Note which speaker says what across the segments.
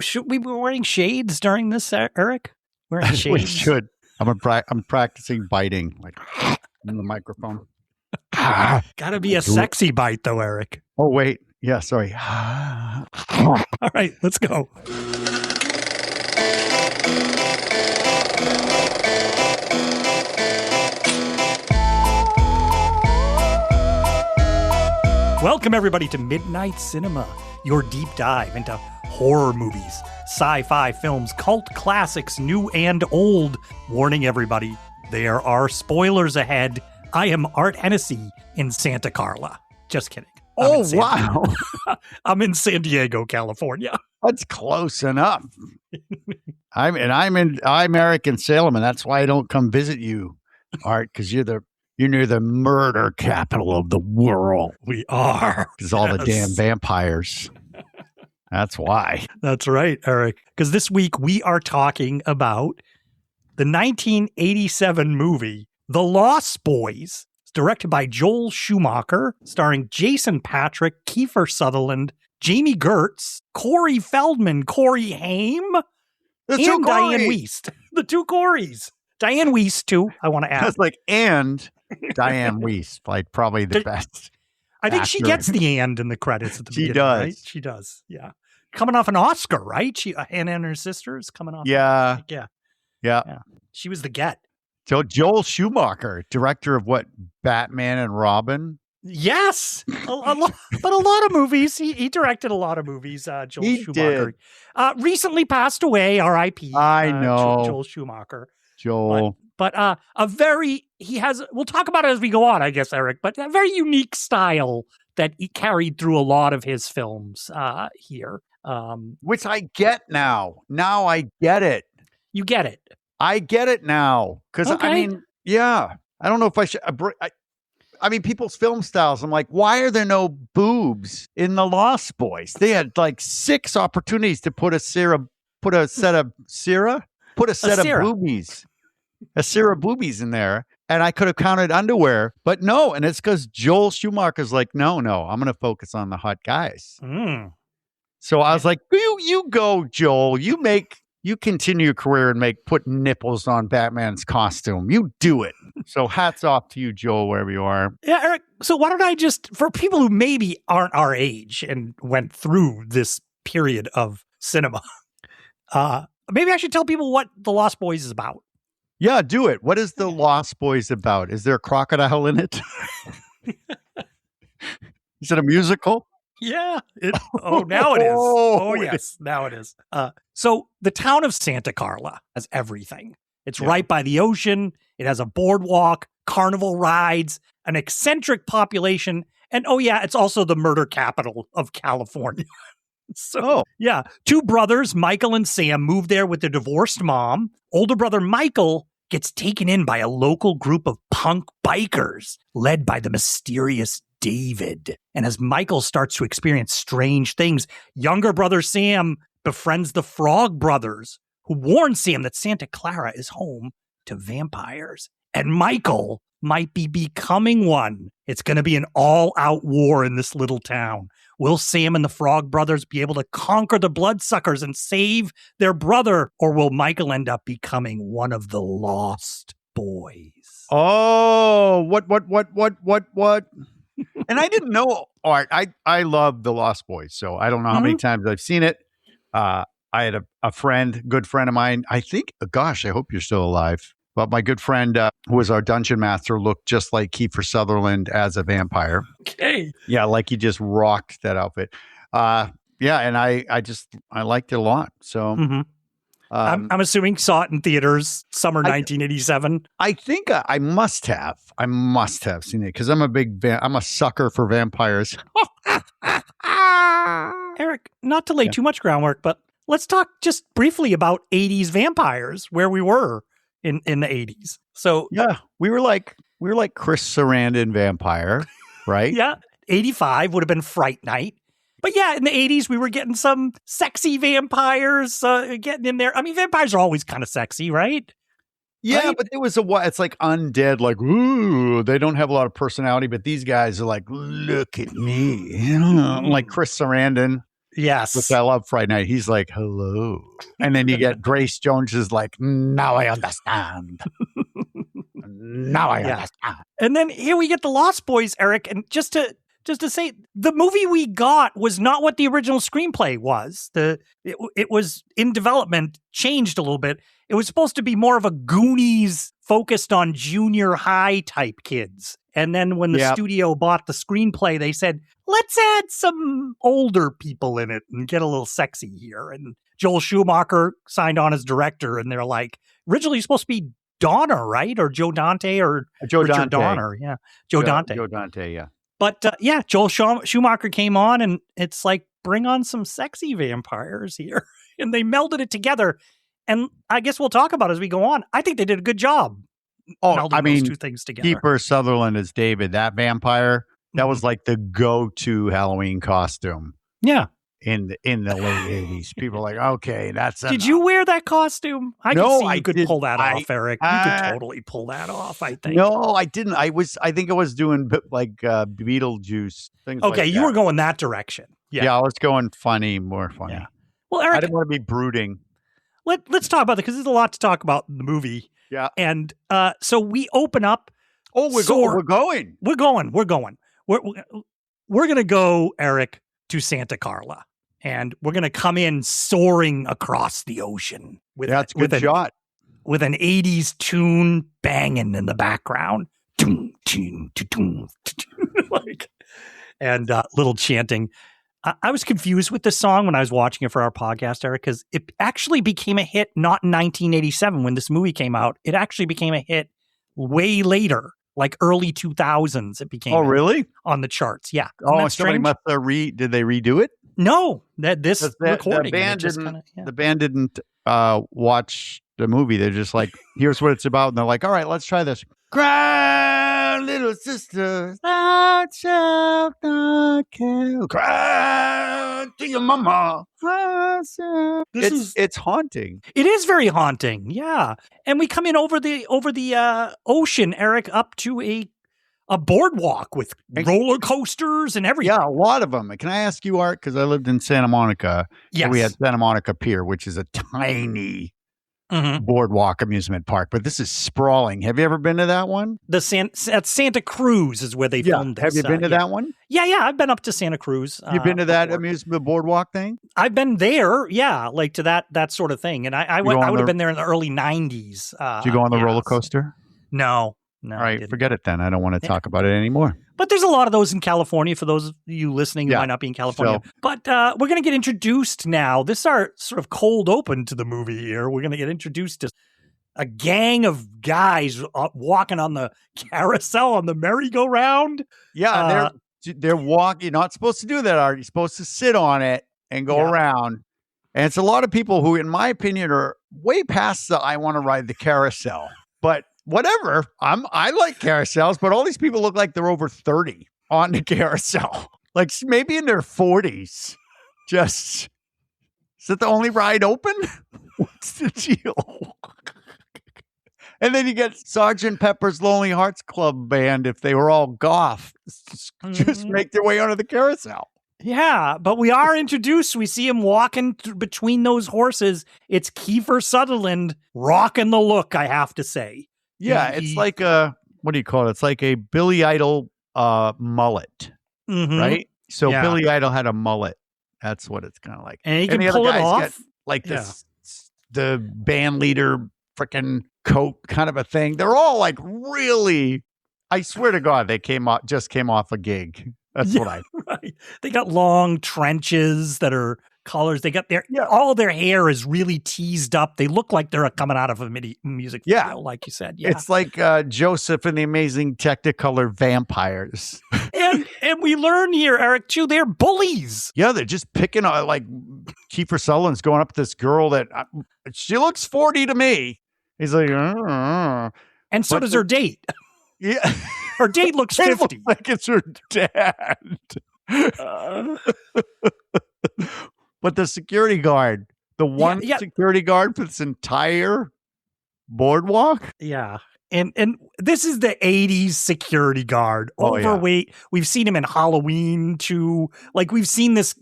Speaker 1: Should we be wearing shades during this, Erik? Wearing
Speaker 2: We
Speaker 1: shades?
Speaker 2: should. I'm practicing biting like in the microphone.
Speaker 1: Gotta be a sexy bite, though, Erik.
Speaker 2: Oh, wait. Yeah, sorry.
Speaker 1: All right, let's go. Welcome, everybody, to Midnight Cinema, your deep dive into horror movies, sci-fi films, cult classics, new and old. Warning, everybody, there are spoilers ahead. I am Art Hennessy in Santa Carla. Just kidding.
Speaker 2: Wow.
Speaker 1: I'm in San Diego, California.
Speaker 2: That's close enough. I'm Erik in Salem, and that's why I don't come visit you, Art, because you're near the murder capital of the world.
Speaker 1: We are.
Speaker 2: Because all the damn vampires. That's why.
Speaker 1: That's right, Erik. Because this week we are talking about the 1987 movie, The Lost Boys. It's directed by Joel Schumacher, starring Jason Patric, Kiefer Sutherland, Jamie Gertz, Corey Feldman, Corey Haim, and Diane Wiest. The two Coreys. Diane Wiest, too, I want to add.
Speaker 2: That's and Diane Wiest, like probably the best.
Speaker 1: I think she gets the and in the credits at the beginning.
Speaker 2: Does.
Speaker 1: Right? She does, yeah. Coming off an Oscar, right? Hannah and her sisters coming off.
Speaker 2: Yeah.
Speaker 1: Yeah. She was the get.
Speaker 2: So Joel Schumacher, director of what? Batman and Robin?
Speaker 1: Yes. But a lot of movies. He directed a lot of movies, Joel Schumacher. Recently passed away, R.I.P.
Speaker 2: I know.
Speaker 1: Joel Schumacher.
Speaker 2: Joel.
Speaker 1: But we'll talk about it as we go on, I guess, Erik, but a very unique style that he carried through a lot of his films here.
Speaker 2: Which I get now. Now I get it.
Speaker 1: You get it.
Speaker 2: I get it now. Because,
Speaker 1: okay.
Speaker 2: I mean, yeah. I don't know if I should. I mean, people's film styles. I'm like, why are there no boobs in The Lost Boys? They had like 6 opportunities to put a set of boobies. A Sarah boobies in there, and I could have counted underwear, but no. And it's because Joel Schumacher's like, no, I'm going to focus on the hot guys. So I was like, you go, Joel. You continue your career and put nipples on Batman's costume. You do it. So hats off to you, Joel, wherever you are.
Speaker 1: Yeah, Erik. So why don't I just, for people who maybe aren't our age and went through this period of cinema, maybe I should tell people what The Lost Boys is about.
Speaker 2: Yeah, do it. What is The Lost Boys about? Is there a crocodile in it? Is it a musical?
Speaker 1: Yeah. Now it is. Oh, yes. Now it is. So the town of Santa Carla has everything. It's right by the ocean. It has a boardwalk, carnival rides, an eccentric population. And it's also the murder capital of California. So, yeah, 2 brothers, Michael and Sam, moved there with their divorced mom. Older brother Michael gets taken in by a local group of punk bikers led by the mysterious David. And as Michael starts to experience strange things, younger brother Sam befriends the Frog Brothers, who warn Sam that Santa Clara is home to vampires. And Michael might be becoming one. It's going to be an all-out war in this little town. Will Sam and the Frog Brothers be able to conquer the bloodsuckers and save their brother? Or will Michael end up becoming one of the Lost Boys?
Speaker 2: Oh, what? And I didn't know, Art. I love The Lost Boys, so I don't know how many times I've seen it. I had a good friend of mine. I think, gosh, I hope you're still alive. But my good friend, who was our dungeon master, looked just like Kiefer Sutherland as a vampire.
Speaker 1: Okay.
Speaker 2: Yeah, like he just rocked that outfit. And I liked it a lot. So
Speaker 1: I'm assuming saw it in theaters summer 1987.
Speaker 2: I think I must have. I must have seen it because I'm I'm a sucker for vampires.
Speaker 1: Erik, not to lay too much groundwork, but let's talk just briefly about 80s vampires, where we were in the 80s. So
Speaker 2: yeah, we were like Chris Sarandon vampire, right?
Speaker 1: Yeah, 85 would have been Fright Night. But yeah, in the 80s, we were getting some sexy vampires getting in there. I mean, vampires are always kind of sexy, right?
Speaker 2: Yeah,
Speaker 1: right?
Speaker 2: But there was it's like undead, like, ooh, they don't have a lot of personality, but these guys are like, look at me, like Chris Sarandon.
Speaker 1: Yes.
Speaker 2: Which I love Friday Night. He's like, hello. And then you get Grace Jones is like, now I understand. Now I understand.
Speaker 1: And then here we get the Lost Boys, Eric. And just to say, the movie we got was not what the original screenplay was. It was in development, changed a little bit. It was supposed to be more of a Goonies focused on junior high type kids. And then when the studio bought the screenplay, they said, let's add some older people in it and get a little sexy here. And Joel Schumacher signed on as director. And they're like, originally supposed to be Donner, right? Or Joe Dante or
Speaker 2: Joe
Speaker 1: Richard
Speaker 2: Dante.
Speaker 1: Donner. Yeah. Joe Dante.
Speaker 2: Joe Dante, yeah.
Speaker 1: But Joel Schumacher came on and it's like, bring on some sexy vampires here. And they melded it together. And I guess we'll talk about it as we go on. I think they did a good job. Melding those two things together.
Speaker 2: Kiefer Sutherland as David, that vampire, that was like the go-to Halloween costume.
Speaker 1: Yeah.
Speaker 2: In the late 80s. People are like, okay, that's
Speaker 1: Did you wear that costume? I could pull that off, Eric. You could totally pull that off, I think.
Speaker 2: No, I didn't. I think I was doing like Beetlejuice things like that.
Speaker 1: Okay, you were going that direction.
Speaker 2: Yeah, I was going more funny. Yeah.
Speaker 1: Well, Eric,
Speaker 2: I didn't want to be brooding.
Speaker 1: Let's talk about it because there's a lot to talk about in the movie.
Speaker 2: Yeah.
Speaker 1: And so we open up.
Speaker 2: Oh, we're going.
Speaker 1: We're going. We're going to go, Eric, to Santa Carla. And we're going to come in soaring across the ocean.
Speaker 2: That's a good shot.
Speaker 1: With an 80s tune banging in the background. And little chanting. I was confused with this song when I was watching it for our podcast, Eric, because it actually became a hit not in 1987 when this movie came out. It actually became a hit way later, like early 2000s. It became
Speaker 2: really?
Speaker 1: On the charts. Yeah.
Speaker 2: Oh, somebody must have did they redo it?
Speaker 1: No, this recording.
Speaker 2: The band didn't watch the movie. They're just like, here's what it's about. And they're like, all right, let's try this. Cry, little sister, thou shalt not kill. Cry to your mama. It's haunting.
Speaker 1: It is very haunting. Yeah. And we come in over the ocean, Eric, up to a boardwalk with roller coasters and everything.
Speaker 2: Yeah, a lot of them. Can I ask you, Art? Because I lived in Santa Monica.
Speaker 1: Yes.
Speaker 2: We had Santa Monica Pier, which is a tiny boardwalk amusement park, but this is sprawling. Have you ever been to that one?
Speaker 1: At Santa Cruz is where they filmed this.
Speaker 2: Have you been to that one?
Speaker 1: Yeah, I've been up to Santa Cruz.
Speaker 2: You've been to that amusement boardwalk thing?
Speaker 1: I've been there, like to that sort of thing. And I would have been there in the early 90s.
Speaker 2: Did you go on the roller coaster?
Speaker 1: No.
Speaker 2: All right, forget it then. I don't want to talk about it anymore.
Speaker 1: But there's a lot of those in California for those of you listening who might not be in California. So, but we're going to get introduced now. This is our sort of cold open to the movie here. We're going to get introduced to a gang of guys walking on the carousel on the merry-go-round.
Speaker 2: Yeah, they're walking. You're not supposed to do that, Art. You're supposed to sit on it and go around. And it's a lot of people who, in my opinion, are way past the I want to ride the carousel. But whatever. I like carousels, but all these people look like they're over 30 on the carousel. Like maybe in their 40s. Is that the only ride open? What's the deal? And then you get Sgt. Pepper's Lonely Hearts Club Band if they were all goth. Just make their way onto the carousel.
Speaker 1: Yeah, but we are introduced. We see him walking between those horses. It's Kiefer Sutherland rocking the look, I have to say.
Speaker 2: Yeah, it's like what do you call it? It's like a Billy Idol mullet, right? So Billy Idol had a mullet. That's what it's kind of like.
Speaker 1: And he can pull it off.
Speaker 2: Like this, the band leader freaking coat kind of a thing. They're all like really, I swear to God, they just came off a gig. That's what
Speaker 1: right. They got long trenches that are colors. They got all their hair is really teased up. They look like they're coming out of a music video, like you said. Yeah.
Speaker 2: It's like Joseph and the Amazing Technicolor Vampires.
Speaker 1: and we learn here, Eric, too, they're bullies.
Speaker 2: Yeah, they're just picking on, like Kiefer Sutherland's going up to this girl that she looks 40 to me. He's like, and
Speaker 1: so does her date.
Speaker 2: Yeah.
Speaker 1: Her date looks 50.
Speaker 2: Like it's her dad. But the security guard, security guard for this entire boardwalk.
Speaker 1: Yeah. And this is the 80s security guard. Overweight. We've seen him in Halloween too. Like we've seen this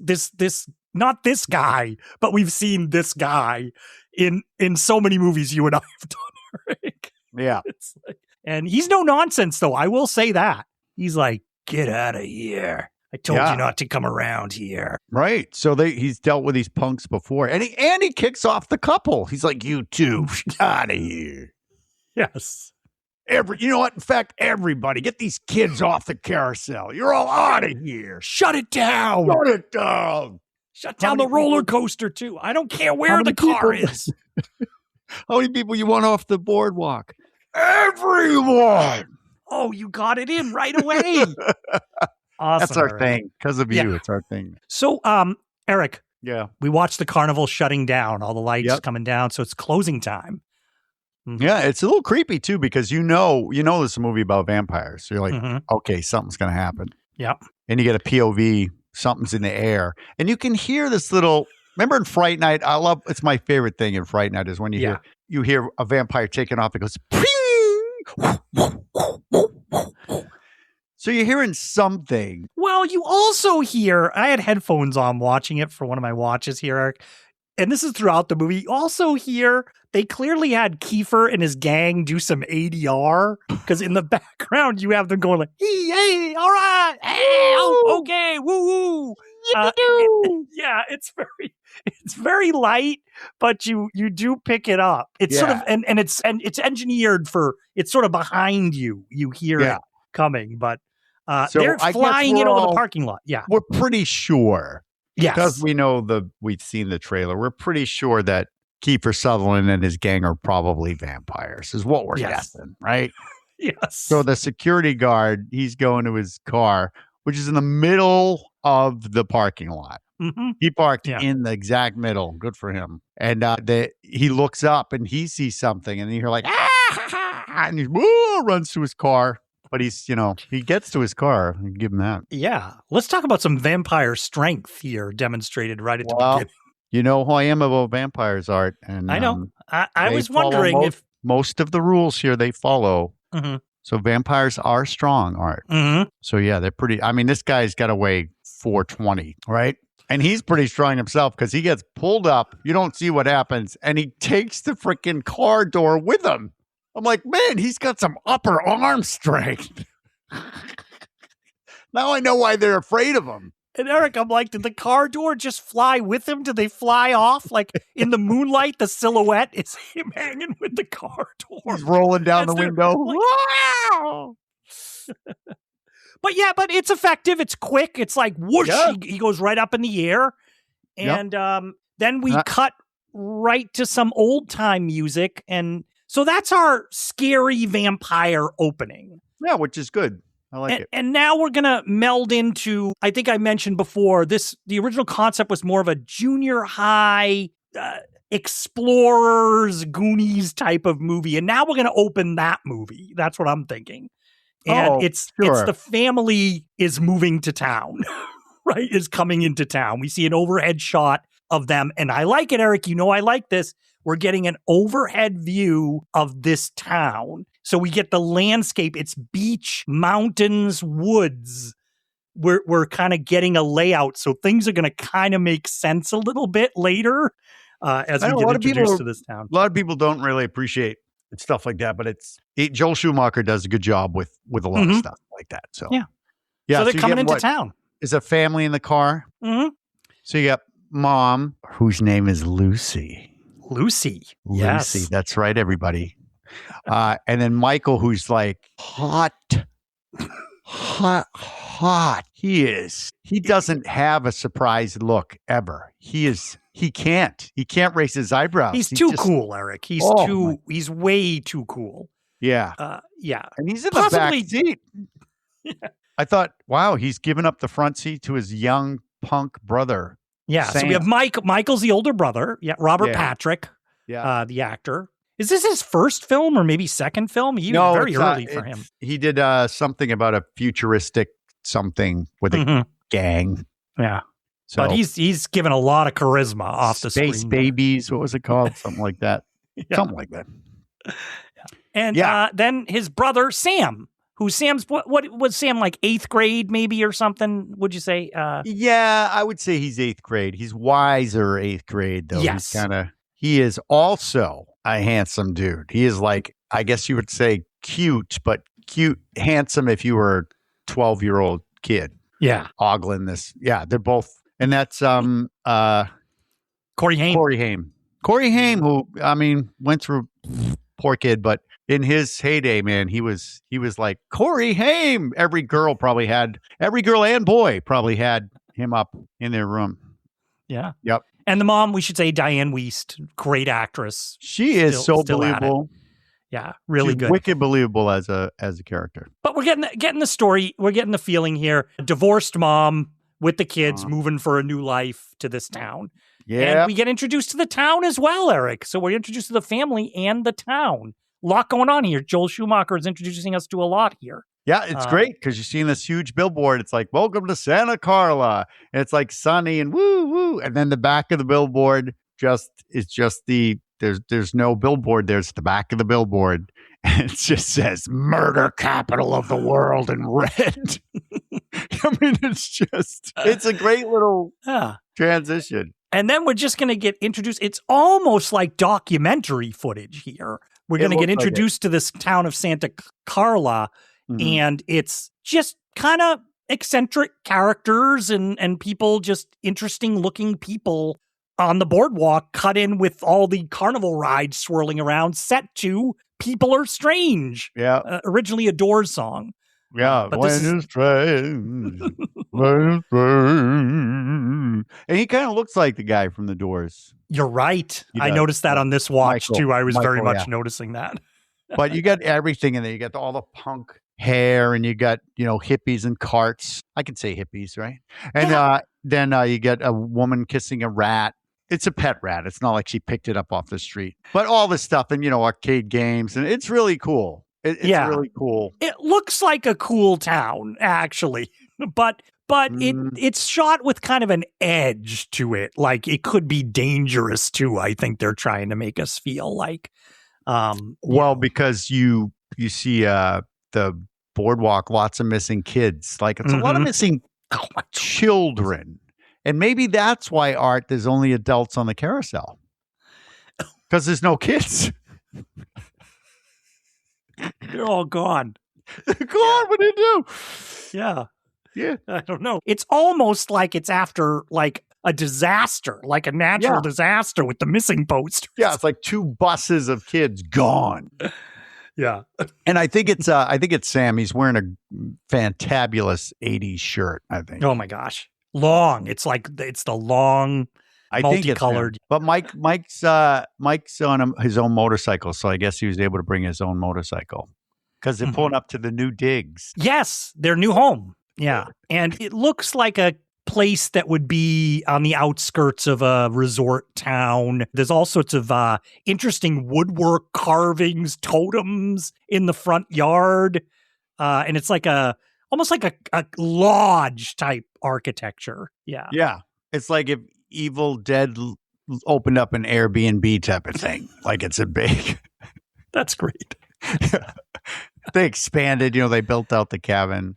Speaker 1: not this guy, but we've seen this guy in so many movies you and I have done, Erik.
Speaker 2: Yeah.
Speaker 1: It's like, and he's no nonsense, though. I will say that. He's like, get out of here. I told you not to come around here.
Speaker 2: Right. So he's dealt with these punks before. And he kicks off the couple. He's like, you two, out of here.
Speaker 1: Yes.
Speaker 2: You know what? In fact, everybody, get these kids off the carousel. You're all out of here.
Speaker 1: Shut it down.
Speaker 2: Shut it down.
Speaker 1: Shut down the roller coaster, too. I don't care where the car is.
Speaker 2: How many people you want off the boardwalk? Everyone.
Speaker 1: Oh, you got it in right away. Awesome.
Speaker 2: That's our
Speaker 1: Erik.
Speaker 2: thing. Because of you, it's our thing.
Speaker 1: So, Erik.
Speaker 2: Yeah.
Speaker 1: We watched the carnival shutting down, all the lights coming down, so it's closing time. Mm-hmm.
Speaker 2: Yeah, it's a little creepy too because you know this is a movie about vampires. So you're like, okay, something's gonna happen.
Speaker 1: Yep.
Speaker 2: And you get a POV, something's in the air. And you can hear this little remember in Fright Night, it's my favorite thing in Fright Night is when you hear a vampire taking off, it goes so you're hearing something.
Speaker 1: Well, you also hear, I had headphones on watching it for one of my watches here, Erik, and this is throughout the movie. You also hear they clearly had Kiefer and his gang do some ADR because in the background you have them going like, hey, all right, hey, oh, okay, woo woo. Yeah, it's very light, but you do pick it up. It's sort of and it's engineered for it's sort of behind you. You hear it coming, but so they're flying it over the parking lot. Yeah,
Speaker 2: we're pretty sure.
Speaker 1: Yes,
Speaker 2: because we know we've seen the trailer. We're pretty sure that Kiefer Sutherland and his gang are probably vampires, is what we're guessing, right?
Speaker 1: Yes.
Speaker 2: So the security guard, he's going to his car, which is in the middle of the parking lot.
Speaker 1: Mm-hmm.
Speaker 2: He parked in the exact middle. Good for him. And he looks up and he sees something, and you hear like, and he runs to his car. But he gets to his car. I give him that.
Speaker 1: Yeah. Let's talk about some vampire strength here demonstrated right at the beginning.
Speaker 2: You know who I am about vampires, Art. And
Speaker 1: I know. I was wondering if
Speaker 2: most of the rules here they follow.
Speaker 1: Mm-hmm.
Speaker 2: So vampires are strong, Art.
Speaker 1: Mm-hmm.
Speaker 2: So yeah, they're pretty. I mean, this guy's got to weigh 420, right? And he's pretty strong himself because he gets pulled up. You don't see what happens, and he takes the freaking car door with him. I'm like, man, he's got some upper arm strength. Now I know why they're afraid of him.
Speaker 1: And Erik, I'm like, did the car door just fly with him? Did they fly off? Like in the moonlight, the silhouette is him hanging with the car door.
Speaker 2: He's rolling down the window.
Speaker 1: Like, wow! But it's effective. It's quick. It's like whoosh. Yeah. He goes right up in the air. And then we cut right to some old time music. And so that's our scary vampire opening.
Speaker 2: Yeah, which is good. I like it.
Speaker 1: And now we're going to meld into, I think I mentioned before, the original concept was more of a junior high explorers, Goonies type of movie. And now we're going to open that movie. That's what I'm thinking. And it's the family is moving to town, right? Is coming into town. We see an overhead shot of them. And I like it, Erik. You know I like this. We're getting an overhead view of this town. So we get the landscape. It's beach, mountains, woods. We're kind of getting a layout. So things are going to kind of make sense a little bit later as we get introduced to this town.
Speaker 2: A lot of people don't really appreciate stuff like that, but Joel Schumacher does a good job with a lot of stuff like that. So
Speaker 1: yeah. So they're coming into town.
Speaker 2: Is a family in the car?
Speaker 1: Mm-hmm.
Speaker 2: So you got mom, whose name is Lucy.
Speaker 1: Lucy. Yes.
Speaker 2: Lucy. That's right, everybody. And then Michael, who's like hot. He is. He doesn't have a surprised look ever. He can't raise his eyebrows.
Speaker 1: He's too cool, Erik. He's way too cool.
Speaker 2: Yeah.
Speaker 1: Yeah.
Speaker 2: And he's in the back seat. Yeah. I thought, wow, he's given up the front seat to his young punk brother.
Speaker 1: Yeah.
Speaker 2: Sam.
Speaker 1: So we have Michael's the older brother. Yeah. Robert Patric.
Speaker 2: Yeah.
Speaker 1: The actor. Is this his first film or maybe second film? Very early for him.
Speaker 2: He did something about a futuristic something with a gang.
Speaker 1: Yeah. So, but he's given a lot of charisma off the screen.
Speaker 2: Space Babies. What was it called? Something like that. Yeah. Something like that.
Speaker 1: And then his brother, Sam, who Sam's, what was Sam, like 8th grade maybe or something, would you say?
Speaker 2: Yeah, I would say he's 8th grade. He's wiser 8th grade, though.
Speaker 1: Yes.
Speaker 2: He is also a handsome dude. He is like, I guess you would say cute, but handsome if you were a 12-year-old kid.
Speaker 1: Yeah.
Speaker 2: Ogling this. Yeah, they're both. And that's
Speaker 1: Corey Haim.
Speaker 2: Corey Haim, who, I mean, went through, poor kid, but in his heyday, man, he was like Corey Haim. Every girl and boy probably had him up in their room.
Speaker 1: Yeah.
Speaker 2: Yep.
Speaker 1: And the mom, we should say Diane Wiest, great actress.
Speaker 2: She is so believable.
Speaker 1: Yeah, really good.
Speaker 2: Wicked believable as a character.
Speaker 1: But we're getting the story. We're getting the feeling here. A divorced mom with the kids moving for a new life to this town. Yeah. And we get introduced to the town as well, Erik. So we're introduced to the family and the town. A lot going on here. Joel Schumacher is introducing us to a lot here.
Speaker 2: Yeah, it's great because you're seeing this huge billboard. It's like, welcome to Santa Carla. And it's like sunny and woo, woo. And then the back of the billboard there's no billboard. There's the back of the billboard. And it just says murder capital of the world in red. I mean, it's a great little transition.
Speaker 1: And then we're just going to get introduced. It's almost like documentary footage here. We're going to get introduced to this town of Santa Carla, and it's just kind of eccentric characters and people, just interesting looking people on the boardwalk, cut in with all the carnival rides swirling around, set to People Are Strange.
Speaker 2: Yeah.
Speaker 1: Originally a Doors song.
Speaker 2: Yeah,
Speaker 1: but
Speaker 2: when it's strange, when it's strange. And he kind of looks like the guy from The Doors.
Speaker 1: You're right. I noticed that on this watch, too. I was very much noticing that.
Speaker 2: But you got everything in there. You got all the punk hair, and you got, hippies and carts. I can say hippies, right? And then you get a woman kissing a rat. It's a pet rat. It's not like she picked it up off the street. But all this stuff and, arcade games. And it's really cool. It's really cool.
Speaker 1: It looks like a cool town, actually. But it's shot with kind of an edge to it. Like it could be dangerous, too. I think they're trying to make us feel like.
Speaker 2: Because you see the boardwalk, lots of missing kids. Like it's a lot of missing children. And maybe that's why, Art, there's only adults on the carousel. Because there's no kids.
Speaker 1: They're all gone.
Speaker 2: They're gone. What do you do?
Speaker 1: Yeah.
Speaker 2: Yeah.
Speaker 1: I don't know. It's almost like it's after like a disaster, like a natural disaster with the missing posters.
Speaker 2: Yeah, it's like 2 buses of kids gone.
Speaker 1: Yeah.
Speaker 2: And I think it's Sam. He's wearing a fantabulous 80s shirt, I think.
Speaker 1: Oh my gosh. Long. It's the long, multicolored.
Speaker 2: But Mike's on his own motorcycle, so I guess he was able to bring his own motorcycle because they're pulling up to the new digs.
Speaker 1: Yes, their new home. Yeah, and it looks like a place that would be on the outskirts of a resort town. There's all sorts of interesting woodwork carvings, totems in the front yard, and it's like almost like a lodge type architecture. Yeah.
Speaker 2: Yeah. It's like if Evil Dead opened up an Airbnb type of thing. Like it's a big.
Speaker 1: That's great.
Speaker 2: They expanded, they built out the cabin.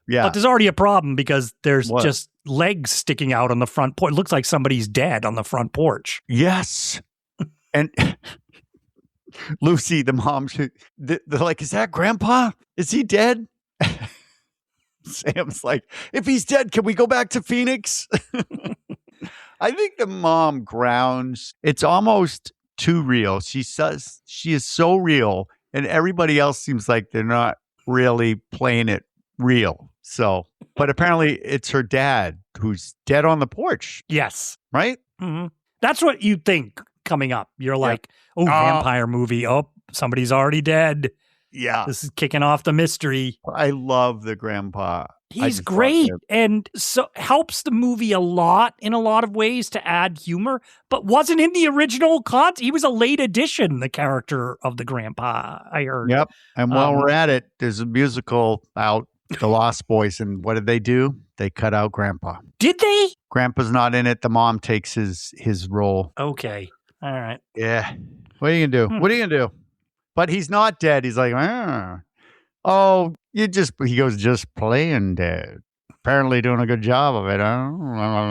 Speaker 2: Yeah.
Speaker 1: But there's already a problem because there's just legs sticking out on the front porch. It looks like somebody's dead on the front porch.
Speaker 2: Yes. And Lucy, the mom, they're like, is that Grandpa? Is he dead? Sam's like, if he's dead, can we go back to Phoenix? I think the mom grounds. It's almost too real. She says she is so real, and everybody else seems like they're not really playing it real. So, but apparently it's her dad who's dead on the porch.
Speaker 1: Yes.
Speaker 2: Right?
Speaker 1: Mm-hmm. That's what you think coming up. You're like, vampire movie. Oh, somebody's already dead.
Speaker 2: Yeah.
Speaker 1: This is kicking off the mystery.
Speaker 2: I love the grandpa.
Speaker 1: He's great and so helps the movie a lot in a lot of ways to add humor, but wasn't in the original content. He was a late addition, the character of the grandpa, I heard.
Speaker 2: Yep. And while we're at it, there's a musical out, The Lost Boys, and what did they do? They cut out Grandpa.
Speaker 1: Did they?
Speaker 2: Grandpa's not in it. The mom takes his role.
Speaker 1: Okay. All right.
Speaker 2: Yeah. What are you going to do? What are you going to do? But he's not dead. He's like, oh, Oh, he goes, just playing dead. Apparently doing a good job of it.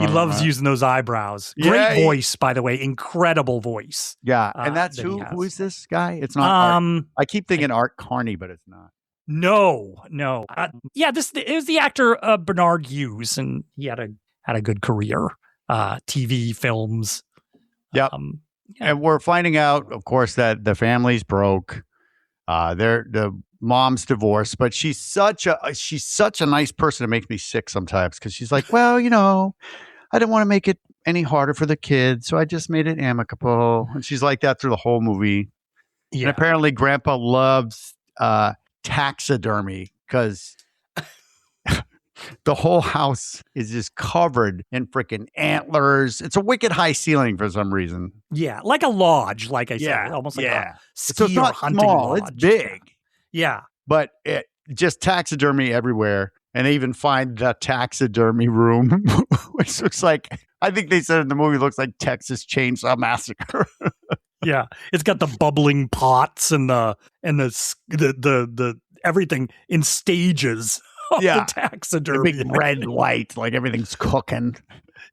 Speaker 1: He loves using those eyebrows. Great voice, by the way. Incredible voice.
Speaker 2: Yeah. And that's who is this guy? It's not Art. I keep thinking Art Carney, but it's not.
Speaker 1: No. It was the actor Bernard Hughes, and he had a good career. TV, films.
Speaker 2: Yep. And we're finding out, of course, that the family's broke. The mom's divorced, but she's such a nice person. It makes me sick sometimes because she's like, well, I didn't want to make it any harder for the kids, so I just made it amicable. And she's like that through the whole movie. Yeah. And apparently, Grandpa loves taxidermy because the whole house is just covered in freaking antlers. It's a wicked high ceiling for some reason.
Speaker 1: Yeah, like a lodge, like I said, almost like a ski
Speaker 2: so it's not
Speaker 1: or hunting
Speaker 2: small,
Speaker 1: lodge.
Speaker 2: It's big.
Speaker 1: Yeah.
Speaker 2: But it just taxidermy everywhere. And they even find the taxidermy room, which looks like, I think they said in the movie, looks like Texas Chainsaw Massacre.
Speaker 1: Yeah. It's got the bubbling pots and the everything in stages of the taxidermy.
Speaker 2: The big red light, like everything's cooking.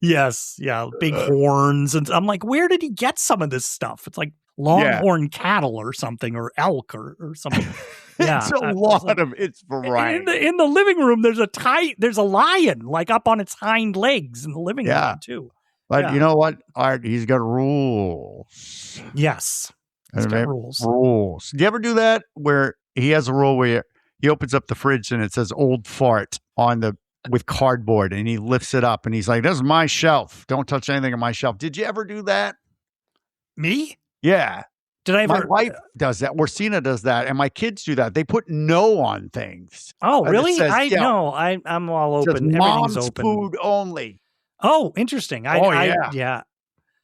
Speaker 1: Yes. Yeah. Big horns. And I'm like, where did he get some of this stuff? It's like longhorn cattle or something, or elk or something. Yeah,
Speaker 2: it's a lot of it's variety.
Speaker 1: In the living room, there's a lion like up on its hind legs in the living room too.
Speaker 2: But you know what, Art? He's got rules.
Speaker 1: Yes, he's got rules.
Speaker 2: Rules. Do you ever do that where he has a rule where he opens up the fridge and it says "old fart" with cardboard, and he lifts it up and he's like, "This is my shelf. Don't touch anything on my shelf." Did you ever do that?
Speaker 1: Me?
Speaker 2: Yeah.
Speaker 1: Did I ever?
Speaker 2: My wife does that. Orsina does that, and my kids do that. They put "no" on things.
Speaker 1: Oh, really? No. I'm all open.
Speaker 2: Everything's
Speaker 1: Mom's open.
Speaker 2: Food only.
Speaker 1: Oh, interesting. Yeah.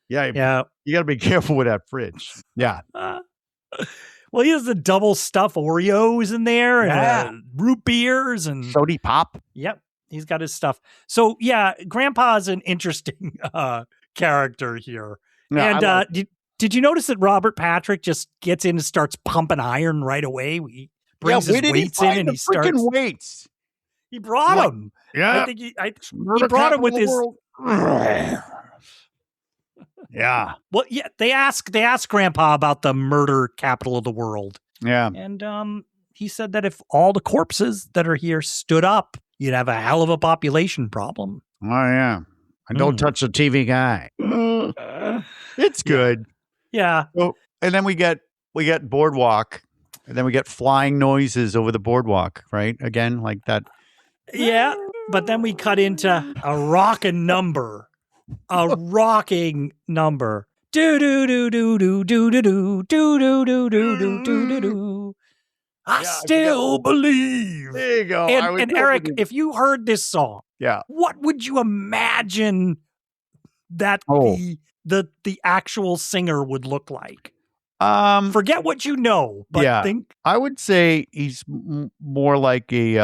Speaker 2: You got to be careful with that fridge. Yeah.
Speaker 1: Well, he has the double stuff Oreos in there, and root beers and
Speaker 2: Sody Pop.
Speaker 1: Yep, he's got his stuff. So yeah, Grandpa's an interesting character here. Yeah, and did you notice that Robert Patric just gets in and starts pumping iron right away? He brings his weights in and he starts
Speaker 2: weights.
Speaker 1: He brought them.
Speaker 2: Yeah,
Speaker 1: I think he brought them with his.
Speaker 2: Yeah.
Speaker 1: Well, yeah. They ask Grandpa about the murder capital of the world.
Speaker 2: Yeah,
Speaker 1: and he said that if all the corpses that are here stood up, you'd have a hell of a population problem.
Speaker 2: Oh yeah. And don't touch the TV guy. It's good.
Speaker 1: Yeah.
Speaker 2: So, and then we get boardwalk, and then we get flying noises over the boardwalk, right? Again, like that.
Speaker 1: Yeah, but then we cut into a rocking number. Do do do do do do do do do do do do do do. I still believe.
Speaker 2: There you go.
Speaker 1: And Eric, if you heard this song, what would you imagine that the actual singer would look like? Forget what you know, but think.
Speaker 2: I would say he's more like a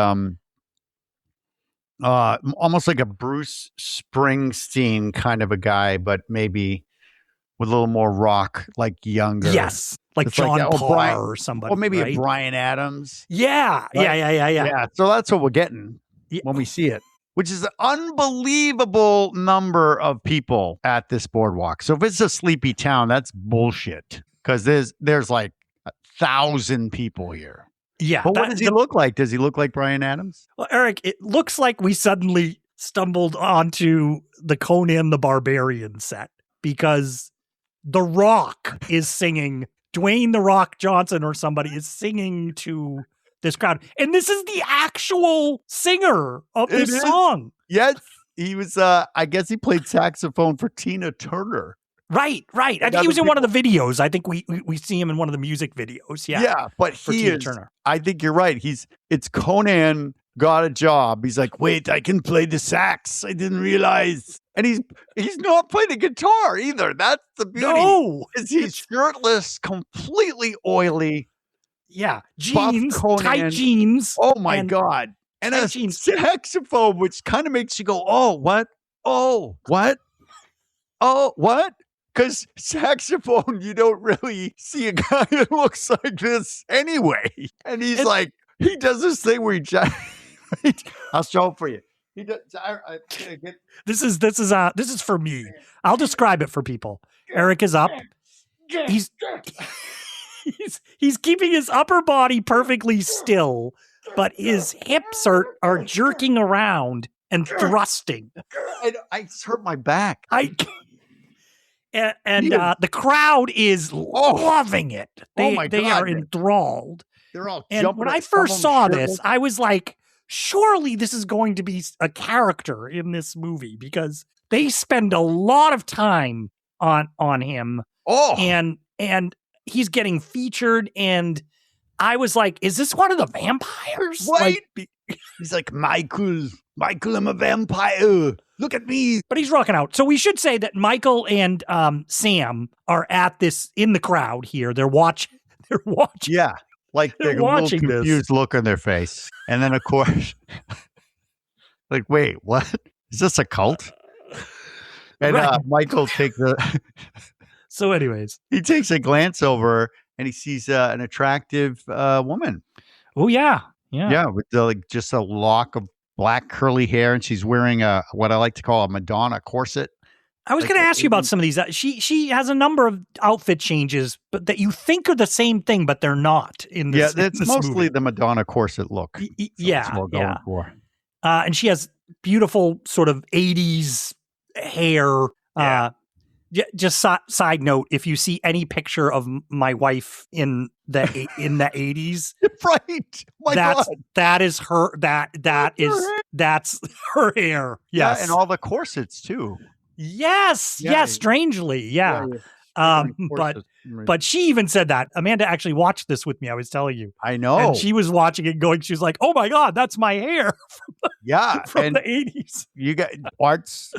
Speaker 2: almost like a Bruce Springsteen kind of a guy, but maybe with a little more rock, like younger.
Speaker 1: Yes, like John Parr or somebody,
Speaker 2: or maybe a Bryan Adams.
Speaker 1: Yeah, right? Yeah.
Speaker 2: So that's what we're getting when we see it. Which is an unbelievable number of people at this boardwalk. So if it's a sleepy town, that's bullshit. Because there's like 1,000 people here.
Speaker 1: Yeah.
Speaker 2: But what does he look like? Does he look like Bryan Adams?
Speaker 1: Well, Eric, it looks like we suddenly stumbled onto the Conan the Barbarian set, because The Rock is singing. Dwayne The Rock Johnson or somebody is singing to this crowd. And this is the actual singer of this song.
Speaker 2: Yes. He was, I guess he played saxophone for Tina Turner.
Speaker 1: Right. I think he was in one of the videos. I think we see him in one of the music videos. Yeah.
Speaker 2: Yeah, but Tina Turner. I think you're right. It's Conan got a job. He's like, wait, I can play the sax. I didn't realize. And he's not playing the guitar either. That's the beauty.
Speaker 1: No.
Speaker 2: He's shirtless, completely oily.
Speaker 1: Yeah, jeans, tight jeans.
Speaker 2: Oh my God. And a saxophone, which kind of makes you go, oh, what? Oh, what? Oh, what? Because saxophone, you don't really see a guy that looks like this anyway. And he's like He does this thing where I'll show it for you. He does.
Speaker 1: This is for me. I'll describe it for people. Erik is up. He's keeping his upper body perfectly still, but his hips are jerking around and thrusting.
Speaker 2: I hurt my back.
Speaker 1: The crowd is loving it. They are enthralled.
Speaker 2: They're all
Speaker 1: and
Speaker 2: jumping.
Speaker 1: When I first saw this, I was like, surely this is going to be a character in this movie because they spend a lot of time on him.
Speaker 2: Oh,
Speaker 1: and he's getting featured, and I was like, is this one of the vampires?
Speaker 2: Right. He's like, Michael, I'm a vampire. Look at me.
Speaker 1: But he's rocking out. So we should say that Michael and Sam are at this in the crowd here. They're watching.
Speaker 2: Yeah. Like they're watching a little confused look on their face. And then, of course, like, wait, what? Is this a cult? And right. Michael takes
Speaker 1: So anyways.
Speaker 2: He takes a glance over and he sees an attractive woman.
Speaker 1: Oh, yeah. Yeah.
Speaker 2: Yeah. With just a lock of black curly hair. And she's wearing what I like to call a Madonna corset.
Speaker 1: I was going to ask you about some of these. She has a number of outfit changes, but that you think are the same thing, but they're not in this.
Speaker 2: Yeah, it's mostly movie. The Madonna corset look.
Speaker 1: For. And she has beautiful sort of 80s hair. Yeah. Just side note, if you see any picture of my wife in the 80s,
Speaker 2: right? God.
Speaker 1: That is her. That's her hair. Yes,
Speaker 2: yeah, and all the corsets too.
Speaker 1: Yes, strangely, yeah. But she even said that. Amanda actually watched this with me. I was telling you.
Speaker 2: I know.
Speaker 1: And she was watching it going, she was like, oh my God, that's my hair from the 80s.
Speaker 2: You got Art's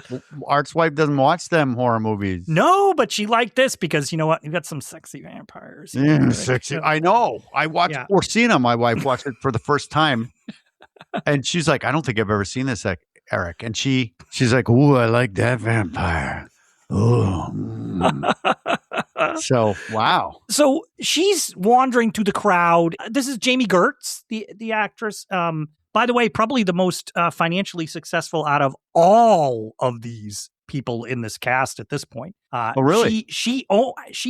Speaker 2: wife doesn't watch them horror movies.
Speaker 1: No, but she liked this because you know what? You got some sexy vampires.
Speaker 2: Sexy. I know. I watched Orsina, my wife, watched it for the first time. And she's like, I don't think I've ever seen this, Erik. And she's like, ooh, I like that vampire. Oh. So, wow.
Speaker 1: So she's wandering through the crowd. This is Jamie Gertz, the actress. By the way, probably the most financially successful out of all of these people in this cast at this point.
Speaker 2: Oh, really?
Speaker 1: She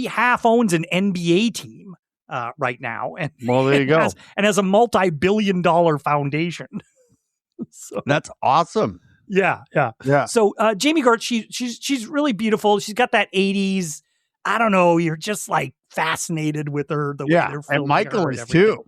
Speaker 1: half owns an NBA team right now. And,
Speaker 2: well, there you go.
Speaker 1: Has a multi-billion-dollar foundation. So,
Speaker 2: that's awesome.
Speaker 1: Yeah. So Jamie Gertz, she's really beautiful. She's got that 80s. I don't know. You're just like fascinated with her. The way they're filming
Speaker 2: and Michael
Speaker 1: her
Speaker 2: is
Speaker 1: and everything.
Speaker 2: too.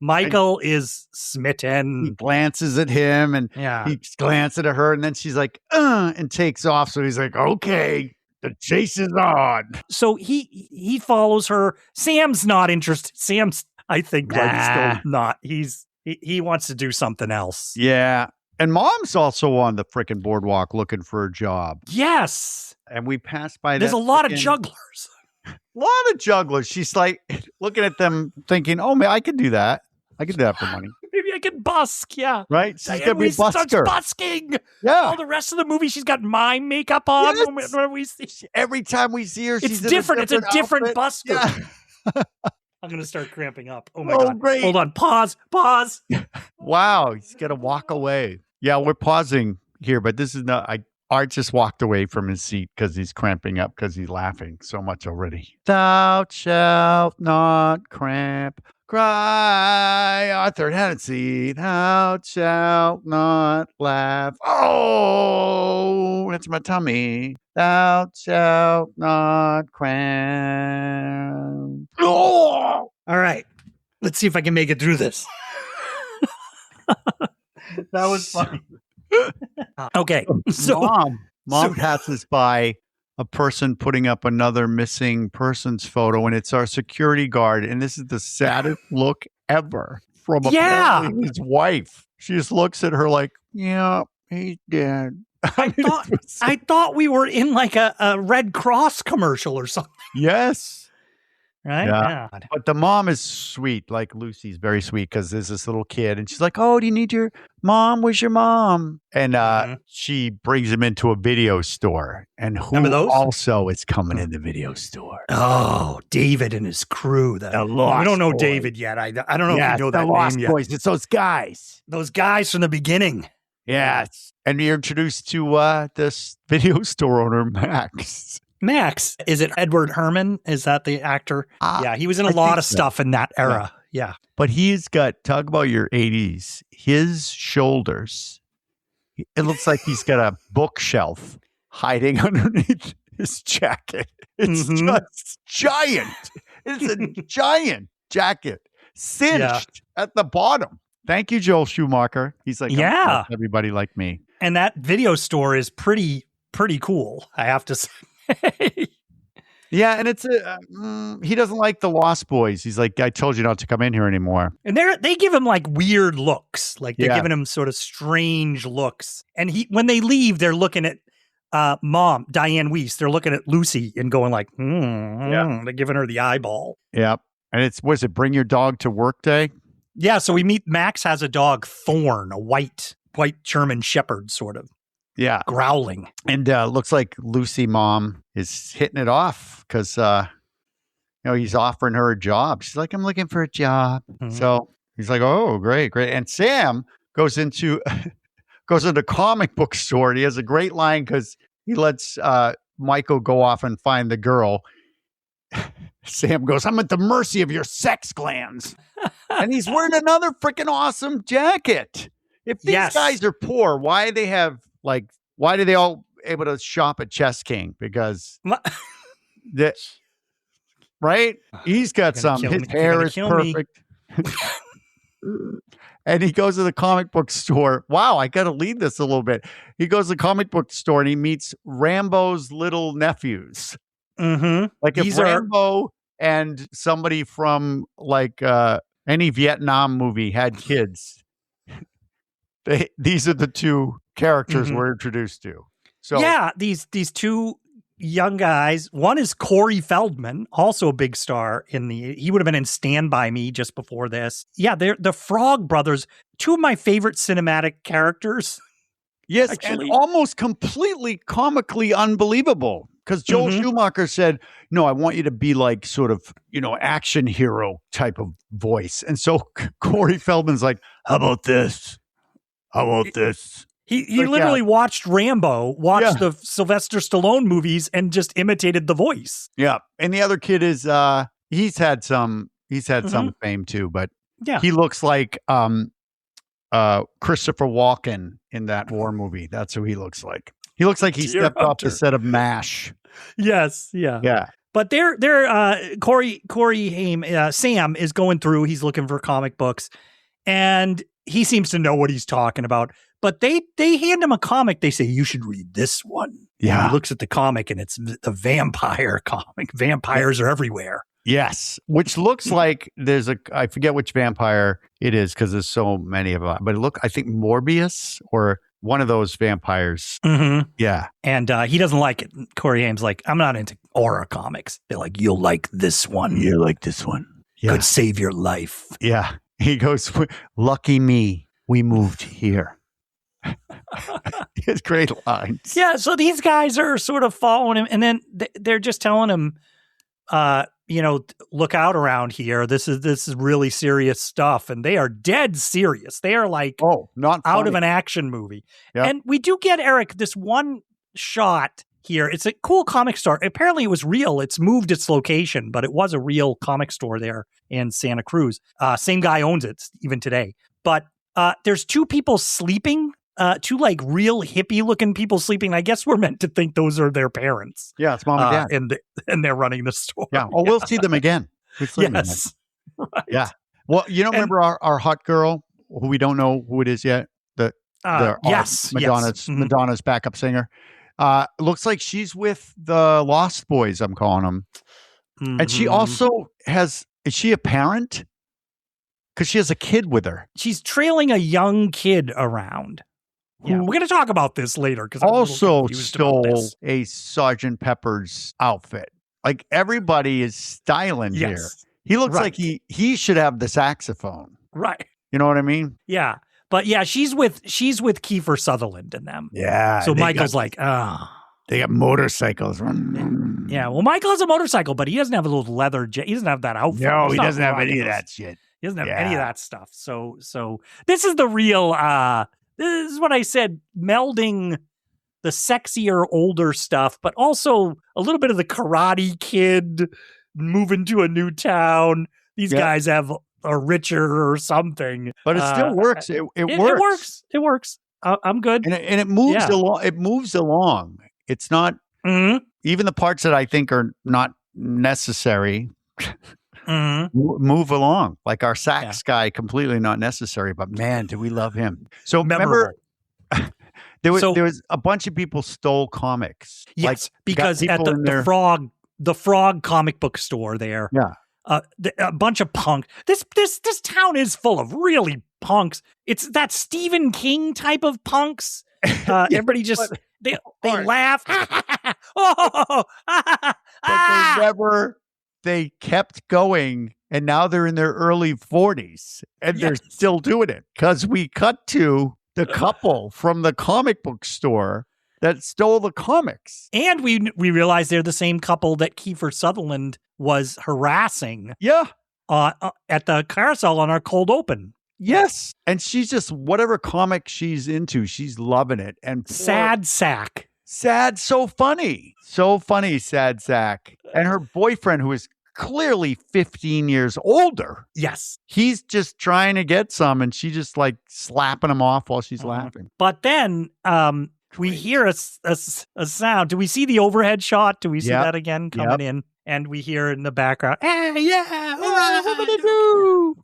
Speaker 1: Michael is smitten.
Speaker 2: He glances at him and he glances at her, and then she's like, and takes off. So he's like, okay, the chase is on.
Speaker 1: So he follows her. Sam's not interested. Sam's, I think, still not. He wants to do something else.
Speaker 2: Yeah. And Mom's also on the frickin' boardwalk looking for a job.
Speaker 1: Yes.
Speaker 2: And we passed by
Speaker 1: There's a lot of jugglers.
Speaker 2: A lot of jugglers. She's like looking at them thinking, oh, man, I could do that. I could do that for money.
Speaker 1: Maybe I could busk. Yeah.
Speaker 2: Right? She's going to be a busker.
Speaker 1: Starts busking.
Speaker 2: Yeah.
Speaker 1: All the rest of the movie, she's got mime makeup on.
Speaker 2: Yes.
Speaker 1: When we see.
Speaker 2: Every time we see her, she's
Speaker 1: different.
Speaker 2: It's a
Speaker 1: different busker.
Speaker 2: Yeah.
Speaker 1: I'm going to start cramping up. Oh, my God.
Speaker 2: Great.
Speaker 1: Hold on. Pause.
Speaker 2: Wow. He's going to walk away. Yeah, we're pausing here, but this is not. Art just walked away from his seat because he's cramping up because he's laughing so much already. Thou shalt not cramp, cry, Arthur had a seat. Thou shalt not laugh. Oh, that's my tummy. Thou shalt not cramp.
Speaker 1: Oh! All right, let's see if I can make it through this.
Speaker 2: That was funny.
Speaker 1: Okay. So
Speaker 2: Mom passes by a person putting up another missing person's photo, and it's our security guard. And this is the saddest look ever from his wife. She just looks at her like, yeah, he's dead.
Speaker 1: I thought we were in like a Red Cross commercial or something.
Speaker 2: Yes.
Speaker 1: right?
Speaker 2: Yeah. But the mom is sweet. Like Lucy's very sweet because there's this little kid and she's like, oh, do you need your mom? Where's your mom? And she brings him into a video store. And who also is coming in the video store?
Speaker 1: Oh, David and his crew. We don't know David yet. I don't know if you know that name yet.
Speaker 2: Boys. It's those guys.
Speaker 1: Those guys from the beginning.
Speaker 2: Yes. And you're introduced to this video store owner, Max.
Speaker 1: Max, is it Edward Herman? Is that the actor? Yeah, he was in a lot of stuff in that era. Yeah.
Speaker 2: But he's got, talk about your 80s, his shoulders, it looks like he's got a bookshelf hiding underneath his jacket. It's just giant. It's a giant jacket, cinched at the bottom. Thank you, Joel Schumacher. He's like, everybody like me.
Speaker 1: And that video store is pretty cool, I have to say.
Speaker 2: Yeah, and it's he doesn't like the Lost Boys. He's like, I told you not to come in here anymore.
Speaker 1: And they give him like weird looks, like they're giving him sort of strange looks. And when they leave, they're looking at Mom, Diane Weiss. They're looking at Lucy and going like, they're giving her the eyeball.
Speaker 2: Yep. And was it Bring Your Dog to Work Day?
Speaker 1: Yeah. So we meet Max has a dog, Thorn, a white German Shepherd, sort of.
Speaker 2: Yeah.
Speaker 1: Growling.
Speaker 2: And looks like Lucy mom is hitting it off because, he's offering her a job. She's like, I'm looking for a job. Mm-hmm. So he's like, oh, great. And Sam goes into comic book store. And he has a great line because he lets Michael go off and find the girl. Sam goes, I'm at the mercy of your sex glands. And he's wearing another freaking awesome jacket. If these guys are poor, why do they all able to shop at Chess King? Because right? He's got some. His hair is perfect. And he goes to the comic book store. Wow, I got to lead this a little bit. He goes to the comic book store and he meets Rambo's little nephews. Mm-hmm. Like if Rambo and somebody from like any Vietnam movie had kids, these are the two characters we're introduced to. So
Speaker 1: yeah, these two young guys. One is Corey Feldman, also a big star he would have been in Stand By Me just before this. Yeah, they're the Frog Brothers, two of my favorite cinematic characters.
Speaker 2: Yes, actually. And almost completely comically unbelievable. Because Joel Schumacher said, no, I want you to be like sort of, action hero type of voice. And so Corey Feldman's like, how about this? How about this?
Speaker 1: He literally watched Rambo, the Sylvester Stallone movies, and just imitated the voice.
Speaker 2: Yeah, and the other kid is he's had some fame too, but he looks like Christopher Walken in that war movie. That's who he looks like. He looks like he stepped off the set of MASH.
Speaker 1: Yes, yeah. But Sam is going through. He's looking for comic books, and he seems to know what he's talking about. But they hand him a comic. They say, you should read this one. Yeah. And he looks at the comic and it's the vampire comic. Vampires are everywhere.
Speaker 2: Yes. Which looks like I forget which vampire it is because there's so many of them. But I think Morbius or one of those vampires. Mm-hmm. Yeah.
Speaker 1: And he doesn't like it. Corey Haim's like, I'm not into horror comics. They're like, you'll like this one.
Speaker 2: You like this one.
Speaker 1: Yeah. Could save your life.
Speaker 2: Yeah. He goes, lucky me, we moved here. His great lines.
Speaker 1: Yeah, so these guys are sort of following him, and then they're just telling him, look out around here. This is really serious stuff, and they are dead serious. They are like,
Speaker 2: not
Speaker 1: out of an action movie. Yep. And we do get, Eric, this one shot here. It's a cool comic store. Apparently, it was real. It's moved its location, but it was a real comic store there in Santa Cruz. Same guy owns it even today. But there's two people sleeping. Two like real hippie looking people sleeping. I guess we're meant to think those are their parents.
Speaker 2: Yeah, it's mom and
Speaker 1: dad. And they're running the store.
Speaker 2: Yeah. Oh, we'll see them again.
Speaker 1: Yes. Right.
Speaker 2: Yeah. Well, remember our hot girl who we don't know who it is yet? Madonna's backup singer. Looks like she's with the Lost Boys, I'm calling them. Mm-hmm. And she also is she a parent? Because she has a kid with her.
Speaker 1: She's trailing a young kid around. Yeah, we're going to talk about this later. Because
Speaker 2: also stole a Sergeant Pepper's outfit. Like everybody is styling here.
Speaker 1: Yes.
Speaker 2: He looks
Speaker 1: Right.
Speaker 2: like he should have the saxophone.
Speaker 1: Right.
Speaker 2: You know what I mean?
Speaker 1: Yeah. But yeah, she's with Kiefer Sutherland in them.
Speaker 2: Yeah.
Speaker 1: So Michael's like, oh.
Speaker 2: They got motorcycles.
Speaker 1: Yeah. Well, Michael has a motorcycle, but he doesn't have a little leather he doesn't have that outfit.
Speaker 2: No,
Speaker 1: He's
Speaker 2: he
Speaker 1: not
Speaker 2: doesn't have
Speaker 1: rocking
Speaker 2: any of
Speaker 1: those.
Speaker 2: that shit.
Speaker 1: He doesn't have any of that stuff. So this is the real this is what I said, melding the sexier older stuff, but also a little bit of the Karate Kid moving to a new town. These guys have a richer or something.
Speaker 2: But it still works. It works.
Speaker 1: It works. I'm good.
Speaker 2: And it moves along. It moves along. It's not even the parts that I think are not necessary move along. Like our sax guy, completely not necessary. But man, do we love him. So remember, there was a bunch of people stole comics.
Speaker 1: Yes,
Speaker 2: like,
Speaker 1: because at the Frog comic book store there.
Speaker 2: Yeah.
Speaker 1: A bunch of punk. This town is full of really punks. It's that Stephen King type of punks. Everybody just they laugh.
Speaker 2: But they kept going, and now they're in their early 40s, and they're still doing it because we cut to the couple from the comic book store that stole the comics.
Speaker 1: And we realized they're the same couple that Kiefer Sutherland was harassing.
Speaker 2: Yeah.
Speaker 1: At the carousel on our cold open.
Speaker 2: Yes. And she's just, whatever comic she's into, she's loving it. And
Speaker 1: sad sack.
Speaker 2: Sad, so funny. So funny, sad sack. And her boyfriend, who is clearly 15 years older.
Speaker 1: Yes.
Speaker 2: He's just trying to get some, and she just like slapping him off while she's laughing.
Speaker 1: But then we hear a sound. Do we see the overhead shot? Do we see that again coming in? And we hear in the background, Scooby-Doo!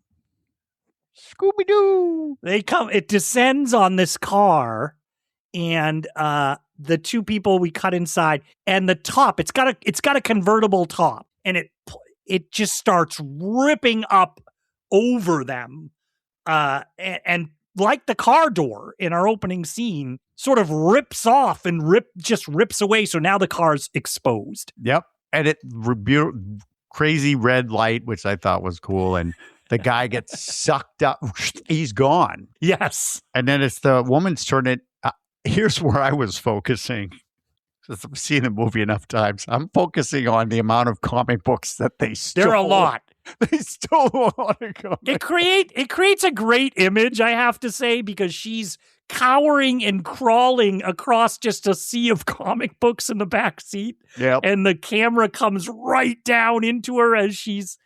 Speaker 2: Scooby-Doo!
Speaker 1: They come, it descends on this car, and the two people we cut inside, and the top, it's got a convertible top, and it just starts ripping up over them. And like the car door in our opening scene, sort of rips off and rips away. So now the car's exposed.
Speaker 2: Yep. And it crazy red light, which I thought was cool. And the guy gets sucked up. He's gone.
Speaker 1: Yes.
Speaker 2: And then it's the woman's turn. Here's where I was focusing. Since I've seen the movie enough times, I'm focusing on the amount of comic books that they stole.
Speaker 1: There are a lot.
Speaker 2: They stole a lot of comics.
Speaker 1: It creates a great image, I have to say, because she's cowering and crawling across just a sea of comic books in the back seat.
Speaker 2: Yep.
Speaker 1: And the camera comes right down into her as she's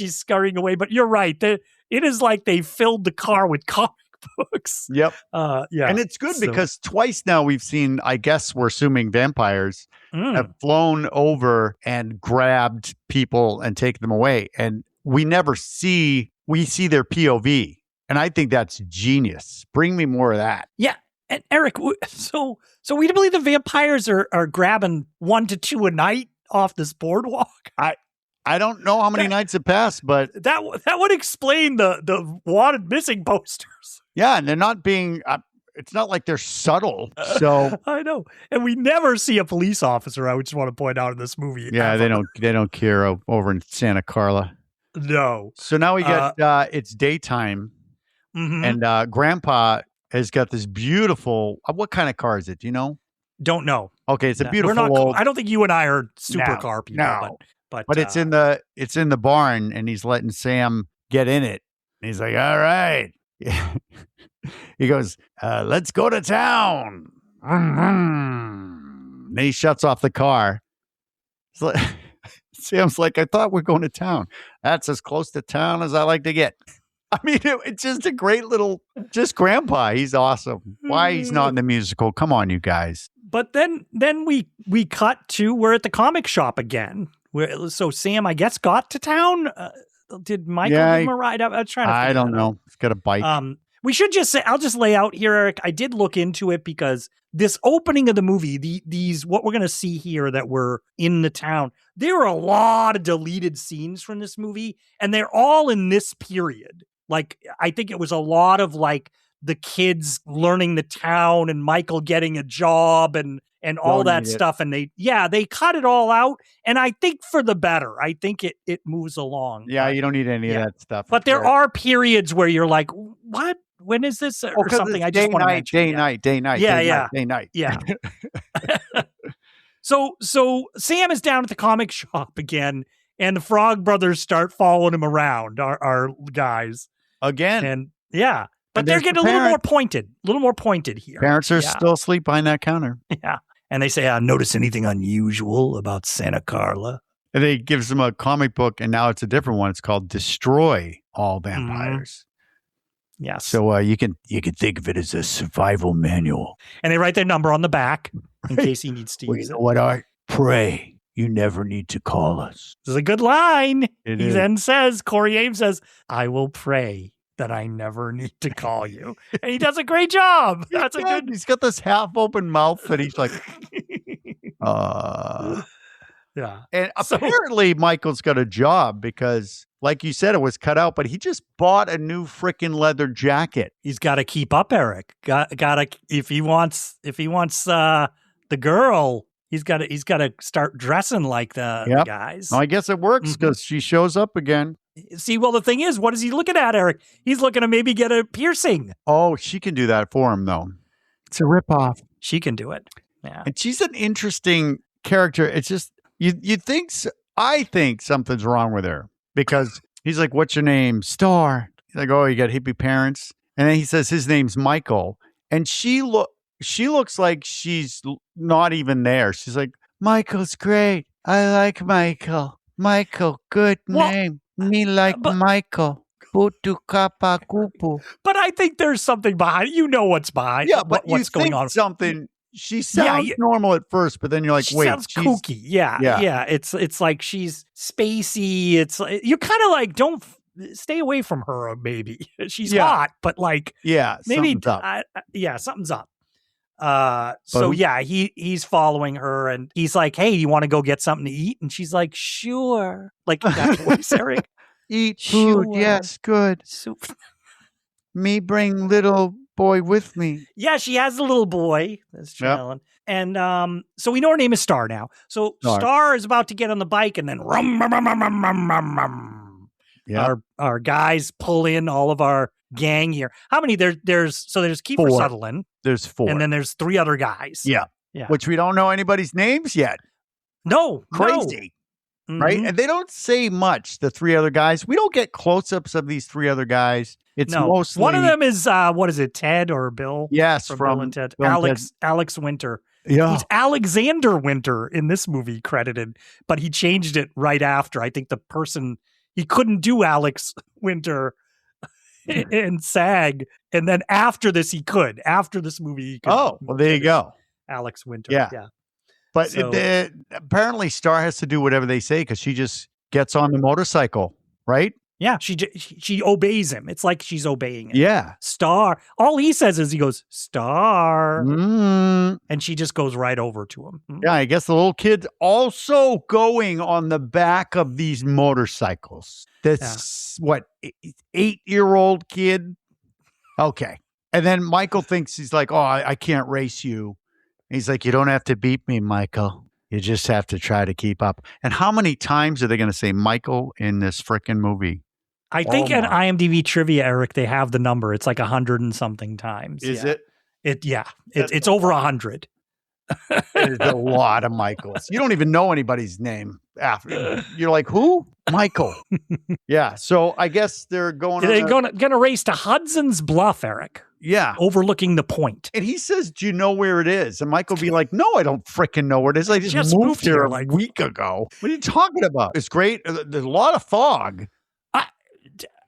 Speaker 1: scurrying away. But you're right. It is like they filled the car with comic books.
Speaker 2: Yep.
Speaker 1: Yeah.
Speaker 2: And it's good because twice now we've seen, I guess we're assuming vampires have flown over and grabbed people and taken them away. And we see their POV. And I think that's genius. Bring me more of that.
Speaker 1: Yeah. And Erik, so we believe the vampires are grabbing 1 to 2 a night off this boardwalk?
Speaker 2: I don't know how many nights have passed, but
Speaker 1: that would explain the wanted missing posters.
Speaker 2: Yeah, and they're not being it's not like they're subtle. So
Speaker 1: I know. And we never see a police officer, I just want to point out in this movie.
Speaker 2: Yeah,
Speaker 1: ever.
Speaker 2: they don't care over in Santa Carla.
Speaker 1: No.
Speaker 2: So now we get it's daytime.
Speaker 1: Mm-hmm.
Speaker 2: And Grandpa has got this beautiful. What kind of car is it? Do you know?
Speaker 1: Don't know.
Speaker 2: Okay, it's a beautiful old.
Speaker 1: I don't think you and I are supercar people.
Speaker 2: No,
Speaker 1: but
Speaker 2: it's in the barn, and he's letting Sam get in it. And he's like, "All right." He goes, "Let's go to town." And then he shuts off the car. Sam's like, "I thought we're going to town." That's as close to town as I like to get. I mean, it's just a great little, just Grandpa. He's awesome. Why he's not in the musical? Come on, you guys.
Speaker 1: But then we cut to, we're at the comic shop again. So Sam, I guess, got to town. Did Michael give him a ride? I was trying to
Speaker 2: I don't know. He's got a bike.
Speaker 1: We should just say, I'll just lay out here, Erik. I did look into it because this opening of the movie, these what we're going to see here that we're in the town, there are a lot of deleted scenes from this movie, and they're all in this period. Like, I think it was a lot of like the kids learning the town and Michael getting a job and all that stuff. And they cut it all out. And I think for the better. I think it moves along.
Speaker 2: Yeah, you don't need any of that stuff.
Speaker 1: But there are periods where you're like, what? When is this? Or something. I just want to mention.
Speaker 2: Day, night.
Speaker 1: Yeah. So Sam is down at the comic shop again, and the Frog Brothers start following him around, our guys.
Speaker 2: Again.
Speaker 1: And but they're getting a little more pointed here.
Speaker 2: Parents are still asleep behind that counter.
Speaker 1: Yeah. And they say, notice anything unusual about Santa Carla?
Speaker 2: And they gives them a comic book, and now it's a different one. It's called Destroy All Vampires.
Speaker 1: Yes.
Speaker 2: So you can think of it as a survival manual.
Speaker 1: And they write their number on the back in case he needs to use it.
Speaker 2: What I pray you never need to call us.
Speaker 1: This is a good line. He then says, Corey Ames says, I will pray that I never need to call you. And he does a great job. He's
Speaker 2: got this half open mouth that he's like,
Speaker 1: Yeah.
Speaker 2: And apparently Michael's got a job because, like you said, it was cut out, but he just bought a new freaking leather jacket.
Speaker 1: He's got to keep up, Erik. Got to if he wants the girl, he's got to start dressing like the guys.
Speaker 2: Well, I guess it works because she shows up again.
Speaker 1: See, well, the thing is, what is he looking at, Erik? He's looking to maybe get a piercing.
Speaker 2: Oh, she can do that for him, though. It's a ripoff.
Speaker 1: She can do it. Yeah.
Speaker 2: And she's an interesting character. It's just, you think, I think something's wrong with her because he's like, what's your name? Star. He's like, oh, you got hippie parents. And then he says his name's Michael. And she looks like she's not even there. She's like, Michael's great. I like Michael. Michael, good name. Me like Michael. Putu kapa kupu.
Speaker 1: But I think there's something behind. You know what's behind.
Speaker 2: Yeah, but
Speaker 1: what's going on?
Speaker 2: Something. She sounds normal at first, but then you're like,
Speaker 1: she
Speaker 2: wait,
Speaker 1: sounds kooky. Yeah. It's like she's spacey. It's you're kind of like, don't stay away from her. Maybe she's hot, but like, maybe
Speaker 2: something's up.
Speaker 1: Something's up. He's following her, and he's like, "Hey, you want to go get something to eat?" And she's like, "Sure." Like that's voice, Erik.
Speaker 2: Eat food, yes, good.
Speaker 1: Soup.
Speaker 2: Me bring little boy with me.
Speaker 1: Yeah, she has a little boy that's chilling. And so we know her name is Star now. So Star is about to get on the bike, and then our guys pull in all of our gang here. How many? There's Kiefer Sutherland.
Speaker 2: There's 4.
Speaker 1: And then there's 3 other guys.
Speaker 2: Yeah. Which we don't know anybody's names yet.
Speaker 1: No.
Speaker 2: Crazy.
Speaker 1: No.
Speaker 2: Right? And they don't say much, the 3 other guys. We don't get close-ups of these 3 other guys. It's mostly...
Speaker 1: One of them is, what is it, Ted or Bill?
Speaker 2: Yes,
Speaker 1: from
Speaker 2: Bill
Speaker 1: and Ted.
Speaker 2: Bill
Speaker 1: Alex Winter.
Speaker 2: Yeah.
Speaker 1: Who's Alexander Winter in this movie credited, but he changed it right after. I think the person... He couldn't do Alex Winter in SAG, and then after this he could. After this movie he could.
Speaker 2: Oh, well, there you go.
Speaker 1: Alex Winter. Yeah.
Speaker 2: But apparently Star has to do whatever they say because she just gets on the motorcycle, right?
Speaker 1: Yeah, she obeys him. It's like she's obeying him.
Speaker 2: Yeah.
Speaker 1: Star. All he says is he goes, Star. And she just goes right over to him.
Speaker 2: Yeah, I guess the little kid's also going on the back of these motorcycles. This, 8-year-old kid? Okay. And then Michael thinks, he's like, oh, I can't race you. And he's like, you don't have to beat me, Michael. You just have to try to keep up. And how many times are they going to say Michael in this freaking movie?
Speaker 1: I think in IMDb trivia, Erik, they have the number. It's like 100 and something times.
Speaker 2: Is it?
Speaker 1: It's over 100.
Speaker 2: It's a lot of Michaels. You don't even know anybody's name after. You're like, who? Michael. Yeah. So I guess they're going.
Speaker 1: They're going to race to Hudson's Bluff, Erik.
Speaker 2: Yeah.
Speaker 1: Overlooking the point.
Speaker 2: And he says, do you know where it is? And Michael be like, no, I don't freaking know where it is. I just moved here a week ago. What are you talking about? It's great. There's a lot of fog.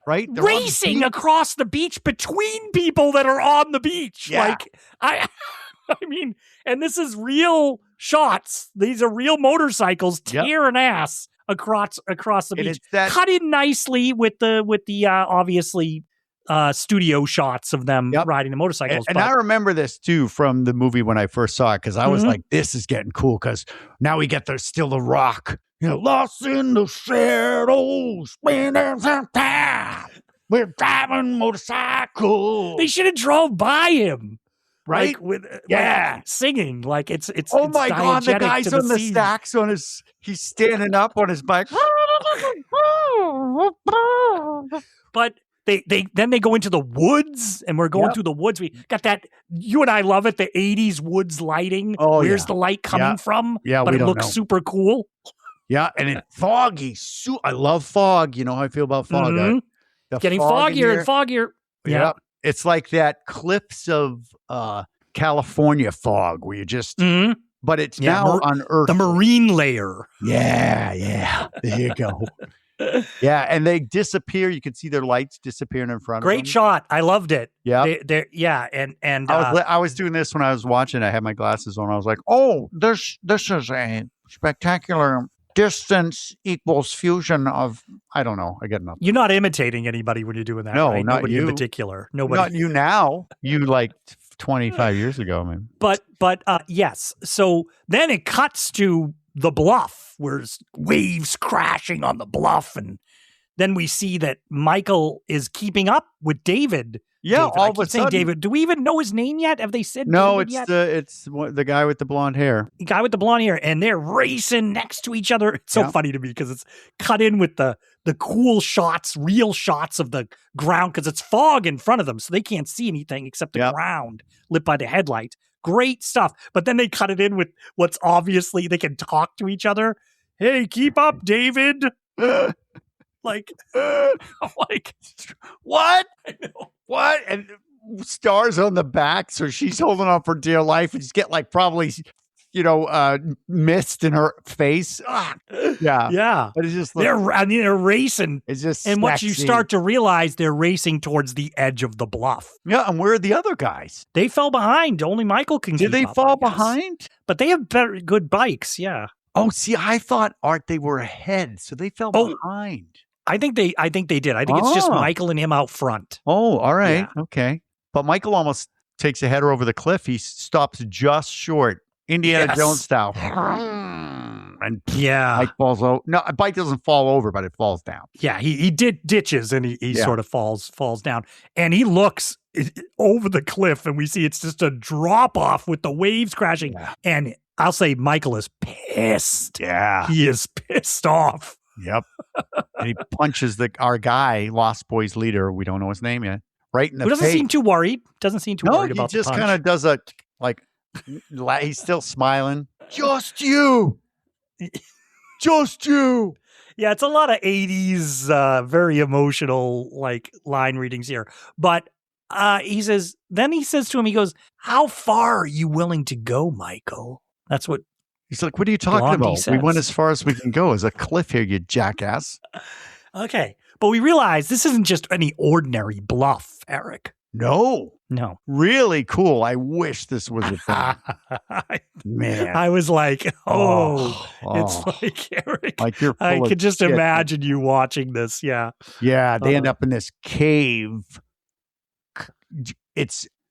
Speaker 2: Right? They're
Speaker 1: racing across the beach between people that are on the beach.
Speaker 2: Yeah.
Speaker 1: Like, I mean, and this is real shots. These are real motorcycles tearing ass across the beach. Cut in nicely with the obviously studio shots of them riding the motorcycles.
Speaker 2: And I remember this too from the movie when I first saw it because I was like, this is getting cool because now we get still the rock. Lost in the shadows, spending some time. We're driving motorcycles.
Speaker 1: They should have drove by him.
Speaker 2: Right?
Speaker 1: Like with
Speaker 2: Yeah.
Speaker 1: singing. Like it's
Speaker 2: Oh my God, the
Speaker 1: diegetic
Speaker 2: guy's
Speaker 1: to
Speaker 2: on the
Speaker 1: scene.
Speaker 2: sax he's standing up on his bike.
Speaker 1: But they go into the woods, and we're going through the woods. We got that, you and I love it, the 80s woods lighting.
Speaker 2: Oh,
Speaker 1: Where's the light coming from?
Speaker 2: Yeah,
Speaker 1: but
Speaker 2: we
Speaker 1: it
Speaker 2: don't
Speaker 1: looks
Speaker 2: know.
Speaker 1: super cool.
Speaker 2: Yeah, and it's foggy. I love fog. You know how I feel about fog. The
Speaker 1: Getting
Speaker 2: fog
Speaker 1: foggier and foggier.
Speaker 2: Yeah. It's like that cliffs of California fog where you just, but it's now on Earth.
Speaker 1: The marine layer.
Speaker 2: Yeah. There you go. Yeah, and they disappear. You can see their lights disappearing in front of them.
Speaker 1: Great shot. I loved it.
Speaker 2: Yeah.
Speaker 1: And
Speaker 2: I was doing this when I was watching. I had my glasses on. I was like, oh, this is a spectacular distance equals fusion of, I don't know. I get nothing.
Speaker 1: You're not imitating anybody when you're doing that,
Speaker 2: no,
Speaker 1: right?
Speaker 2: Not
Speaker 1: Nobody
Speaker 2: you.
Speaker 1: in particular. Nobody.
Speaker 2: Not you now. You like 25 years ago, man.
Speaker 1: But yes. So then it cuts to the bluff, where there's waves crashing on the bluff, and then we see that Michael is keeping up with David.
Speaker 2: Yeah,
Speaker 1: David.
Speaker 2: all of a sudden.
Speaker 1: David. Do we even know his name yet? Have they said
Speaker 2: no?
Speaker 1: David yet?
Speaker 2: It's the guy with the blonde hair.
Speaker 1: The guy with the blonde hair, and they're racing next to each other. It's so funny to me because it's cut in with the cool shots, real shots of the ground, because it's fog in front of them, so they can't see anything except the ground lit by the headlight. Great stuff. But then they cut it in with what's obviously they can talk to each other. Hey, keep up, David. Like,
Speaker 2: what?
Speaker 1: I know.
Speaker 2: What? And stars on the back, so she's holding on for dear life, and she's get like probably, mist in her face.
Speaker 1: Yeah.
Speaker 2: But it's just
Speaker 1: they're racing.
Speaker 2: It's just
Speaker 1: and
Speaker 2: sexy.
Speaker 1: what you start to realize, they're racing towards the edge of the bluff.
Speaker 2: Yeah, and where are the other guys?
Speaker 1: They fell behind. Only Michael can.
Speaker 2: Did they fall behind?
Speaker 1: But they have good bikes. Yeah.
Speaker 2: Oh, see, I thought, Art, they were ahead, so they fell behind.
Speaker 1: I think they did. I think it's just Michael and him out front.
Speaker 2: Oh, all right. Yeah. Okay. But Michael almost takes a header over the cliff. He stops just short, Indiana Jones style. And bike falls over. No, a bike doesn't fall over, but it falls down.
Speaker 1: Yeah, he ditches, and he sort of falls down. And he looks over the cliff, and we see it's just a drop off with the waves crashing. Yeah. And I'll say Michael is pissed.
Speaker 2: Yeah.
Speaker 1: He is pissed off.
Speaker 2: Yep. And he punches our guy, Lost Boys leader. We don't know his name yet. Right in the face.
Speaker 1: Who doesn't seem too worried. Doesn't seem too worried about the punch.
Speaker 2: He just kind of does he's still smiling. Just you. Just you.
Speaker 1: Yeah, it's a lot of 80s, very emotional, line readings here. But he says to him, he goes, how far are you willing to go, Michael? That's what
Speaker 2: he's like, what are you talking about?
Speaker 1: Says.
Speaker 2: We went as far as we can go. There's a cliff here, you jackass.
Speaker 1: Okay. But we realize this isn't just any ordinary bluff, Eric.
Speaker 2: No.
Speaker 1: Really
Speaker 2: cool. I wish this was a thing. Man.
Speaker 1: I was like, it's like, Eric, I could just imagine you watching this. Yeah.
Speaker 2: Yeah. They end up in this cave.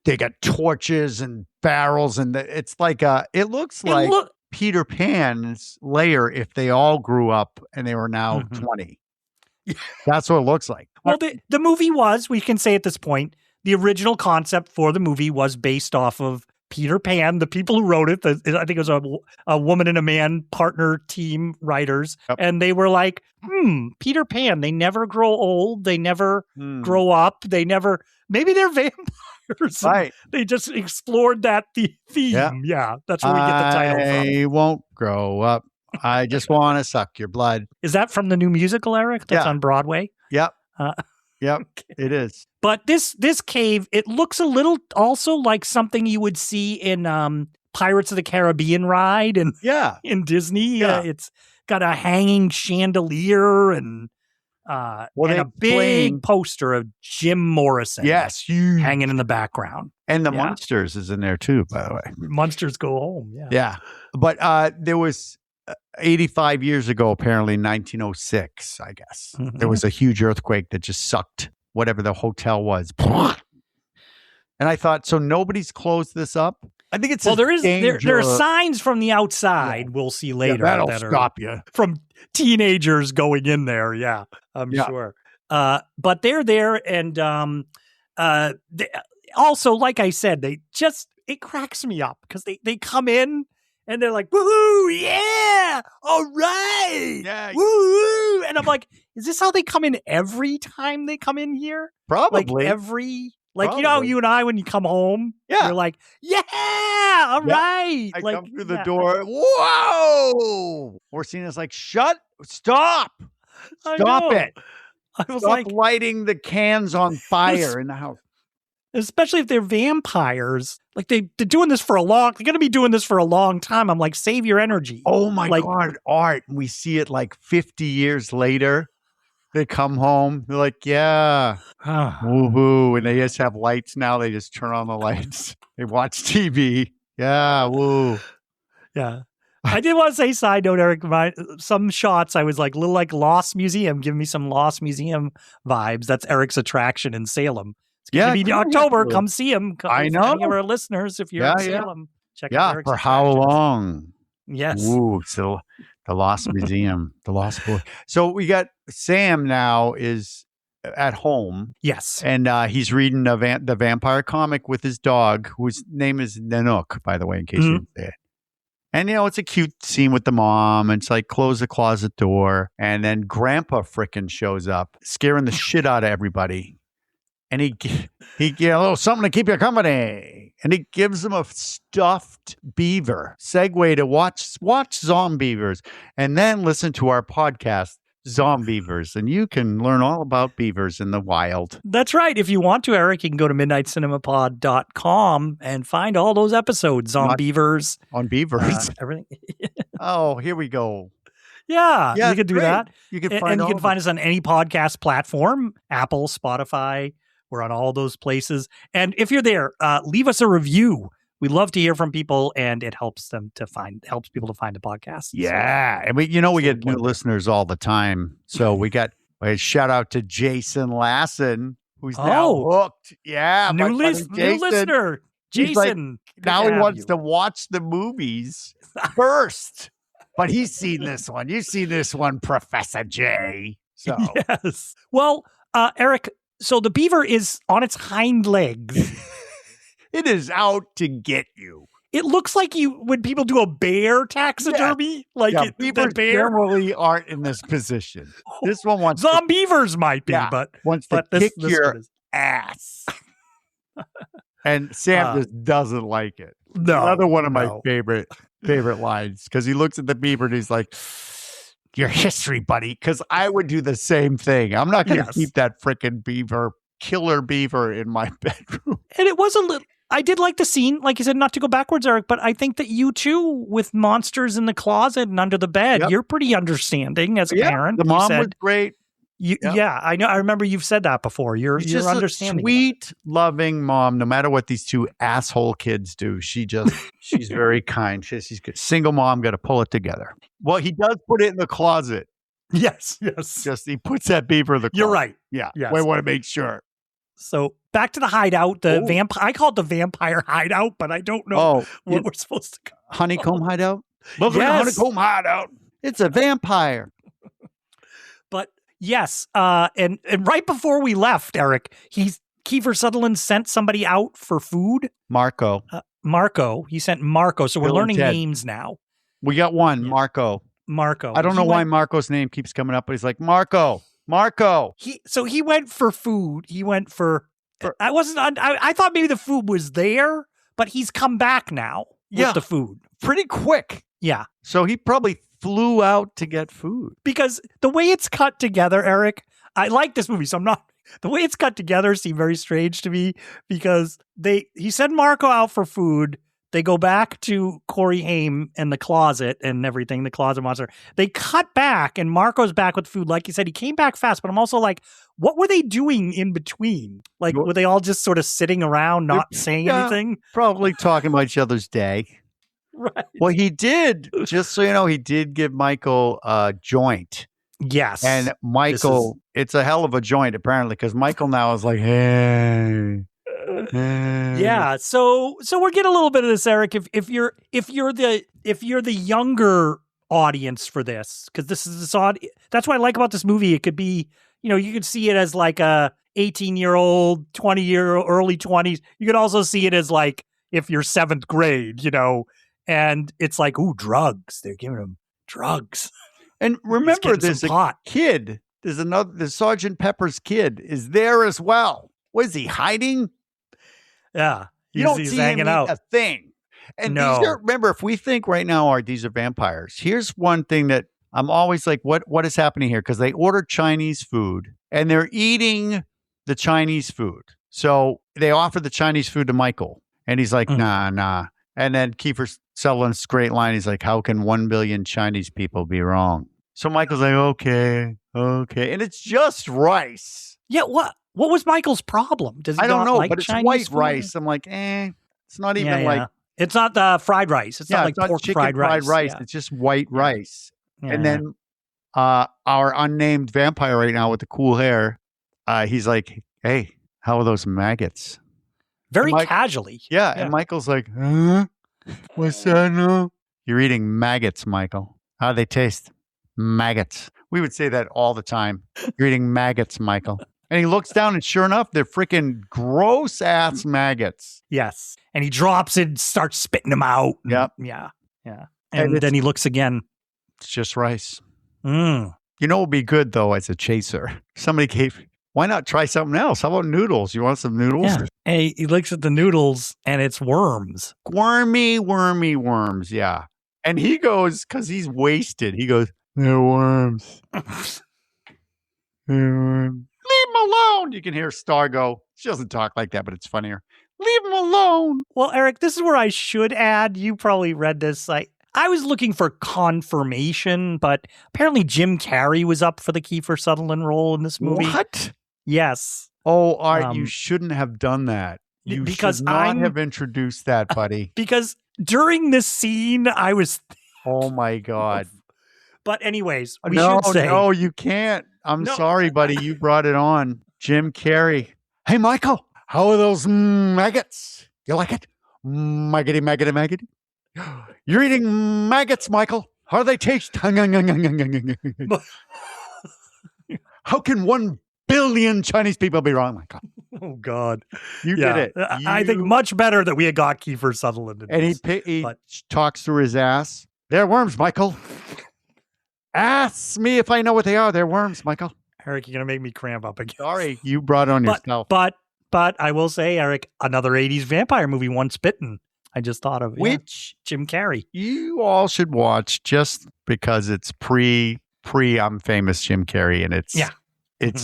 Speaker 2: They got torches and barrels, and it's like it looks like Peter Pan's lair if they all grew up and they were now 20. That's what it looks like.
Speaker 1: Well, the movie we can say at this point, the original concept for the movie was based off of Peter Pan. The people who wrote it, I think it was a woman and a man partner team writers. Yep. And they were like, Peter Pan, they never grow old. They never grow up. Maybe they're vampires.
Speaker 2: Right.
Speaker 1: They just explored that theme. Yeah. That's where we get the title from.
Speaker 2: I won't grow up. I just want to suck your blood.
Speaker 1: Is that from the new musical, Eric? That's on Broadway?
Speaker 2: Yep. Yep, it is.
Speaker 1: But this cave, it looks a little also like something you would see in Pirates of the Caribbean ride in Disney.
Speaker 2: Yeah.
Speaker 1: It's got a hanging chandelier and a big poster of Jim Morrison.
Speaker 2: Yes, huge.
Speaker 1: Hanging in the background.
Speaker 2: And the Munsters is in there too, by the way.
Speaker 1: Munsters Go Home. Yeah.
Speaker 2: Yeah. But there was 85 years ago, apparently 1906, I guess. Mm-hmm. There was a huge earthquake that just sucked whatever the hotel was. And I thought, so nobody's closed this up? I think it's
Speaker 1: there are signs from the outside we'll see later
Speaker 2: that'll
Speaker 1: that
Speaker 2: stop you
Speaker 1: from teenagers going in there. Yeah, I'm sure. But they're there, and also, like I said, it cracks me up because they come in and they're like, woo, yeah, all right,
Speaker 2: Yeah.
Speaker 1: woo, and I'm like, is this how they come in every time they come in here?
Speaker 2: Probably.
Speaker 1: You know, you and I, when you come home, you're like, yeah, all right.
Speaker 2: I
Speaker 1: like,
Speaker 2: come through the door. Whoa! Orsina's like, stop it.
Speaker 1: I was
Speaker 2: Stop
Speaker 1: like,
Speaker 2: lighting the cans on fire in the house.
Speaker 1: Especially if they're vampires. Like they're doing this they're going to be doing this for a long time. I'm like, save your energy.
Speaker 2: Oh my God, Art. We see it like 50 years later. They come home. They're like, yeah, woohoo. And they just have lights now. They just turn on the lights. They watch TV. Yeah, woo.
Speaker 1: Yeah. I did want to say, side note, Erik, some shots I was like, little like Lost Museum. Give me some Lost Museum vibes. That's Erik's attraction in Salem. It's going to be October. Come see him.
Speaker 2: I know.
Speaker 1: Any of our listeners, if you're in Salem, check out Erik's
Speaker 2: for how
Speaker 1: attractions.
Speaker 2: long?
Speaker 1: Yes.
Speaker 2: Ooh, so the Lost Museum, the Lost Boy. So we got Sam now is at home.
Speaker 1: Yes.
Speaker 2: And he's reading the vampire comic with his dog, whose name is Nanook, by the way, in case you didn't say it. And, you know, it's a cute scene with the mom. And it's like, close the closet door. And then Grandpa frickin' shows up, scaring the shit out of everybody. And he a little something to keep you company. And he gives him a stuffed beaver. Segue to watch Zombievers. And then listen to our podcast, Zombievers. And you can learn all about beavers in the wild.
Speaker 1: That's right. If you want to, Erik, you can go to midnightcinemapod.com and find all those episodes on beavers.
Speaker 2: On beavers.
Speaker 1: Everything.
Speaker 2: Oh, here we go.
Speaker 1: Yeah, you can do that.
Speaker 2: You can find
Speaker 1: us on any podcast platform, Apple, Spotify. We're on all those places. And if you're there, leave us a review. We love to hear from people, and it helps people to find the podcast.
Speaker 2: Yeah. And we get new listeners all the time. So we got a shout out to Jason Lassen, who's now hooked. Yeah.
Speaker 1: New listener. Jason.
Speaker 2: Now he wants to watch the movies first. But he's seen this one. You've seen this one, Professor J. So
Speaker 1: yes. Well, Erik, so the beaver is on its hind legs.
Speaker 2: It is out to get you.
Speaker 1: It looks like when people do a bear taxidermy.
Speaker 2: Beavers generally aren't in this position. This one wants
Speaker 1: Zombievers might be, but
Speaker 2: wants to kick your ass. And Sam just doesn't like it.
Speaker 1: No.
Speaker 2: Another one of my favorite lines, because he looks at the beaver and he's like, your history, buddy, because I would do the same thing. I'm not going to keep that freaking killer beaver in my bedroom.
Speaker 1: And it was I did like the scene, like you said, not to go backwards, Erik, but I think that you too, with monsters in the closet and under the bed, you're pretty understanding as a parent.
Speaker 2: The mom was great.
Speaker 1: Yeah, I know. I remember you've said that before. You're understanding.
Speaker 2: A sweet, loving mom. No matter what these two asshole kids do, she's very kind. She's good. Single mom, got to pull it together. Well, he does put it in the closet.
Speaker 1: Yes.
Speaker 2: Just he puts that beaver in the closet.
Speaker 1: You're right.
Speaker 2: Yeah.
Speaker 1: Yes.
Speaker 2: We want to make sure.
Speaker 1: So back to the hideout. The vampire. I call it the vampire hideout, but I don't know what we're supposed to call it.
Speaker 2: Honeycomb hideout. Welcome to Honeycomb hideout. It's a vampire.
Speaker 1: But yes, and right before we left, Erik, Kiefer Sutherland sent somebody out for food.
Speaker 2: Marco.
Speaker 1: He sent Marco. So we're learning names now.
Speaker 2: We got one, Marco.
Speaker 1: I
Speaker 2: don't know why Marco's name keeps coming up, but he's like, Marco.
Speaker 1: He went for food. He went for I thought maybe the food was there, but he's come back now with the food.
Speaker 2: Pretty quick.
Speaker 1: Yeah.
Speaker 2: So he probably flew out to get food.
Speaker 1: Because the way it's cut together, Erik, I like this movie, so the way it's cut together seemed very strange to me, because he sent Marco out for food. They go back to Corey Haim and the closet and everything, the closet monster. They cut back and Marco's back with food. Like you said, he came back fast, but I'm also like, what were they doing in between? Like, were they all just sort of sitting around, not saying anything?
Speaker 2: Probably talking about each other's day.
Speaker 1: Right.
Speaker 2: Well, he did, just so you know, he did give Michael a joint.
Speaker 1: Yes.
Speaker 2: And Michael, it's a hell of a joint, apparently, because Michael now is like, hey.
Speaker 1: Yeah, so we're getting a little bit of this, Erik. If you're the younger audience for this because this is this odd. That's what I like about this movie. It could be, you could see it as like a 18-year-old, 20-year-old, early 20s. You could also see it as like if you're 7th grade, and it's like, ooh, drugs. They're giving them drugs.
Speaker 2: And remember, there's a kid. There's Sergeant Pepper's kid is there as well. Was he hiding?
Speaker 1: Yeah.
Speaker 2: You don't
Speaker 1: he's
Speaker 2: see
Speaker 1: hanging
Speaker 2: him
Speaker 1: out.
Speaker 2: A thing. And
Speaker 1: no.
Speaker 2: Remember, if we think right now these are vampires, here's one thing that I'm always like, what is happening here? Because they ordered Chinese food and they're eating the Chinese food. So they offer the Chinese food to Michael. And he's like, nah. And then Kiefer Sutherland's great line, he's like, how can 1 billion Chinese people be wrong? So Michael's like, okay. And it's just rice.
Speaker 1: Yeah, what was Michael's problem? Does he
Speaker 2: I don't know,
Speaker 1: like
Speaker 2: but
Speaker 1: Chinese
Speaker 2: it's white
Speaker 1: food?
Speaker 2: Rice. I'm like, it's not even like.
Speaker 1: It's not the fried rice. It's not like pork
Speaker 2: chicken
Speaker 1: fried rice.
Speaker 2: Yeah. It's just white rice.
Speaker 1: Yeah.
Speaker 2: And then our unnamed vampire right now with the cool hair, he's like, hey, how are those maggots?
Speaker 1: Very casually.
Speaker 2: Yeah, and Michael's like, huh? What's that? No? You're eating maggots, Michael. How do they taste? Maggots. We would say that all the time. You're eating maggots, Michael. And he looks down, and sure enough, they're freaking gross-ass maggots.
Speaker 1: Yes. And he drops it and starts spitting them out.
Speaker 2: Yep.
Speaker 1: Yeah. And then he looks again.
Speaker 2: It's just rice.
Speaker 1: Mm.
Speaker 2: You know what would be good, though, as a chaser? Why not try something else? How about noodles? You want some noodles?
Speaker 1: Yeah. And he looks at the noodles, and it's worms.
Speaker 2: Wormy worms, yeah. And he goes, because he's wasted, he goes, they're worms. They're worms. Leave him alone. You can hear Star go. She doesn't talk like that, but it's funnier. Leave him alone.
Speaker 1: Well, Erik, this is where I should add. You probably read this. I was looking for confirmation, but apparently Jim Carrey was up for the Kiefer Sutherland role in this movie.
Speaker 2: What?
Speaker 1: Yes.
Speaker 2: Oh, Art, you shouldn't have done that. You should not have introduced that, buddy.
Speaker 1: Because during this scene, I was...
Speaker 2: Oh, my God.
Speaker 1: But anyways, we should say...
Speaker 2: No, you can't. I'm sorry, buddy. You brought it on. Jim Carrey. Hey, Michael, how are those maggots? You like it? Maggoty. You're eating maggots, Michael. How do they taste? How can 1 billion Chinese people be wrong, Michael?
Speaker 1: Oh, God.
Speaker 2: You did it.
Speaker 1: I think much better that we had got Kiefer Sutherland.
Speaker 2: And he talks through his ass. They're worms, Michael. Ask me if I know what they are. They're worms, Michael.
Speaker 1: Erik, you're going to make me cramp up again.
Speaker 2: Sorry, you brought it on yourself.
Speaker 1: But I will say, Erik, another 80s vampire movie, Once Bitten. I just thought of
Speaker 2: which
Speaker 1: Jim Carrey.
Speaker 2: You all should watch just because it's pre I'm famous Jim Carrey, and it's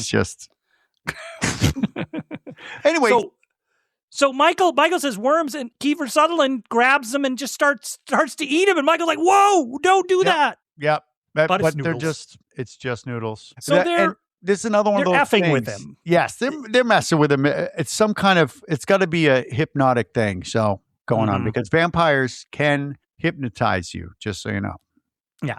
Speaker 2: just anyway.
Speaker 1: So Michael says worms, and Kiefer Sutherland grabs them and just starts to eat them, and Michael's like, "Whoa, don't do that."
Speaker 2: Yep.
Speaker 1: But
Speaker 2: it's just noodles.
Speaker 1: So
Speaker 2: this is another one of those
Speaker 1: effing
Speaker 2: things.
Speaker 1: with him.
Speaker 2: Yes, they're messing with him. It's some kind of, it's got to be a hypnotic thing. So going on, because vampires can hypnotize you, just so you know.
Speaker 1: Yeah.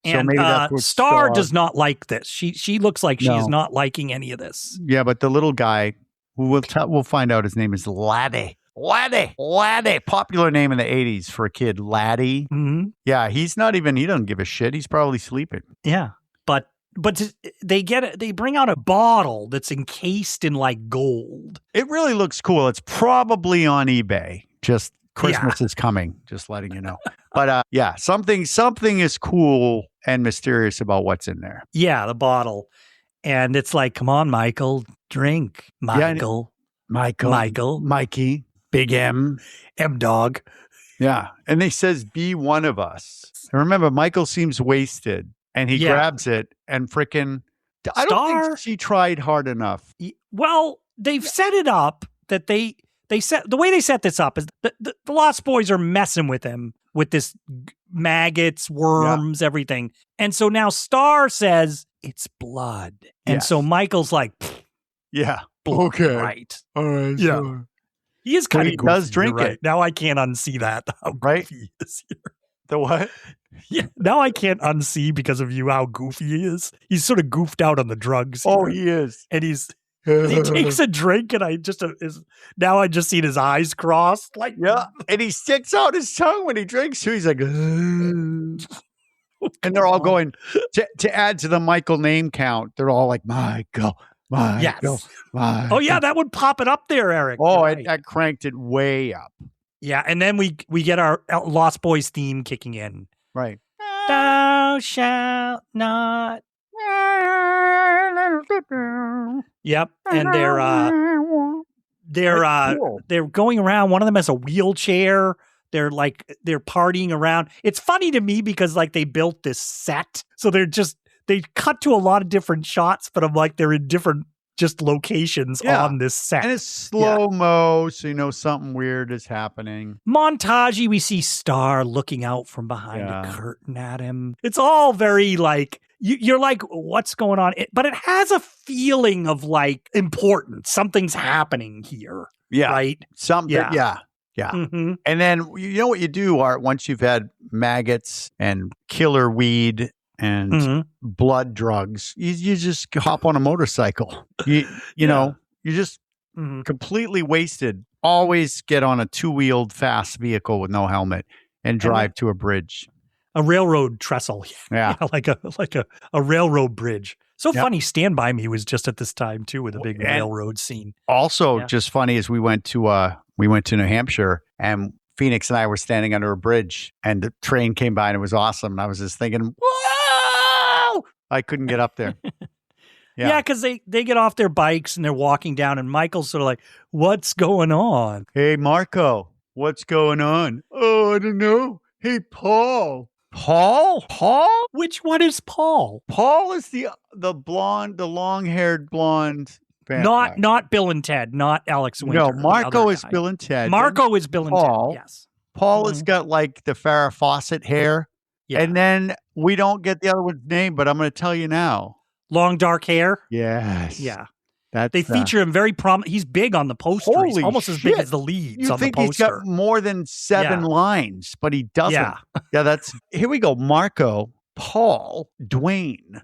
Speaker 2: So
Speaker 1: and
Speaker 2: maybe that's what
Speaker 1: Star does not like this. She looks like she is not liking any of this.
Speaker 2: Yeah, but the little guy, who we'll find out his name is Laddie. Laddie. Popular name in the 80s for a kid, Laddie.
Speaker 1: Mm-hmm.
Speaker 2: Yeah, he doesn't give a shit. He's probably sleeping.
Speaker 1: Yeah, but they bring out a bottle that's encased in like gold.
Speaker 2: It really looks cool. It's probably on eBay. Just Christmas is coming, just letting you know. But something is cool and mysterious about what's in there.
Speaker 1: Yeah, the bottle. And it's like, come on, Michael, drink.
Speaker 2: Mikey, Big M
Speaker 1: Dog.
Speaker 2: Yeah. And they says, be one of us. And remember, Michael seems wasted and he grabs it and frickin' I don't think she tried hard enough.
Speaker 1: Well, they've set it up that the way they set this up is the Lost Boys are messing with him with this maggots, worms, everything. And so now Star says it's blood. And so Michael's like,
Speaker 2: yeah.
Speaker 1: Blood,
Speaker 2: okay.
Speaker 1: Right.
Speaker 2: All right.
Speaker 1: Yeah.
Speaker 2: Sure.
Speaker 1: He is kind of goofy.
Speaker 2: Does drink it.
Speaker 1: Now I can't unsee that. How goofy he is here.
Speaker 2: The what?
Speaker 1: Yeah. Now I can't unsee because of you how goofy he is. He's sort of goofed out on the drugs.
Speaker 2: Oh, he is.
Speaker 1: And he takes a drink, and I just see his eyes crossed. Like,
Speaker 2: and he sticks out his tongue when he drinks too. He's like, And they're all going to add to the Michael name count. They're all like, Michael, Michael.
Speaker 1: Oh, yeah, that would pop it up there, Eric.
Speaker 2: Oh, that cranked it way up.
Speaker 1: Yeah, and then we get our Lost Boys theme kicking in.
Speaker 2: Right.
Speaker 1: Thou shalt not. Yep, and they're going around. One of them has a wheelchair. They're partying around. It's funny to me because like they built this set, so they cut to a lot of different shots, but I'm like they're in different just locations on this set.
Speaker 2: And it's slow-mo, so you know something weird is happening.
Speaker 1: Montage, we see Star looking out from behind a curtain at him. It's all very like, you're like, what's going on? But it has a feeling of like importance. Something's happening here.
Speaker 2: Yeah.
Speaker 1: Right?
Speaker 2: Something. Yeah.
Speaker 1: Mm-hmm.
Speaker 2: And then you know what you do, Art, once you've had maggots and killer weed and blood drugs, you just hop on a motorcycle. You know, you're just completely wasted. Always get on a two-wheeled fast vehicle with no helmet and drive to a bridge.
Speaker 1: A railroad trestle.
Speaker 2: Yeah.
Speaker 1: like a railroad bridge. So funny, Stand By Me was just at this time too with a big railroad scene.
Speaker 2: Also just funny is we went to New Hampshire and Phoenix and I were standing under a bridge and the train came by and it was awesome. And I was just thinking, whoa! I couldn't get up there.
Speaker 1: Yeah, because they get off their bikes and they're walking down and Michael's sort of like, what's going on?
Speaker 2: Hey, Marco, what's going on? Oh, I don't know. Hey, Paul. Paul?
Speaker 1: Which one is Paul?
Speaker 2: Paul is the blonde, the long-haired blonde.
Speaker 1: Not Bill and Ted, not Alex Winter.
Speaker 2: No, Marco is Bill and Ted.
Speaker 1: Marco is Bill and Ted, yes.
Speaker 2: Paul has got like the Farrah Fawcett hair. Yeah. And then we don't get the other one's name, but I'm going to tell you now.
Speaker 1: Long dark hair?
Speaker 2: Yes.
Speaker 1: Yeah.
Speaker 2: They
Speaker 1: feature him very prominent. He's big on the poster. He's almost as big as the leads on the poster.
Speaker 2: He's got more than 7 lines, but he doesn't. Yeah, here we go. Marco, Paul, Dwayne.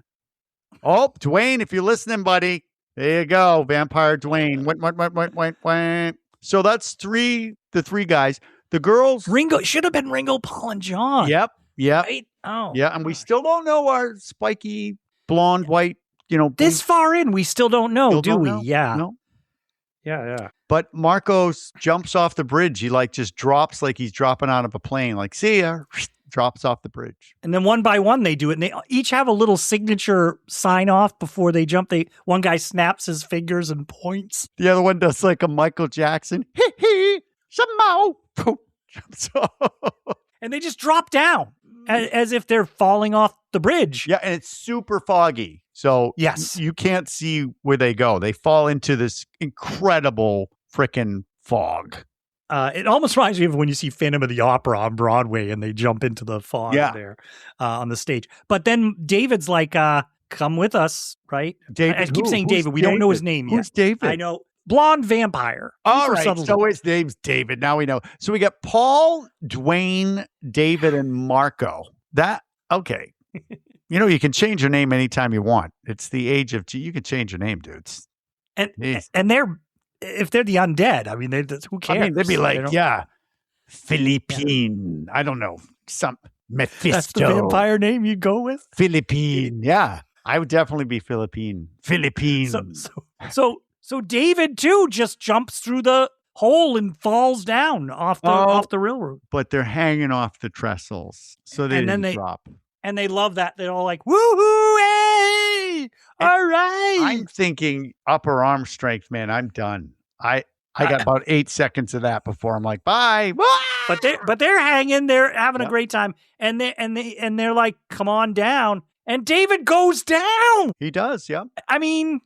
Speaker 2: Oh, Dwayne, if you're listening, buddy. There you go. Vampire Dwayne. What. So that's the 3 guys. The girls.
Speaker 1: Ringo. Should have been Ringo, Paul, and John.
Speaker 2: Yep.
Speaker 1: Right? Oh.
Speaker 2: Yeah, and we still don't know our spiky, blonde, white,
Speaker 1: this far in, we still don't know, do we?
Speaker 2: Know.
Speaker 1: Yeah.
Speaker 2: No.
Speaker 1: Yeah.
Speaker 2: But Marcos jumps off the bridge. He just drops like he's dropping out of a plane. Like, see ya. Drops off the bridge.
Speaker 1: And then one by one they do it. And they each have a little signature sign off before they jump. One guy snaps his fingers and points.
Speaker 2: The other one does like a Michael Jackson. Hee, somehow. Jumps off.
Speaker 1: And they just drop down as if they're falling off the bridge.
Speaker 2: Yeah, and it's super foggy. So you can't see where they go. They fall into this incredible freaking fog.
Speaker 1: It almost reminds me of when you see Phantom of the Opera on Broadway and they jump into the fog there on the stage. But then David's like, come with us, right?
Speaker 2: David,
Speaker 1: I keep saying David. We don't know his name yet.
Speaker 2: Who's David?
Speaker 1: I know. Blonde vampire.
Speaker 2: All right. So his name's David. Now we know. So we got Paul, Dwayne, David, and Marco. Okay. You can change your name anytime you want. It's the age of you can change your name, dudes.
Speaker 1: And if they're the undead, I mean, who cares?
Speaker 2: I mean, they'd be like, Philippine. I don't know, some Mephisto.
Speaker 1: That's the vampire name you go with?
Speaker 2: Philippine. Yeah, I would definitely be Philippine.
Speaker 1: So David too just jumps through the hole and falls down off the railroad.
Speaker 2: But they're hanging off the trestles, so they didn't drop.
Speaker 1: And they love that. They're all like, woohoo, hey, all right.
Speaker 2: I'm thinking upper arm strength, man. I'm done. I got about 8 seconds of that before I'm like, bye.
Speaker 1: But they're hanging. They're having a great time. And they're like, come on down. And David goes down.
Speaker 2: He does, yeah.
Speaker 1: I mean,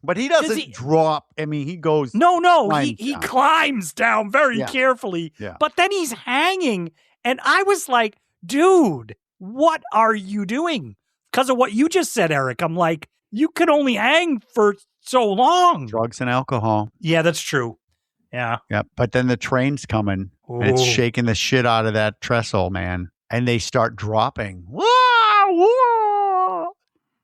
Speaker 2: but he doesn't drop. I mean, he goes.
Speaker 1: No. He climbs down very carefully.
Speaker 2: Yeah.
Speaker 1: But then he's hanging. And I was like, dude, what are you doing? Because of what you just said, Eric. I'm like, you can only hang for so long.
Speaker 2: Drugs and alcohol.
Speaker 1: Yeah, that's true. Yeah.
Speaker 2: Yeah. But then the train's coming and it's shaking the shit out of that trestle, man. And they start dropping.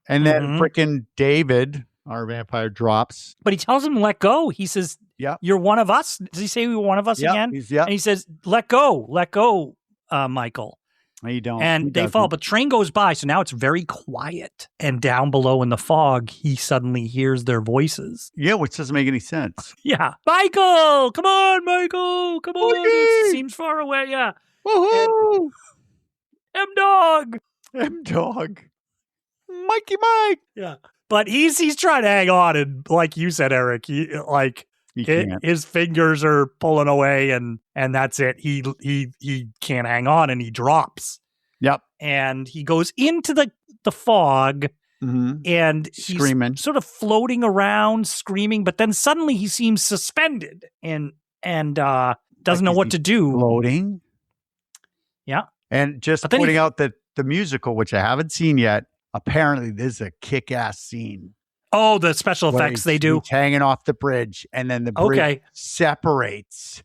Speaker 2: And then freaking David, our vampire, drops.
Speaker 1: But he tells him to let go. He says, you're one of us. Does he say we were one of us again? And he says, let go, Michael.
Speaker 2: You don't.
Speaker 1: And they fall, but train goes by, so now it's very quiet. And down below in the fog, he suddenly hears their voices.
Speaker 2: Yeah, which doesn't make any sense.
Speaker 1: Yeah. Michael! Come on, Michael! Come on! It seems far away, yeah.
Speaker 2: Woohoo!
Speaker 1: M-Dog!
Speaker 2: M-Dog. Mikey Mike!
Speaker 1: Yeah. But he's trying to hang on, and like you said, Eric, his fingers are pulling away, and that's it. He can't hang on, and he drops.
Speaker 2: Yep.
Speaker 1: And he goes into the fog, and he's
Speaker 2: screaming,
Speaker 1: sort of floating around, screaming. But then suddenly he seems suspended and doesn't know what to do.
Speaker 2: Floating.
Speaker 1: Yeah.
Speaker 2: And just pointing out that the musical, which I haven't seen yet, apparently this is a kick-ass scene.
Speaker 1: Oh, the special effects they do.
Speaker 2: He's hanging off the bridge, and then the bridge separates,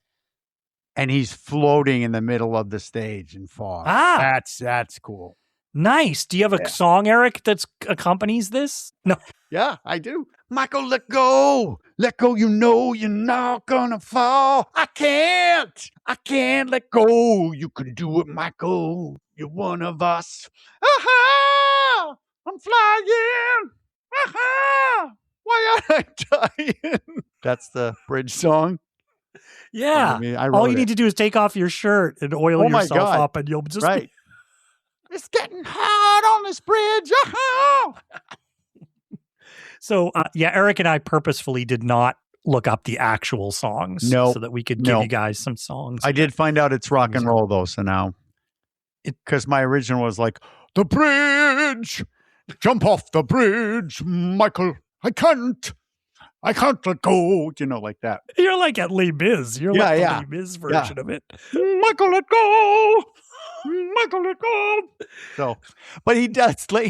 Speaker 2: and he's floating in the middle of the stage in fog. That's cool.
Speaker 1: Nice. Do you have a song, Eric, that accompanies this? No.
Speaker 2: Yeah, I do. Michael, let go. Let go. You know you're not gonna fall. I can't let go. You can do it, Michael. You're one of us. Aha! I'm flying. Aha! Why aren't I dying? That's the bridge song.
Speaker 1: Yeah. All you need to do is take off your shirt and oil yourself up, and you'll just
Speaker 2: be... It's getting hot on this bridge. Uh-huh.
Speaker 1: So, Eric and I purposefully did not look up the actual songs so that we could give you guys some songs.
Speaker 2: I did find out it's rock and roll, though, so now. Because my original was like, the bridge, jump off the bridge, Michael, I can't let go, like that.
Speaker 1: You're like at Les Mis. You're like the Les Mis version of it.
Speaker 2: Michael, let go. Michael, let go. So, but he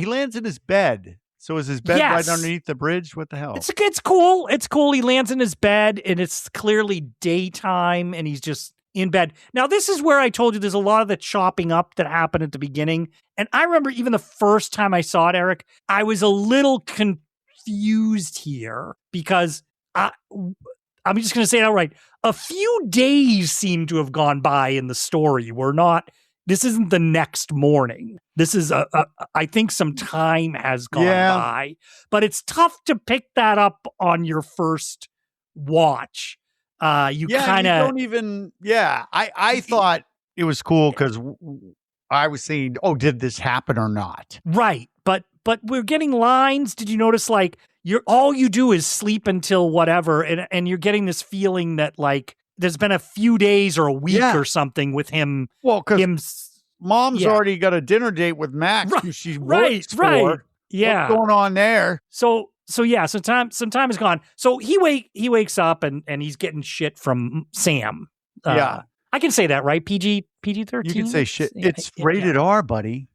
Speaker 2: lands in his bed. So is his bed right underneath the bridge? What the hell?
Speaker 1: It's cool. It's cool. He lands in his bed, and it's clearly daytime, and he's just in bed. Now, this is where I told you there's a lot of the chopping up that happened at the beginning. And I remember even the first time I saw it, Eric, I was a little confused here because I'm just going to say it outright. A few days seem to have gone by in the story. This isn't the next morning. This is I think some time has gone by, but it's tough to pick that up on your first watch. You don't even. Yeah, I thought it was cool because I was saying, "Oh, did this happen or not?" Right, but we're getting lines. Did you notice? Like all you do is sleep until whatever, and you're getting this feeling that like there's been a few days or a week or something with him. Well, because Mom's already got a dinner date with Max, who she works for. Yeah, what's going on there? So some time has gone. So he wakes up and he's getting shit from Sam. I can say that, right? PG-13. You can say shit. It's rated R, buddy.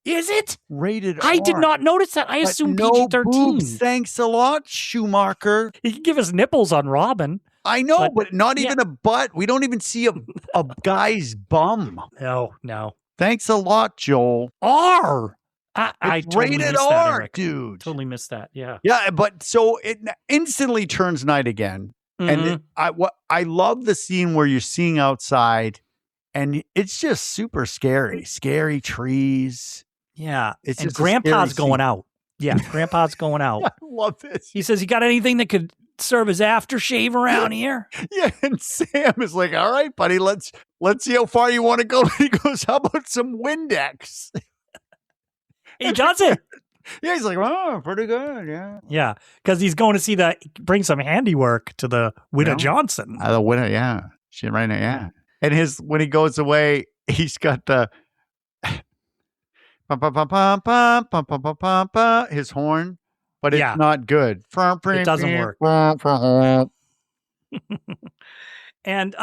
Speaker 1: Is it rated R? I did not notice that. I assumed PG-13. Boobs. Thanks a lot, Schumacher. He can give us nipples on Robin. I know, but not even a butt. We don't even see a guy's bum. No. Thanks a lot, Joel. R. I totally rated R, that, dude. Totally missed that. Yeah. Yeah, but so it instantly turns night again. Mm-hmm. And I love the scene where you're seeing outside and it's just super scary. Scary trees. Yeah. It's and just Grandpa's going out. Yeah, Grandpa's going out. I love this. He says, "You got anything that could serve as aftershave around here?" Yeah, and Sam is like, "All right, buddy, let's see how far you want to go." He goes, "How about some Windex?" He does it. Yeah, he's like, "Oh, pretty good." Yeah. Yeah, because he's going to bring some handiwork to the Widow Johnson. The widow, yeah. She right now, yeah. And when he goes away, he's got the his horn, but it's not good. It doesn't work. And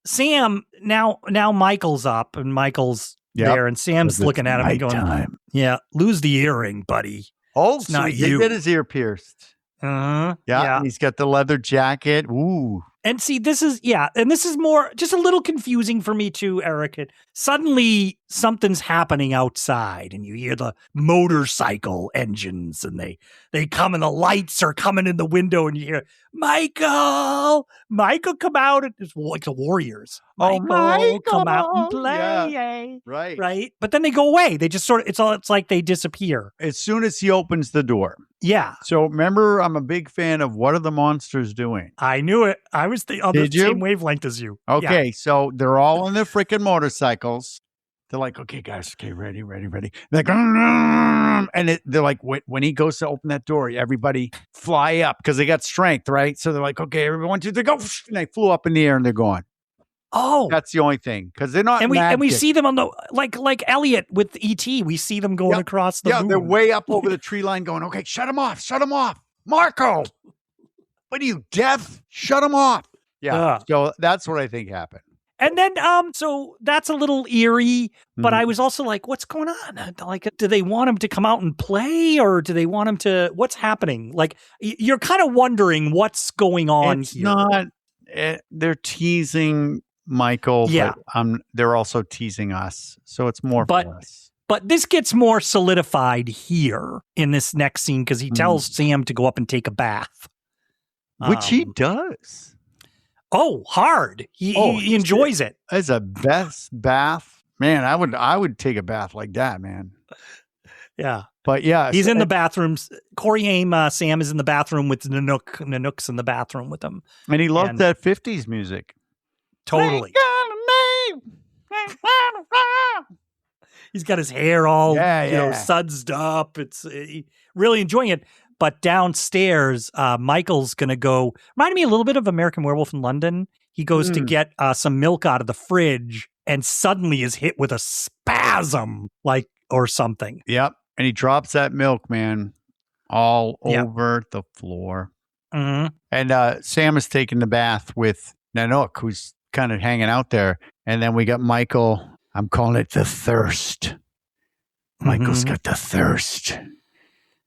Speaker 1: Sam, now Michael's up and Michael's there, and Sam's looking at him and going, "Yeah, lose the earring, buddy." Oh, it's not you. He get his ear pierced. Yeah, he's got the leather jacket. Ooh. And see, this is more just a little confusing for me too, Erik. Suddenly something's happening outside, and you hear the motorcycle engines, and they come, and the lights are coming in the window, and you hear Michael, come out. It's like the Warriors. Michael, come out and play.
Speaker 2: Yeah.
Speaker 1: Right. But then they go away. They just it's like they disappear
Speaker 2: as soon as he opens the door.
Speaker 1: Yeah.
Speaker 2: So remember, I'm a big fan of What Are the Monsters Doing?
Speaker 1: I knew it. I was on the same wavelength as you.
Speaker 2: Okay, so they're all on their freaking motorcycles. They're like, okay, guys, okay, ready. They're like, and they're like, when he goes to open that door, everybody fly up because they got strength, right? So they're like, okay, everyone, 1, 2, 3, go, and they flew up in the air and they're gone.
Speaker 1: Oh,
Speaker 2: that's the only thing because they're not.
Speaker 1: And we see them on the like Elliot with E.T. We see them going across the moon.
Speaker 2: They're way up over the tree line, going, okay, shut them off, Marco. What are you, deaf? Shut them off. Yeah. So that's what I think happened.
Speaker 1: And then, so that's a little eerie, but I was also like, what's going on? Like, do they want him to come out and play, or do they want him to, what's happening? Like, you're kind of wondering what's going on here.
Speaker 2: They're teasing Michael, but they're also teasing us. So it's more for us.
Speaker 1: But this gets more solidified here in this next scene because he tells Sam to go up and take a bath.
Speaker 2: Which he does.
Speaker 1: Oh, hard. He enjoys it.
Speaker 2: It's a best bath. Man, I would take a bath like that, man.
Speaker 1: Yeah.
Speaker 2: But yeah.
Speaker 1: He's in the bathrooms. Corey Haim, Sam is in the bathroom with Nanook's in the bathroom with him.
Speaker 2: And he loved that 50s music.
Speaker 1: Totally. He's got his hair all sudsed up. It's really enjoying it. But downstairs, Michael's going to go, reminded me a little bit of American Werewolf in London. He goes to get some milk out of the fridge and suddenly is hit with a spasm, or something.
Speaker 2: Yep. And he drops that milk, man, all over the floor.
Speaker 1: Mm-hmm.
Speaker 2: And Sam is taking the bath with Nanook, who's kind of hanging out there. And then we got Michael. I'm calling it the thirst. Michael's got the thirst.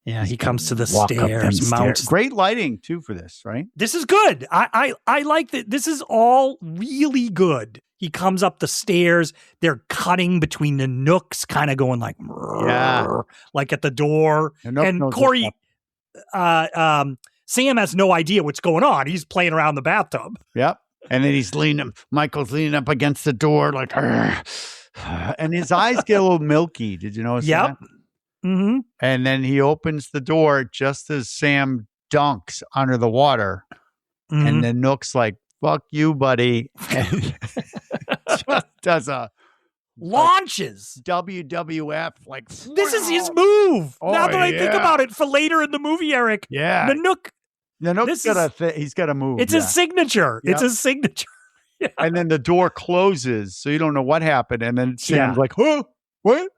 Speaker 1: Yeah, he comes to the stairs, mounts.
Speaker 2: Great lighting too for this, right?
Speaker 1: This is good. I like that. This is all really good. He comes up the stairs. They're cutting between the nooks, kind of going like, like at the door. And Corey, Sam has no idea what's going on. He's playing around the bathtub.
Speaker 2: Yep. And then Michael's leaning up against the door, like, and his eyes get a little milky. Did you notice that?
Speaker 1: Mm-hmm.
Speaker 2: And then he opens the door just as Sam dunks under the water. Mm-hmm. And then Nook's like, fuck you, buddy. And just does a
Speaker 1: launches
Speaker 2: WWF. Like,
Speaker 1: this is his move. Now that I think about it for later in the movie, Eric.
Speaker 2: Yeah.
Speaker 1: Nook's
Speaker 2: he's got a move.
Speaker 1: It's his signature. Yep. It's his signature.
Speaker 2: Yeah. And then the door closes, so you don't know what happened. And then Sam's like, huh? What?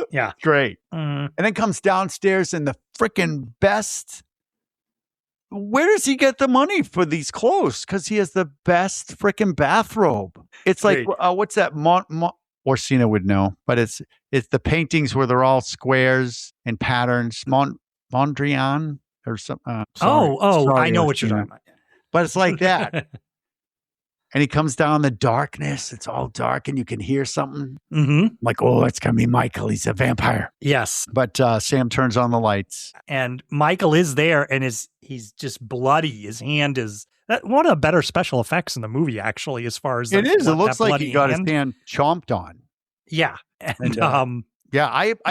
Speaker 1: Yeah.
Speaker 2: Great. And then comes downstairs in the freaking best. Where does he get the money for these clothes? Because he has the best freaking bathrobe. It's like, what's that? Orsina would know, but it's the paintings where they're all squares and patterns. Mondrian or something.
Speaker 1: I know what you're talking about.
Speaker 2: But it's like that. And he comes down in the darkness. It's all dark, and you can hear something.
Speaker 1: Mm-hmm.
Speaker 2: Like, oh, it's going to be Michael. He's a vampire.
Speaker 1: Yes.
Speaker 2: But Sam turns on the lights.
Speaker 1: And Michael is there, and he's just bloody. His hand is one of the better special effects in the movie, actually, as far as
Speaker 2: it is. It looks like he got his hand chomped on.
Speaker 1: Yeah. And
Speaker 2: I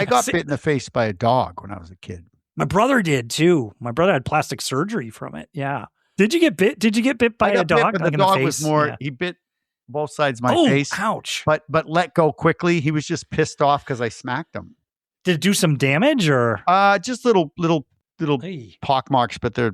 Speaker 2: got bit in the face by a dog when I was a kid.
Speaker 1: My brother did, too. My brother had plastic surgery from it. Yeah. Did you get bit? Did you get bit by a dog?
Speaker 2: But the dog was more. Yeah. He bit both sides of my face.
Speaker 1: Ouch!
Speaker 2: But let go quickly. He was just pissed off because I smacked him.
Speaker 1: Did it do some damage or?
Speaker 2: Just little pock marks, but they're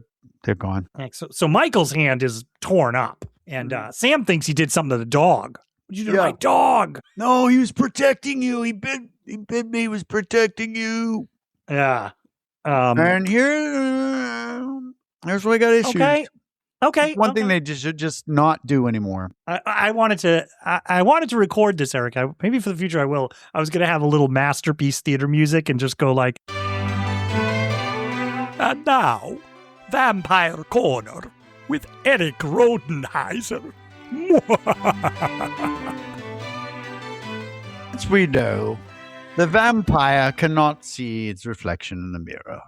Speaker 2: gone.
Speaker 1: So Michael's hand is torn up, and Sam thinks he did something to the dog. What'd you do to my dog?
Speaker 2: No, he was protecting you. He bit me. He was protecting you.
Speaker 1: Yeah.
Speaker 2: And here's where I got issues.
Speaker 1: Okay.
Speaker 2: One thing they should just not do anymore.
Speaker 1: I wanted to record this, Eric. Maybe for the future I will. I was going to have a little masterpiece theater music and just go like, and now, Vampire Corner with Erik Rodenheiser.
Speaker 2: Once we know, the vampire cannot see its reflection in the mirror.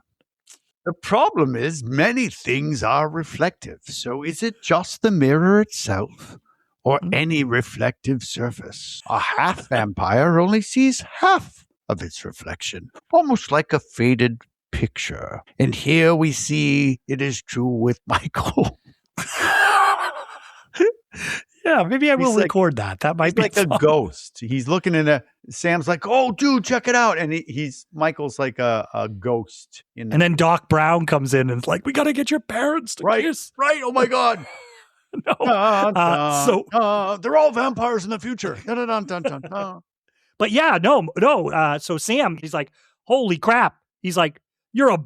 Speaker 2: The problem is many things are reflective. So is it just the mirror itself or any reflective surface? A half vampire only sees half of its reflection, almost like a faded picture. And here we see it is true with Michael.
Speaker 1: Yeah, maybe I will record that. That might be
Speaker 2: like
Speaker 1: fun.
Speaker 2: A ghost. He's looking in Sam's like, oh, dude, check it out. And Michael's like a ghost.
Speaker 1: And then Doc Brown comes in and is like, we got to get your parents to kiss.
Speaker 2: Right. Oh, my God.
Speaker 1: No.
Speaker 2: They're all vampires in the future.
Speaker 1: But yeah, no. So Sam, he's like, holy crap. He's like, you're a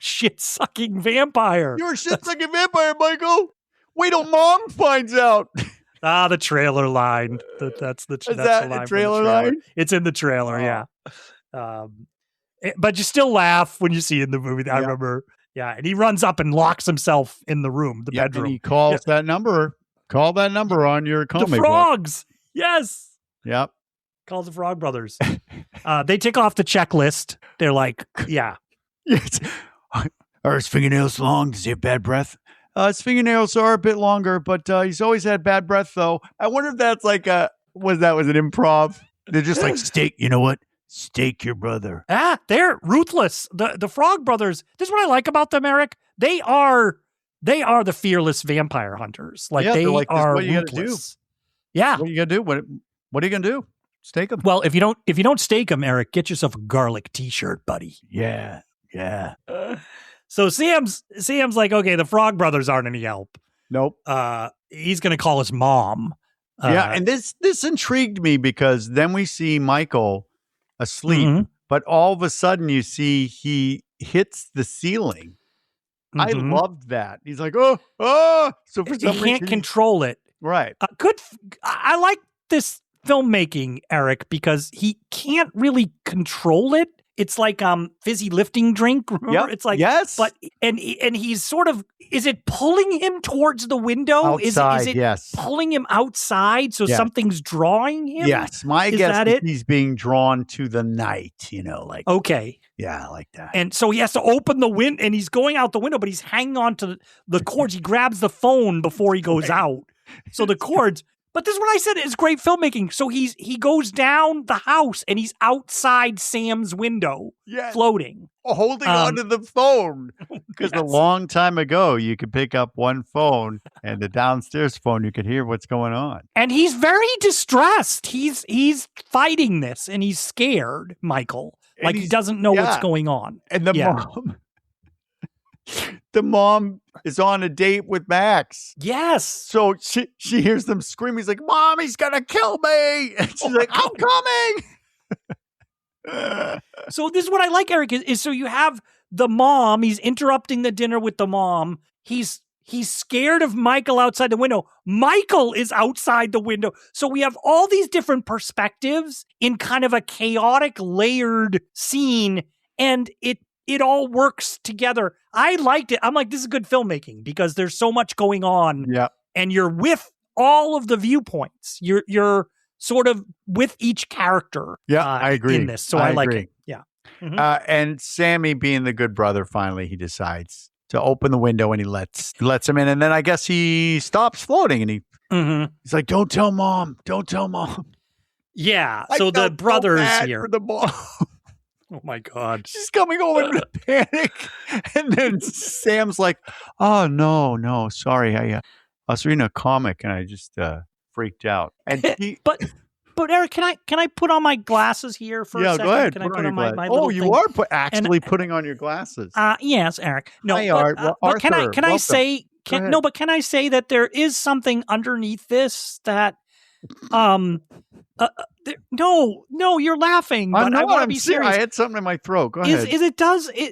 Speaker 1: shit-sucking vampire.
Speaker 2: You're a shit-sucking vampire, Michael. Wait till Mom finds out.
Speaker 1: The trailer line. That's the line.
Speaker 2: The trailer line?
Speaker 1: It's in the trailer, yeah. But you still laugh when you see it in the movie. I remember. Yeah, and he runs up and locks himself in the room, the bedroom.
Speaker 2: And he calls that number. Call that number on your comic
Speaker 1: book. The frogs. Yes.
Speaker 2: Yep.
Speaker 1: Calls the Frog Brothers. They take off the checklist. They're like, yeah.
Speaker 2: Yes. Are his fingernails long? Does he have bad breath? His fingernails are a bit longer, but he's always had bad breath, though. I wonder if that's like was an improv? They're just like, stake, you know what? Stake your brother.
Speaker 1: They're ruthless. The Frog Brothers, this is what I like about them, Eric. They are the fearless vampire hunters. Like, they
Speaker 2: like,
Speaker 1: are
Speaker 2: what you
Speaker 1: ruthless.
Speaker 2: Do. Yeah. What are you going to do? What are you going to do? Stake them?
Speaker 1: Well, if you don't stake them, Eric, get yourself a garlic t-shirt, buddy.
Speaker 2: Yeah.
Speaker 1: So Sam's like, okay, the Frog Brothers aren't any help.
Speaker 2: Nope.
Speaker 1: He's going to call his mom.
Speaker 2: And this intrigued me because then we see Michael asleep, but all of a sudden you see he hits the ceiling. I loved that. He's like, oh. So for some reason,
Speaker 1: he can't control it.
Speaker 2: Right.
Speaker 1: I like this filmmaking, Eric, because he can't really control it. It's like fizzy lifting drink.
Speaker 2: Yep.
Speaker 1: It's like,
Speaker 2: yes,
Speaker 1: but and he's sort of, is it pulling him towards the window?
Speaker 2: Outside,
Speaker 1: is it
Speaker 2: yes.
Speaker 1: pulling him outside so something's drawing him?
Speaker 2: Yes, my guess is he's being drawn to the night. Like
Speaker 1: okay,
Speaker 2: yeah, like that.
Speaker 1: And so he has to open the window, and he's going out the window, but he's hanging on to the cords. He grabs the phone before he goes out, so the cords. But this is what I said is great filmmaking. So he goes down the house and he's outside Sam's window, floating.
Speaker 2: Holding onto the phone. Because a long time ago, you could pick up one phone and the downstairs phone, you could hear what's going on.
Speaker 1: And he's very distressed. He's fighting this and he's scared, Michael. Like he doesn't know what's going on.
Speaker 2: And the mom is on a date with Max.
Speaker 1: Yes.
Speaker 2: So she hears them scream. He's like, Mom, he's going to kill me. And she's like, I'm coming.
Speaker 1: So this is what I like, Eric, is so you have the mom. He's interrupting the dinner with the mom. He's scared of Michael outside the window. Michael is outside the window. So we have all these different perspectives in kind of a chaotic, layered scene. And it all works together. I liked it. I'm like, this is good filmmaking because there's so much going on.
Speaker 2: Yeah.
Speaker 1: And you're with all of the viewpoints. You're sort of with each character.
Speaker 2: Yeah, I agree.
Speaker 1: In this. So I like it. Yeah. Mm-hmm.
Speaker 2: And Sammy, being the good brother, finally he decides to open the window and he lets him in. And then I guess he stops floating and he's like, don't tell Mom. Don't tell Mom.
Speaker 1: Yeah. So the brothers here.
Speaker 2: For the mom.
Speaker 1: Oh my God.
Speaker 2: She's coming home in a panic. And then Sam's like, oh, no, sorry. I was reading a comic and I just freaked out. And
Speaker 1: but Eric, can I put on my glasses here for a second?
Speaker 2: Yeah, go ahead.
Speaker 1: Can
Speaker 2: put
Speaker 1: I put on my
Speaker 2: oh, you
Speaker 1: thing?
Speaker 2: are actually putting on your glasses.
Speaker 1: Yes, Eric. No,
Speaker 2: Hi, Art.
Speaker 1: but can I say can I say that there is something underneath this that no, you're laughing. But I want to be serious.
Speaker 2: I had something in my throat. Go ahead.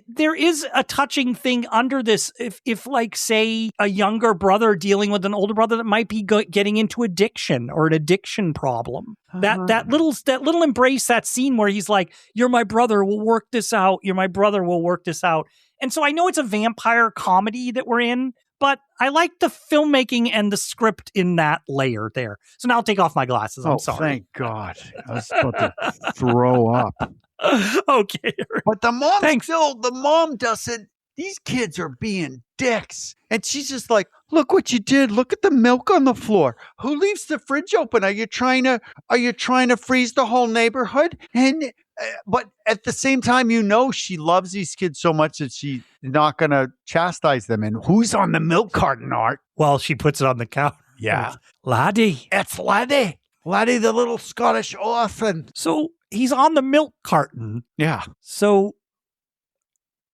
Speaker 1: There is a touching thing under this. If like, say, a younger brother dealing with an older brother that might be getting into addiction or an addiction problem. That little embrace, that scene where he's like, "You're my brother. We'll work this out. You're my brother. We'll work this out." And so I know it's a vampire comedy that we're in, but I like the filmmaking and the script in that layer there. So now I'll take off my glasses. I'm sorry.
Speaker 2: Thank God. I was about to throw up.
Speaker 1: Okay.
Speaker 2: But the mom doesn't. These kids are being dicks. And she's just like, look what you did. Look at the milk on the floor. Who leaves the fridge open? Are you trying to freeze the whole neighborhood? And but at the same time, she loves these kids so much that she's not going to chastise them. And who's on the milk carton, Art?
Speaker 1: Well, she puts it on the counter.
Speaker 2: Yeah.
Speaker 1: Laddie.
Speaker 2: It's Laddie. Laddie, the little Scottish orphan.
Speaker 1: So he's on the milk carton.
Speaker 2: Yeah.
Speaker 1: So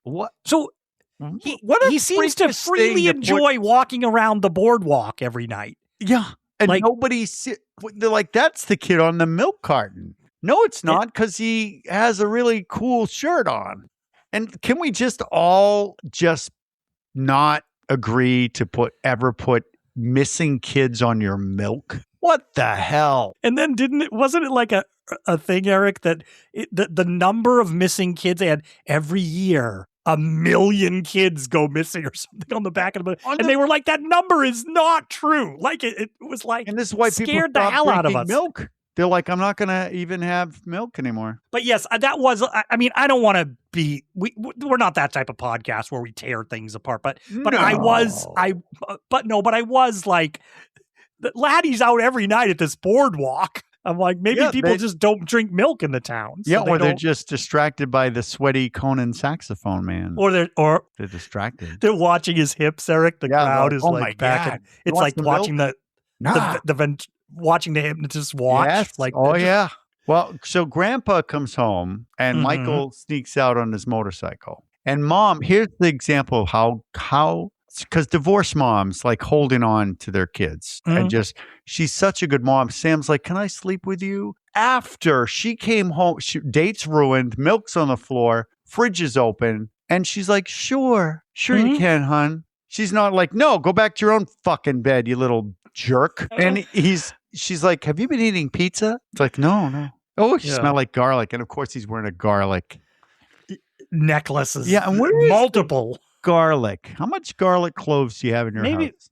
Speaker 2: what?
Speaker 1: So he seems to freely enjoy walking around the boardwalk every night.
Speaker 2: Yeah. And they're like, that's the kid on the milk carton. No, it's not, because he has a really cool shirt on. And can we just all not agree to ever put missing kids on your milk? What the hell?
Speaker 1: And then wasn't it like a thing, Erik, that the number of missing kids they had every year, 1 million kids go missing or something on the back of the book. And they were like, that number is not true. Like it was like,
Speaker 2: and this is why
Speaker 1: scared the hell out of us.
Speaker 2: Milk. They're like, I'm not going to even have milk anymore.
Speaker 1: But yes, that was, I mean, I don't want to be, we're not that type of podcast where we tear things apart, but I was like, Laddie's out every night at this boardwalk. I'm like, maybe people just don't drink milk in the town. So
Speaker 2: they're just distracted by the sweaty Conan saxophone man.
Speaker 1: Or
Speaker 2: they're distracted.
Speaker 1: They're watching his hips, Erik. The crowd is like back. And it's like watching watching the hypnotist watch.
Speaker 2: Yes.
Speaker 1: Like,
Speaker 2: yeah. Well, so Grandpa comes home and Michael sneaks out on his motorcycle. And Mom, here's the example of how because divorced moms like holding on to their kids and she's such a good mom. Sam's like, can I sleep with you? After she came home, date's ruined, milk's on the floor, fridge is open. And she's like, sure you can, hon. She's not like, no, go back to your own fucking bed, you little jerk. And she's like, have you been eating pizza? It's like, no. Oh, you smell like garlic. And of course he's wearing a garlic
Speaker 1: necklaces.
Speaker 2: Yeah. And
Speaker 1: multiple
Speaker 2: garlic. How much garlic cloves do you have in your house?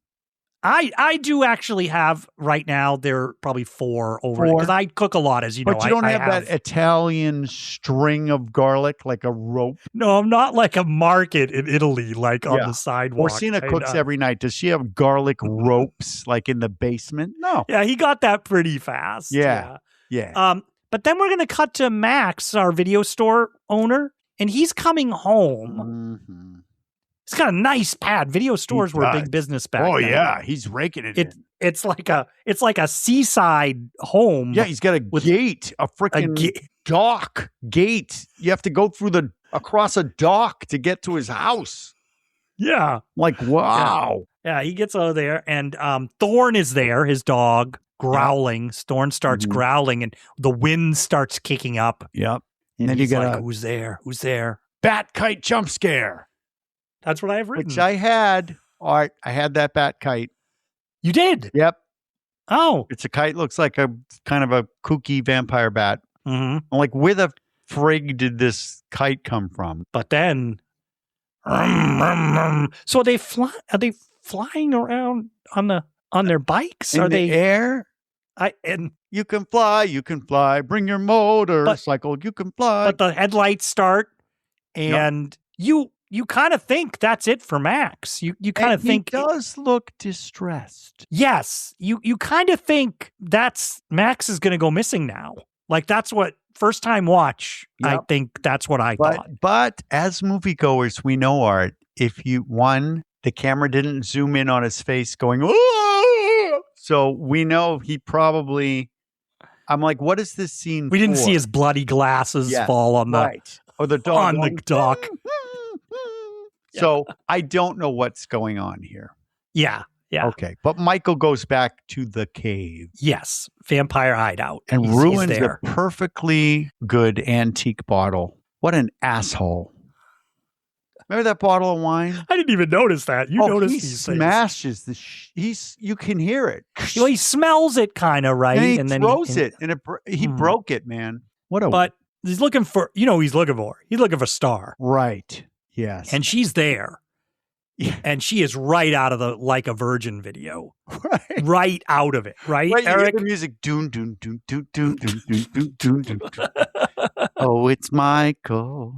Speaker 1: I do actually have right now. There are probably 4 over because I cook a lot, as you know.
Speaker 2: But you don't have that Italian string of garlic, like a rope.
Speaker 1: No, I'm not like a market in Italy, like on the sidewalk.
Speaker 2: Orsina cooks every night. Does she have garlic ropes, like in the basement? No.
Speaker 1: Yeah, he got that pretty fast.
Speaker 2: Yeah.
Speaker 1: But then we're gonna cut to Max, our video store owner, and he's coming home.
Speaker 2: Mm-hmm.
Speaker 1: He's got a nice pad. Video stores were a big business back then.
Speaker 2: Oh yeah, he's raking it.
Speaker 1: It's like a seaside home.
Speaker 2: Yeah, he's got a gate, a freaking dock gate. You have to go across a dock to get to his house.
Speaker 1: Yeah,
Speaker 2: like wow.
Speaker 1: Yeah, he gets over there, and Thorn is there, his dog, growling. Thorn starts growling, and the wind starts kicking up.
Speaker 2: Yep.
Speaker 1: And then you got like, who's there? Who's there?
Speaker 2: Bat kite jump scare.
Speaker 1: That's what I have written.
Speaker 2: Which I had. All right, I had that bat kite.
Speaker 1: You did?
Speaker 2: Yep.
Speaker 1: Oh.
Speaker 2: It's a kite. Looks like a kind of a kooky vampire bat.
Speaker 1: Mm-hmm.
Speaker 2: I'm like, where the frig did this kite come from?
Speaker 1: But then, so are they flying around on their bikes?
Speaker 2: In
Speaker 1: are
Speaker 2: the
Speaker 1: they
Speaker 2: air?
Speaker 1: And
Speaker 2: you can fly. Bring your motorcycle. You can fly.
Speaker 1: But the headlights start, and you kind of think that's it for Max. You kind of think
Speaker 2: he does look distressed.
Speaker 1: Yes, you kind of think that's Max is going to go missing now. Like that's what first time watch. Yep. I think that's what I thought.
Speaker 2: But as moviegoers, we know, Art, if the camera didn't zoom in on his face going, "Whoa!" So we know he probably. I'm like, what is this scene?
Speaker 1: We didn't see his bloody glasses fall on the
Speaker 2: or the dog
Speaker 1: on the dock.
Speaker 2: So I don't know what's going on here.
Speaker 1: Yeah.
Speaker 2: Okay. But Michael goes back to the cave.
Speaker 1: Yes. Vampire hideout.
Speaker 2: And ruins a perfectly good antique bottle. What an asshole. Remember that bottle of wine?
Speaker 1: I didn't even notice that. You noticed
Speaker 2: he smashes things. You can hear it.
Speaker 1: Well, he smells it kind of, right?
Speaker 2: And then he throws it. And he broke it, man.
Speaker 1: But he's looking for, he's looking for Star.
Speaker 2: Right. Yes.
Speaker 1: And she's there. And she is right out of the Like a Virgin video.
Speaker 2: Right.
Speaker 1: Right out of it. Right,
Speaker 2: Right, you hear
Speaker 1: Erik?
Speaker 2: the music. Doon, doon, doon, doon, doon, doon, doon, doon, doon, doon. Oh, it's Michael.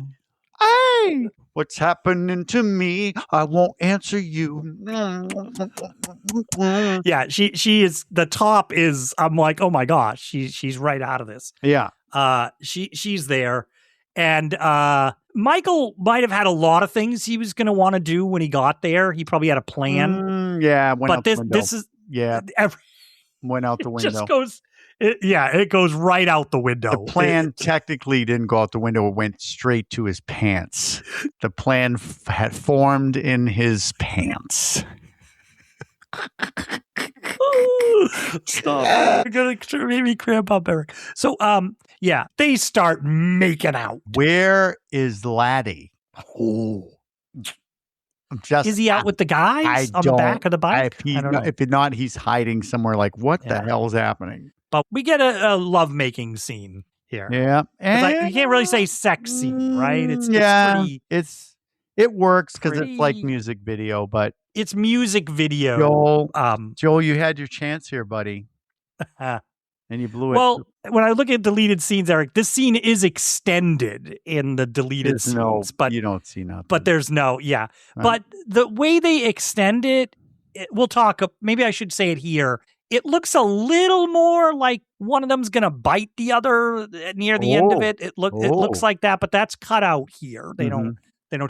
Speaker 2: Hey, what's happening to me? I won't answer you.
Speaker 1: Yeah, she is, the top is, I'm like, oh my gosh, she's right out of this.
Speaker 2: Yeah.
Speaker 1: She's there. And Michael might have had a lot of things he was going to want to do when he got there. He probably had a plan.
Speaker 2: Yeah,
Speaker 1: but this is
Speaker 2: went out the window.
Speaker 1: Just goes, it goes right out the window.
Speaker 2: The plan technically didn't go out the window; it went straight to his pants. The plan had formed in his pants.
Speaker 1: Stop! You're gonna make me cramp up, Erik. So, they start making out.
Speaker 2: Where is Laddie?
Speaker 1: Oh, is he out with the guys on the back of the bike? I don't know.
Speaker 2: If not, he's hiding somewhere. Like, what the hell is happening?
Speaker 1: But we get a lovemaking scene here.
Speaker 2: Yeah,
Speaker 1: you can't really say sex scene, right?
Speaker 2: It works because it's like music video, but
Speaker 1: it's music video.
Speaker 2: Joel, you had your chance here, buddy. And you blew it.
Speaker 1: Well, when I look at deleted scenes, Erik, this scene is extended in the deleted scenes, but
Speaker 2: you don't see nothing.
Speaker 1: But there's right. But the way they extend it, we'll talk. Maybe I should say it here. It looks a little more like one of them's gonna bite the other near the end of it. It looks like that, but that's cut out here. They don't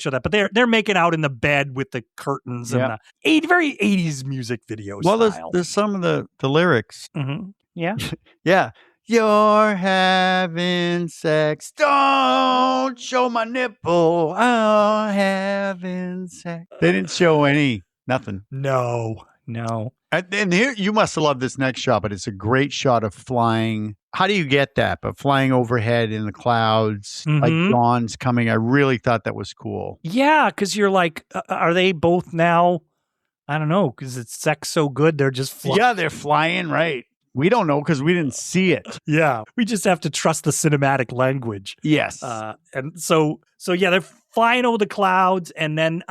Speaker 1: show that, but they're making out in the bed with the curtains and the very 80s music video style.
Speaker 2: There's some of the lyrics.
Speaker 1: Mm-hmm. Yeah.
Speaker 2: Yeah. You're having sex. Don't show my nipple. I'm having sex. They didn't show nothing.
Speaker 1: No.
Speaker 2: And here, you must have loved this next shot, but it's a great shot of flying. How do you get that? But flying overhead in the clouds, like dawn's coming. I really thought that was cool.
Speaker 1: Yeah, because you're like, are they both now? I don't know, because it's sex so good, they're just flying.
Speaker 2: Yeah, they're flying, right. We don't know because we didn't see it.
Speaker 1: Yeah, we just have to trust the cinematic language.
Speaker 2: Yes.
Speaker 1: And so they're flying over the clouds, and then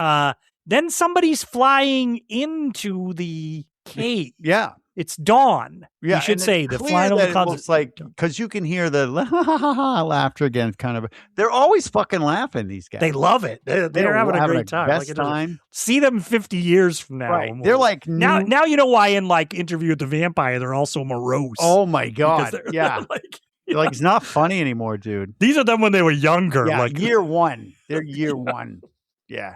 Speaker 1: somebody's flying into the cave.
Speaker 2: Yeah.
Speaker 1: It's dawn.
Speaker 2: Yeah,
Speaker 1: you should say the flying over the clouds.
Speaker 2: It's like, because you can hear the laughter again. Kind of, they're always fucking laughing. These guys,
Speaker 1: they love it. They're having a great time.
Speaker 2: Best time.
Speaker 1: See them 50 years from now.
Speaker 2: Right. They're like
Speaker 1: now. You know why in like Interview with the Vampire they're all so morose.
Speaker 2: Oh my god!
Speaker 1: Yeah.
Speaker 2: Like it's not funny anymore, dude.
Speaker 1: These are them when they were younger.
Speaker 2: Yeah,
Speaker 1: like
Speaker 2: year one. They're year one. Yeah.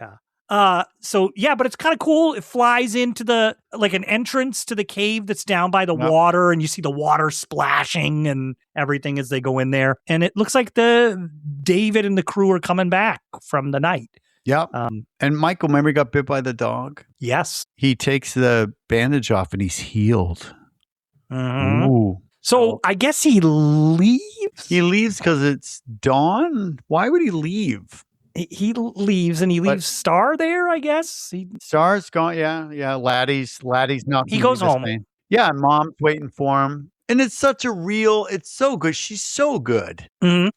Speaker 1: Yeah. But it's kind of cool. It flies into an entrance to the cave that's down by the water, and you see the water splashing and everything as they go in there. And it looks like David and the crew are coming back from the night.
Speaker 2: Yep. And Michael, remember he got bit by the dog?
Speaker 1: Yes.
Speaker 2: He takes the bandage off and he's healed.
Speaker 1: Mm-hmm.
Speaker 2: Ooh.
Speaker 1: So I guess he leaves?
Speaker 2: He leaves because it's dawn? Why would he leave?
Speaker 1: He leaves, and he leaves Star there, I guess.
Speaker 2: Star's gone. Yeah. Laddie's not.
Speaker 1: He goes home.
Speaker 2: Yeah, and Mom's waiting for him. And it's so good. She's so good.
Speaker 1: Mm-hmm.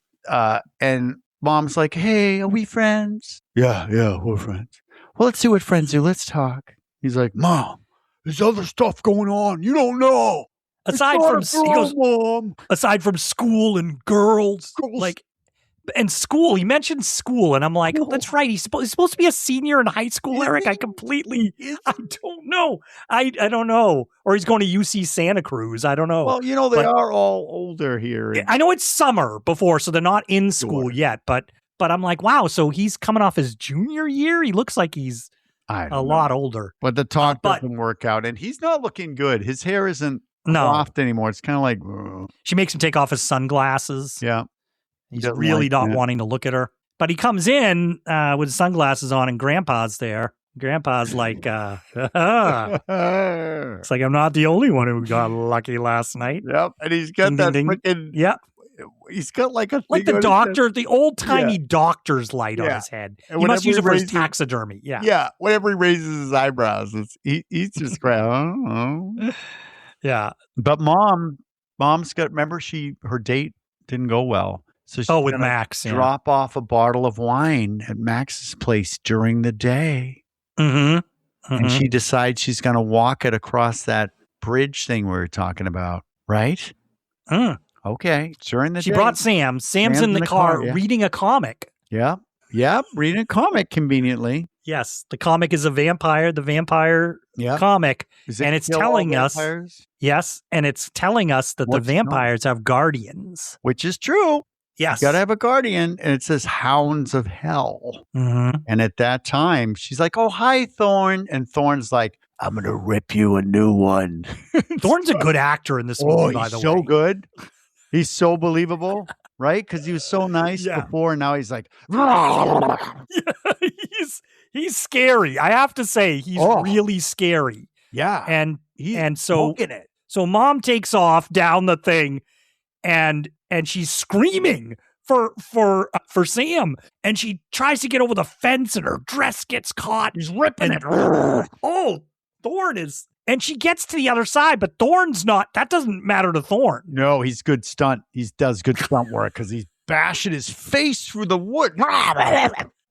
Speaker 2: And Mom's like, hey, are we friends? Yeah, we're friends. Well, let's see what friends do. Let's talk. He's like, Mom, there's other stuff going on. You don't know.
Speaker 1: Aside from school and girls. And school, he mentioned school, and I'm like, oh, that's right. He's supposed to be a senior in high school, Erik. I don't know. I don't know. Or he's going to UC Santa Cruz. I don't know.
Speaker 2: Well, they are all older here.
Speaker 1: I know it's summer before, so they're not in school yet. But I'm like, wow, so he's coming off his junior year? He looks like he's a lot older.
Speaker 2: But the talk doesn't work out, and he's not looking good. His hair isn't soft anymore. It's kind of like...
Speaker 1: She makes him take off his sunglasses.
Speaker 2: Yeah.
Speaker 1: He's really not wanting to look at her. But he comes in with sunglasses on, and Grandpa's there. Grandpa's like, it's like, I'm not the only one who got lucky last night.
Speaker 2: Yep. And he's got freaking...
Speaker 1: Yep.
Speaker 2: He's got like
Speaker 1: the doctor, the old-timey doctor's light on his head.
Speaker 2: And
Speaker 1: he must use it for his taxidermy. Yeah.
Speaker 2: Yeah. Whenever he raises his eyebrows, he's just crying.
Speaker 1: Yeah.
Speaker 2: But Mom's got... Remember, her date didn't go well. So she's
Speaker 1: with
Speaker 2: gonna
Speaker 1: Max. Yeah.
Speaker 2: drop off a bottle of wine at Max's place during the day.
Speaker 1: Mm-hmm.
Speaker 2: And she decides she's going to walk it across that bridge thing we were talking about, right? Okay. During the day.
Speaker 1: She brought Sam. Sam's in the car reading a comic.
Speaker 2: Yep. Reading a comic conveniently.
Speaker 1: Yes. The comic is a vampire, the vampire comic. And it's telling us. Yes. And it's telling us that the vampires have guardians.
Speaker 2: Which is true.
Speaker 1: Yes.
Speaker 2: You got to have a guardian. And it says Hounds of Hell.
Speaker 1: Mm-hmm.
Speaker 2: And at that time, she's like, oh, hi, Thorn. And Thorn's like, I'm going to rip you a new one.
Speaker 1: Thorn's a good actor in this movie, by the way.
Speaker 2: He's so good. He's so believable, right? Because he was so nice before, and now he's like,
Speaker 1: he's scary. I have to say, he's really scary.
Speaker 2: Yeah.
Speaker 1: And so Mom takes off down the thing, and she's screaming for Sam, and she tries to get over the fence, and her dress gets caught.
Speaker 2: He's ripping it.
Speaker 1: Thorn is, and she gets to the other side, but Thorn's not. That doesn't matter to Thorn.
Speaker 2: No, he's good stunt. He does good stunt work because he's bashing his face through the wood.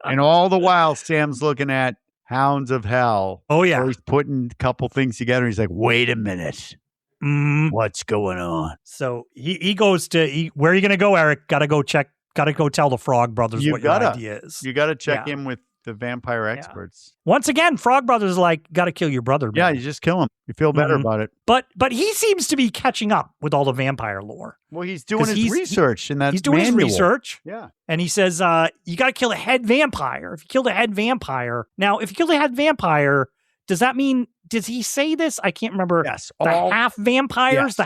Speaker 2: And all the while, Sam's looking at Hounds of Hell.
Speaker 1: Oh yeah,
Speaker 2: where he's putting a couple things together. He's like, wait a minute. What's going on?
Speaker 1: So he goes to, where are you going to go, Erik? Got to go tell the Frog Brothers what your idea is.
Speaker 2: You got to check in with the vampire experts.
Speaker 1: Once again, Frog Brothers like, got to kill your brother.
Speaker 2: Yeah, you just kill him. You feel better about it.
Speaker 1: But he seems to be catching up with all the vampire lore.
Speaker 2: Well, he's doing his research in that
Speaker 1: He's doing his research.
Speaker 2: Yeah.
Speaker 1: And he says, you got to kill a head vampire. If you kill the head vampire. Now, if you kill the head vampire, does that mean, does he say this? I can't remember.
Speaker 2: Yes.
Speaker 1: The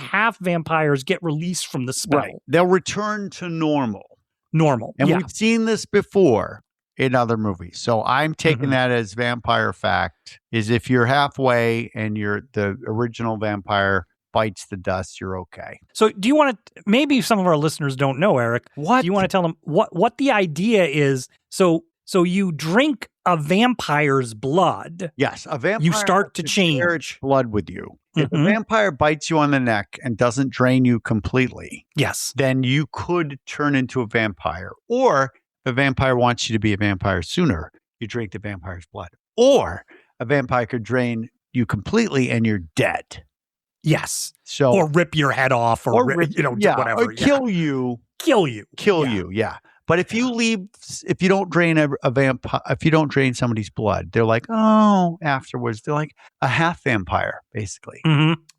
Speaker 1: half vampires get released from the spell.
Speaker 2: Right. They'll return to normal. And we've seen this before in other movies. So I'm taking that as vampire fact, is if you're halfway and the original vampire bites the dust, you're okay.
Speaker 1: So do you want to, maybe some of our listeners don't know, Erik.
Speaker 2: What?
Speaker 1: Do you want to tell them what the idea is? So you drink a vampire's blood.
Speaker 2: Yes, a vampire.
Speaker 1: You start to change
Speaker 2: blood with you. If a vampire bites you on the neck and doesn't drain you completely, then you could turn into a vampire. Or if a vampire wants you to be a vampire sooner, you drink the vampire's blood. Or a vampire could drain you completely and you're dead.
Speaker 1: Yes.
Speaker 2: So,
Speaker 1: or rip your head off, or whatever.
Speaker 2: Or kill you.
Speaker 1: Kill you.
Speaker 2: Yeah. But if you don't drain a vampire, if you don't drain somebody's blood, they're like, oh, afterwards, they're like a half vampire, basically.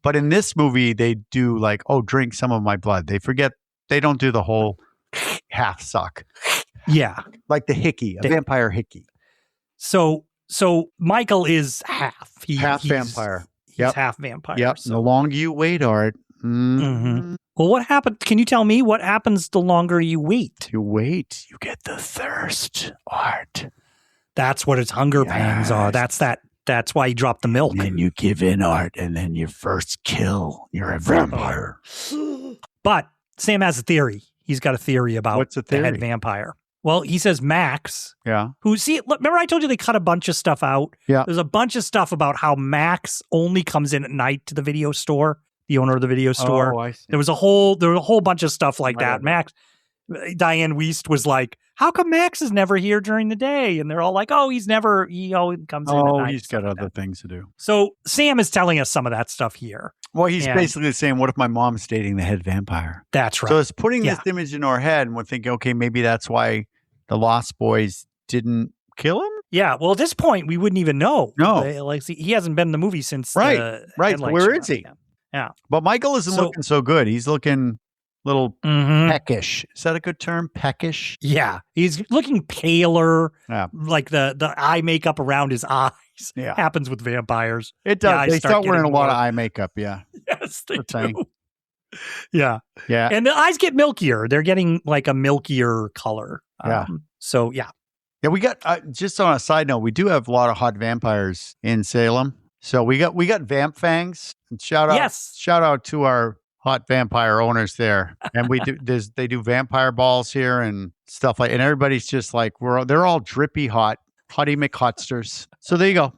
Speaker 2: But in this movie, they do like, oh, drink some of my blood. They forget, they don't do the whole half suck.
Speaker 1: Yeah.
Speaker 2: Like the hickey, a vampire hickey.
Speaker 1: So Michael is half. He's
Speaker 2: vampire.
Speaker 1: He's half vampire.
Speaker 2: Yep. So. The longer you wait, Art.
Speaker 1: Well, what happened? Can you tell me what happens the longer you wait?
Speaker 2: You wait, you get the thirst, Art.
Speaker 1: That's what its hunger pangs are. That's why you drop the milk.
Speaker 2: And then you give in, Art, and then your first kill. You're a vampire.
Speaker 1: But Sam has a theory. He's got a theory about
Speaker 2: What's the theory?
Speaker 1: Head vampire. Well, he says Max.
Speaker 2: Yeah.
Speaker 1: Remember I told you they cut a bunch of stuff out?
Speaker 2: Yeah.
Speaker 1: There's a bunch of stuff about how Max only comes in at night to the video store, the owner of the video store.
Speaker 2: Oh, I see.
Speaker 1: There was a whole bunch of stuff like that. Max, Diane Wiest was like, how come Max is never here during the day? And they're all like, he always comes in at night.
Speaker 2: Oh, he's got other things to do.
Speaker 1: So Sam is telling us some of that stuff here.
Speaker 2: Well, he's basically saying, what if my mom's dating the head vampire?
Speaker 1: That's right.
Speaker 2: So it's putting this image in our head, and we're thinking, okay, maybe that's why the Lost Boys didn't kill him?
Speaker 1: Yeah. Well, at this point, we wouldn't even know.
Speaker 2: No.
Speaker 1: He hasn't been in the movie since.
Speaker 2: Right. Where is he?
Speaker 1: Yeah.
Speaker 2: But Michael isn't looking so good. He's looking a little peckish. Is that a good term? Peckish?
Speaker 1: Yeah. He's looking paler.
Speaker 2: Yeah.
Speaker 1: Like the eye makeup around his eyes.
Speaker 2: Yeah.
Speaker 1: Happens with vampires.
Speaker 2: It does. They start wearing a lot of eye makeup. Yeah.
Speaker 1: Yes, they do. Yeah.
Speaker 2: Yeah.
Speaker 1: And the eyes get milkier. They're getting like a milkier color.
Speaker 2: Yeah.
Speaker 1: So, yeah.
Speaker 2: Yeah, we got, just on a side note, we do have a lot of hot vampires in Salem. So we got Vamp Fangs. And shout out to our hot vampire owners there. And we do they do vampire balls here and stuff like, and everybody's just like, they're all drippy hot, Hottie McHotsters. So there you go.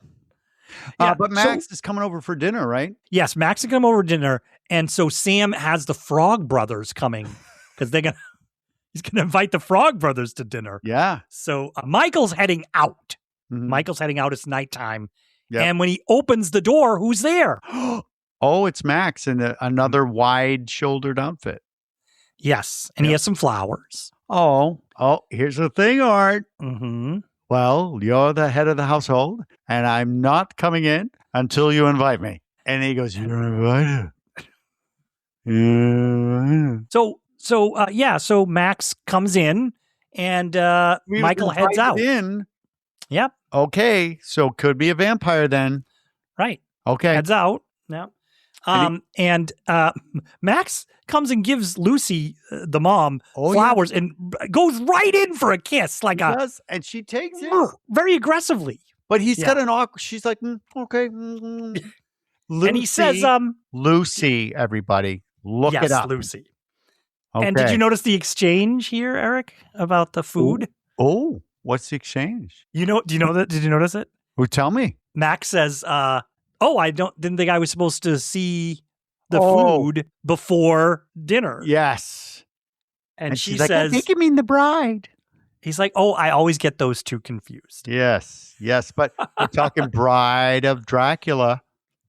Speaker 2: Yeah, but Max is coming over for dinner, right?
Speaker 1: Yes, Max is coming over for dinner. And so Sam has the Frog Brothers coming because they're going to, He's going to invite the Frog Brothers to dinner.
Speaker 2: Yeah.
Speaker 1: So Michael's heading out.
Speaker 2: Mhm.
Speaker 1: Michael's heading out. It's nighttime.
Speaker 2: Yep.
Speaker 1: And when he opens the door, who's there?
Speaker 2: Oh, it's Max in another wide-shouldered outfit.
Speaker 1: Yes. And he has some flowers.
Speaker 2: Oh, here's the thing, Art.
Speaker 1: Mm-hmm.
Speaker 2: Well, you're the head of the household, and I'm not coming in until you invite me. And he goes, you're invited.
Speaker 1: So Max comes in, and Michael heads out.
Speaker 2: In.
Speaker 1: Yep.
Speaker 2: Okay, so could be a vampire then.
Speaker 1: Right.
Speaker 2: Okay.
Speaker 1: Heads out. Yeah. And Max comes and gives Lucy, the mom, flowers and goes right in for a kiss.
Speaker 2: And she takes it.
Speaker 1: Very aggressively.
Speaker 2: But he's got an awkward, she's like, okay.
Speaker 1: Lucy, and he says,
Speaker 2: Lucy, everybody. Look it up.
Speaker 1: Lucy.
Speaker 2: Okay.
Speaker 1: And did you notice the exchange here, Eric, about the food?
Speaker 2: Oh, what's the exchange?
Speaker 1: Do you know that? Did you notice it?
Speaker 2: Well, tell me.
Speaker 1: Max says, didn't think I was supposed to see the food before dinner.
Speaker 2: Yes.
Speaker 1: And she
Speaker 2: she's
Speaker 1: says,
Speaker 2: like, I think you mean the bride.
Speaker 1: He's like, I always get those two confused.
Speaker 2: Yes. But we're talking bride of Dracula.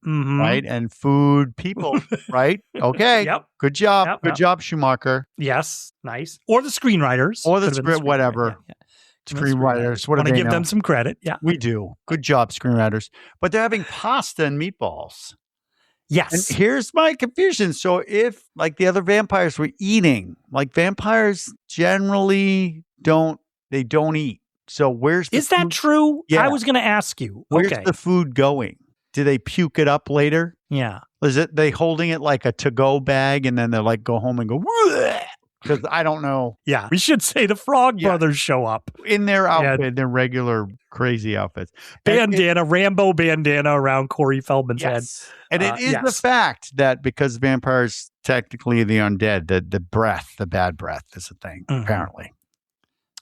Speaker 1: Mm-hmm.
Speaker 2: Right? And food people, right? Okay.
Speaker 1: Yep.
Speaker 2: Good job.
Speaker 1: Yep.
Speaker 2: Good job, Schumacher.
Speaker 1: Yes. Nice. Or the screenwriters.
Speaker 2: Or the script, whatever.
Speaker 1: Yeah.
Speaker 2: Screenwriters. What do
Speaker 1: want
Speaker 2: they
Speaker 1: to give
Speaker 2: know?
Speaker 1: them some credit. Yeah.
Speaker 2: We do. Good job, screenwriters. But they're having pasta and meatballs.
Speaker 1: Yes.
Speaker 2: And here's my confusion. So if like the other vampires were eating, like vampires generally don't eat. So where's the
Speaker 1: Is that true?
Speaker 2: Yeah.
Speaker 1: I was going to ask you.
Speaker 2: Where's the food going? Do they puke it up later?
Speaker 1: Yeah.
Speaker 2: Is it they holding it like a to-go bag and then they're like go home and go, because I don't know.
Speaker 1: Yeah. We should say the Frog Brothers show up.
Speaker 2: In their outfit, their regular crazy outfits.
Speaker 1: Rambo bandana around Corey Feldman's head.
Speaker 2: And it is the fact that because vampires technically the undead, the bad breath is a thing, apparently.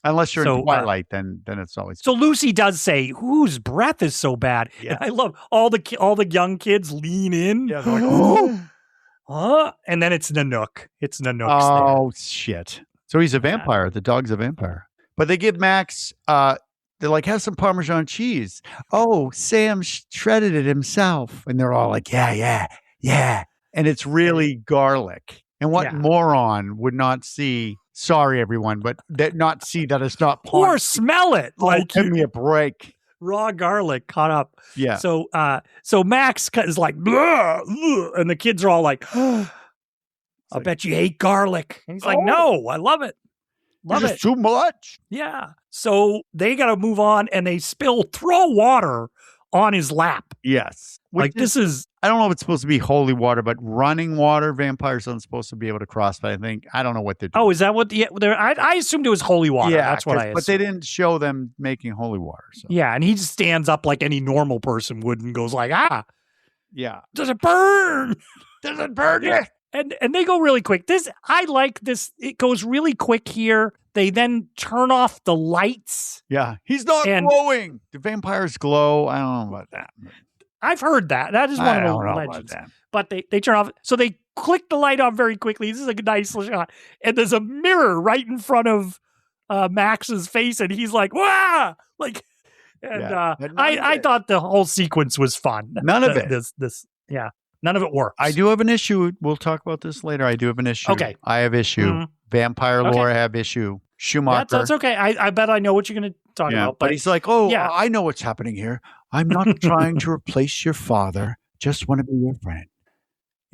Speaker 2: Unless you're in Twilight, then it's always.
Speaker 1: So Lucy does say, "Whose breath is so bad?" Yeah. And I love all the young kids lean in.
Speaker 2: Yeah, they're like,
Speaker 1: and then it's Nanook. It's Nanook.
Speaker 2: Oh shit! So he's a vampire. The dog's a vampire. But they give Max. They're like, have some Parmesan cheese. Oh, Sam shredded it himself, and they're all like, yeah. And it's really garlic. And what moron would not see? Sorry, everyone, but not see that it's not
Speaker 1: or smell it. Like,
Speaker 2: give me a break.
Speaker 1: Raw garlic caught up.
Speaker 2: Yeah.
Speaker 1: So Max is like, blah, blah, and the kids are all like, I bet you hate garlic. And he's like, no, I love it. Love it.
Speaker 2: Too much.
Speaker 1: Yeah. So they got to move on, and they throw water on his lap.
Speaker 2: Yes.
Speaker 1: This is.
Speaker 2: I don't know if it's supposed to be holy water, but running water, vampires aren't supposed to be able to cross. But I don't know what they're doing.
Speaker 1: Oh, is that what I assumed it was holy water.
Speaker 2: Yeah,
Speaker 1: that's what I assumed.
Speaker 2: But they didn't show them making holy water. So.
Speaker 1: Yeah, and he just stands up like any normal person would and goes like,
Speaker 2: yeah.
Speaker 1: Does it burn?
Speaker 2: Does it burn you?
Speaker 1: And they go really quick. I like this. It goes really quick here. They then turn off the lights.
Speaker 2: Yeah, he's not glowing. Do vampires glow? I don't know about that.
Speaker 1: I've heard that. That is one of the legends. But they turn off. So they click the light on very quickly. This is a nice shot. And there's a mirror right in front of Max's face. And he's like, wah! I thought the whole sequence was fun.
Speaker 2: None of it.
Speaker 1: None of it works.
Speaker 2: I do have an issue. We'll talk about this later. I do have an issue.
Speaker 1: Okay.
Speaker 2: I have issue. Mm-hmm. Vampire lore, I have issue. Schumacher.
Speaker 1: That's okay. I bet I know what you're going to talk about.
Speaker 2: But he's like, I know what's happening here. I'm not trying to replace your father. Just want to be your friend.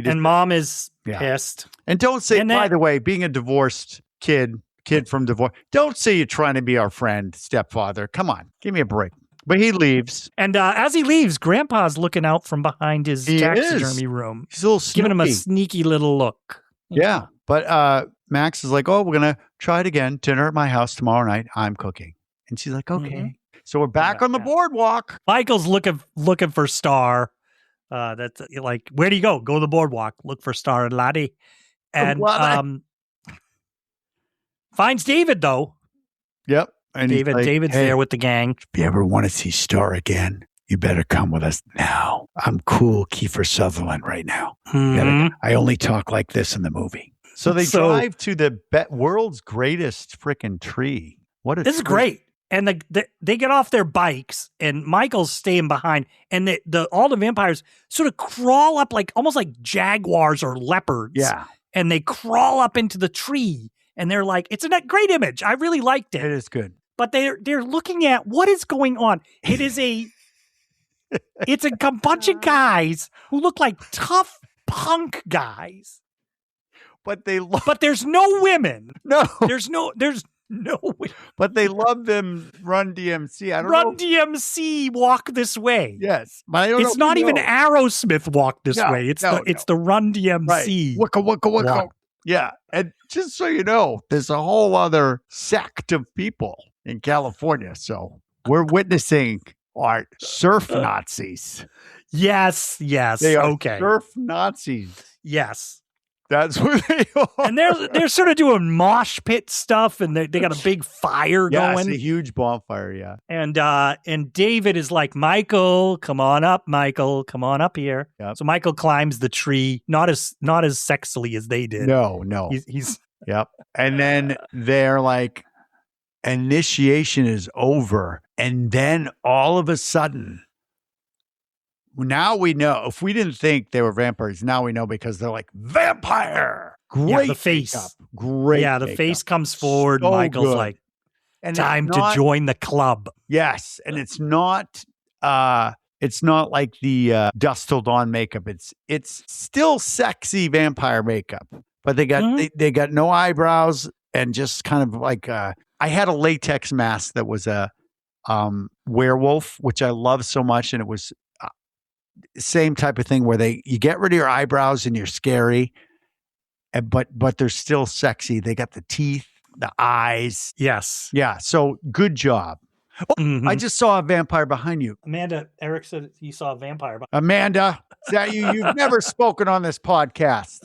Speaker 1: And mom is pissed.
Speaker 2: And don't say, by the way, being a divorced kid from divorce, don't say you're trying to be our friend, stepfather. Come on. Give me a break. But he leaves.
Speaker 1: And as he leaves, Grandpa's looking out from behind his taxidermy room.
Speaker 2: He's a little sneaky.
Speaker 1: Giving him a sneaky little look.
Speaker 2: Yeah. But Max is like, we're going to try it again. Dinner at my house tomorrow night. I'm cooking. And she's like, okay. Mm-hmm. So we're back on the boardwalk.
Speaker 1: Michael's looking for Star. That's like, where do you go? Go to the boardwalk. Look for Star and Laddie. And finds David, though.
Speaker 2: Yep. And
Speaker 1: David's there with the gang.
Speaker 2: If you ever want to see Star again, you better come with us now. I'm cool Kiefer Sutherland right now.
Speaker 1: Mm-hmm.
Speaker 2: I only talk like this in the movie. So they drive to the world's greatest freaking tree.
Speaker 1: This is great. And they get off their bikes, and Michael's staying behind, and all the vampires sort of crawl up almost like jaguars or leopards.
Speaker 2: Yeah.
Speaker 1: And they crawl up into the tree, and they're like, it's a great image. I really liked it.
Speaker 2: It is good.
Speaker 1: But they're looking at what is going on. It is it's a bunch of guys who look like tough punk guys.
Speaker 2: But
Speaker 1: there's no women.
Speaker 2: No.
Speaker 1: There's no women.
Speaker 2: But they love them Run DMC. I don't
Speaker 1: Run DMC Walk This Way.
Speaker 2: Yes. But I don't know.
Speaker 1: It's not even Aerosmith Walk This Way. It's the Run DMC.
Speaker 2: Right. Wicka. Yeah. And just so you know, there's a whole other sect of people in California. So we're witnessing our surf Nazis.
Speaker 1: Yes.
Speaker 2: They are surf Nazis.
Speaker 1: Yes.
Speaker 2: That's what they are.
Speaker 1: And they're sort of doing mosh pit stuff, and they got a big fire going.
Speaker 2: Yeah, it's a huge bonfire, yeah.
Speaker 1: And David is like, Michael, come on up, Michael. Come on up here.
Speaker 2: Yep.
Speaker 1: So Michael climbs the tree, not as sexily as they did.
Speaker 2: No.
Speaker 1: He's
Speaker 2: Yep. And then they're like, initiation is over. And then all of a sudden, now we know. If we didn't think they were vampires, now we know because they're like, vampire. Great
Speaker 1: the face.
Speaker 2: Makeup. Great.
Speaker 1: Yeah, the
Speaker 2: makeup.
Speaker 1: face comes forward.
Speaker 2: So
Speaker 1: Michael's
Speaker 2: good.
Speaker 1: like,
Speaker 2: and
Speaker 1: time to join the club.
Speaker 2: Yes. And it's not like the Dusk Till Dawn makeup. It's still sexy vampire makeup, but they got they got no eyebrows and just kind of like I had a latex mask that was a werewolf, which I love so much, and it was same type of thing where you get rid of your eyebrows and you're scary, but they're still sexy. They got the teeth, the eyes.
Speaker 1: Yes.
Speaker 2: Yeah. So good job. Oh, I just saw a vampire behind you.
Speaker 1: Amanda, Erik said he saw a vampire.
Speaker 2: Amanda, is that you? You've never spoken on this podcast.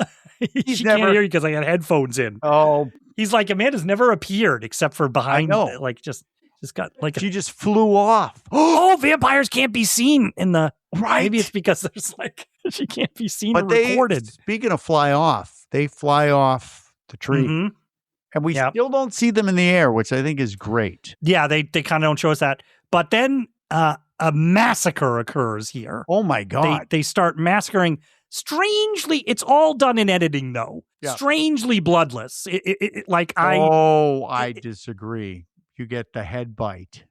Speaker 1: She can't hear you because I got headphones in.
Speaker 2: Oh.
Speaker 1: He's like, Amanda's never appeared except for behind.
Speaker 2: I know.
Speaker 1: Like just got like
Speaker 2: she just flew off.
Speaker 1: Oh, vampires can't be seen in the
Speaker 2: right.
Speaker 1: Maybe it's because there's like she can't be seen
Speaker 2: but
Speaker 1: or recorded.
Speaker 2: Speaking of fly off, they fly off the tree.
Speaker 1: Mm-hmm.
Speaker 2: And we still don't see them in the air, which I think is great.
Speaker 1: Yeah, they kind of don't show us that. But then a massacre occurs here.
Speaker 2: Oh my God.
Speaker 1: They start massacring. Strangely, it's all done in editing though. Yeah. Strangely bloodless. I
Speaker 2: disagree. You get the head bite.